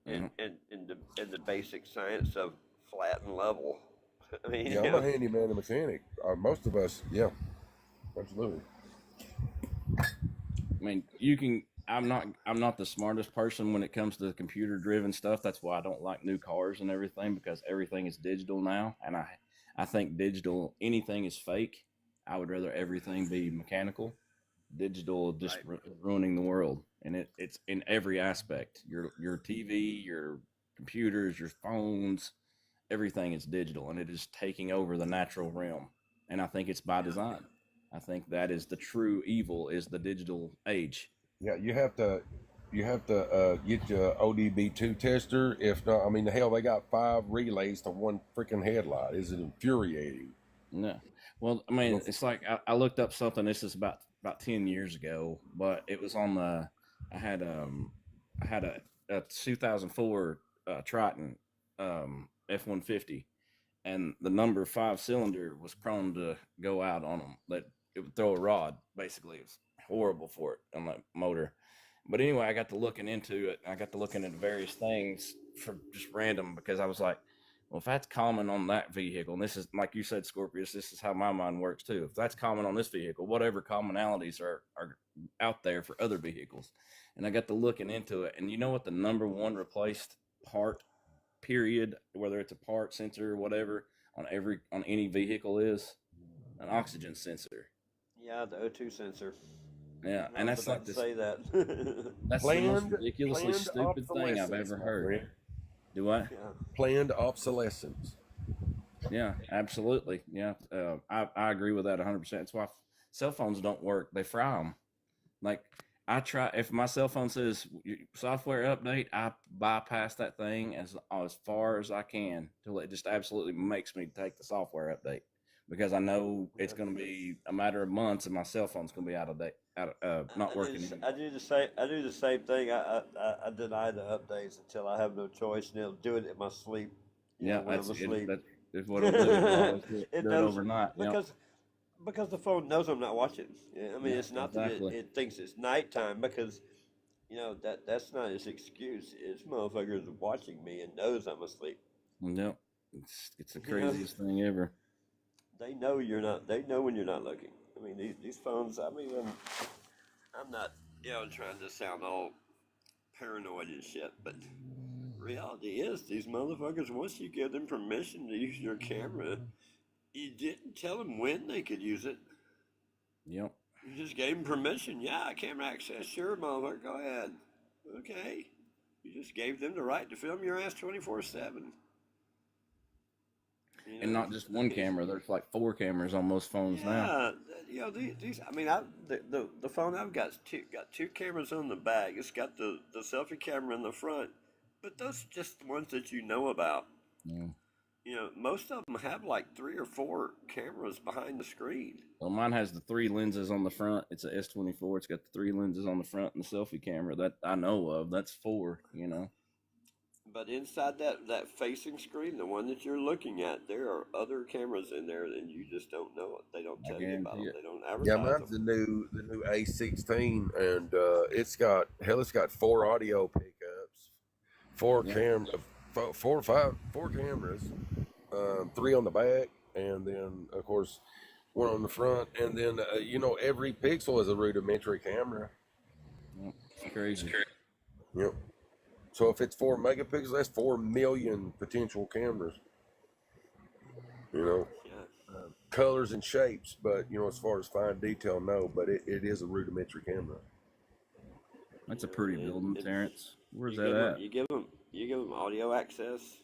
and the basic science of flat and level. I mean, yeah, I'm a handyman and mechanic. Most of us, yeah, absolutely. I mean, I'm not the smartest person when it comes to computer driven stuff. That's why I don't like new cars and everything, because everything is digital now. And I think anything is fake. I would rather everything be mechanical. Digital just ruining the world. And it's in every aspect. Your TV, your computers, your phones, everything is digital, and it is taking over the natural realm. And I think it's by design. I think that is the true evil, is the digital age. Yeah, you have to get your ODB2 tester. If not, I mean, hell, they got 5 relays to one freaking headlight. Is it infuriating? No. Well, I mean, it's like I looked up something. This is about 10 years ago, but it was on the. I had a 2004 Triton F-150, and the number 5 cylinder was prone to go out on them. That it would throw a rod. Basically, it was horrible for it on that motor. But anyway, I got to looking into it. I got to looking into various things for just random, because I was like, well, if that's common on that vehicle, and this is, like you said, Scorpius, this is how my mind works too. If that's common on this vehicle, whatever commonalities are out there for other vehicles. And I got to looking into it, and you know what the number 1 replaced part, period, whether it's a part, sensor, or whatever, on any vehicle is? An oxygen sensor. Yeah, the O2 sensor. Yeah, and that's like say that. That's the most ridiculously stupid thing I've ever heard. Do what? Yeah. Planned obsolescence. Yeah, absolutely. Yeah, I agree with that 100%. That's why cell phones don't work. They fry them. Like I try, if my cell phone says software update, I bypass that thing as far as I can till it just absolutely makes me take the software update because I know it's going to be a matter of months and my cell phone's going to be out of date, not working anymore. I do the same. I do the same thing. I deny the updates until I have no choice, and it'll do it in my sleep. Yeah, When I'm asleep. That's what it'll do. It'll always do it knows overnight. because the phone knows I'm not watching. Yeah, I mean, Yeah, it's not exactly. that it thinks it's nighttime because that's not its excuse. It's motherfuckers watching me and knows I'm asleep. Yep, it's the craziest thing ever. They know you're not. They know when you're not looking. I mean, these phones. I mean, I'm not trying to sound all paranoid and shit, but reality is these motherfuckers. Once you give them permission to use your camera, you didn't tell them when they could use it. Yep. You just gave them permission. Yeah, camera access. Sure, motherfucker. Go ahead. Okay. You just gave them the right to film your ass 24/7. And not just one camera. There's like 4 cameras on most phones now. Yeah, these. I mean, the phone I've got two cameras on the back. It's got the selfie camera in the front, but those are just the ones that you know about. Yeah. Most of them have like 3 or 4 cameras behind the screen. Well, mine has the 3 lenses on the front. It's a S24. It's got the 3 lenses on the front and the selfie camera that I know of. That's 4. But inside that facing screen, the one that you're looking at, there are other cameras in there, and you just don't know it. They don't tell you about them. They don't advertise Yeah, mine's them. the new A16, and it's got 4 audio pickups, 4 cameras, 4 cameras, 3 on the back, and then of course 1 on the front, and then every pixel is a rudimentary camera. It's crazy. Yep. So if it's 4 megapixels, that's 4 million potential cameras. Colors and shapes, but as far as fine detail, no. But it is a rudimentary camera. That's a pretty building, Terrence. Where's You that give at? them, you give them audio access,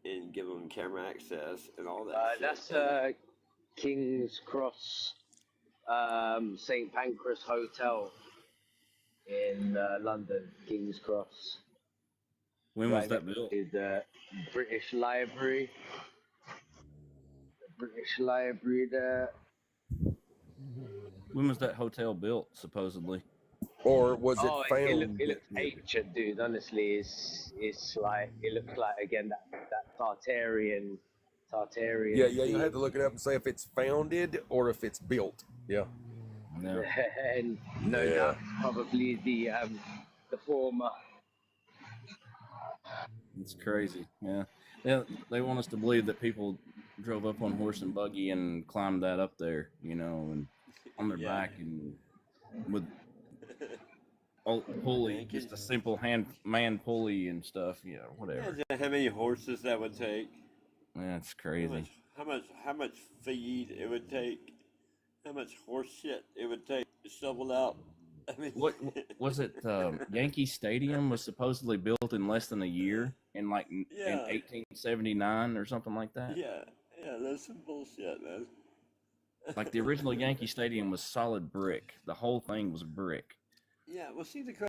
and give them camera access and all that. That's King's Cross, St Pancras Hotel in London, King's Cross. When was that built? The British Library. The British Library there. When was that hotel built, supposedly? Or was it found? It looks ancient, dude. Honestly, it's like it looks like again that Tartarian. Yeah. You have to look it up and say if it's founded or if it's built. Yeah. No. And no, probably the former. It's crazy. Yeah. They want us to believe that people drove up on horse and buggy and climbed that up there, and on their back and with pulley, just a simple man pulley and stuff. Yeah, whatever. Imagine how many horses that would take. Yeah, it's crazy. How much feed it would take. How much horse shit it would take to shovel out. I mean, what was it? Yankee Stadium was supposedly built in less than a year, in 1879 or something like that. Yeah, that's some bullshit, man. Like the original Yankee Stadium was solid brick. The whole thing was brick. Yeah, well, see, the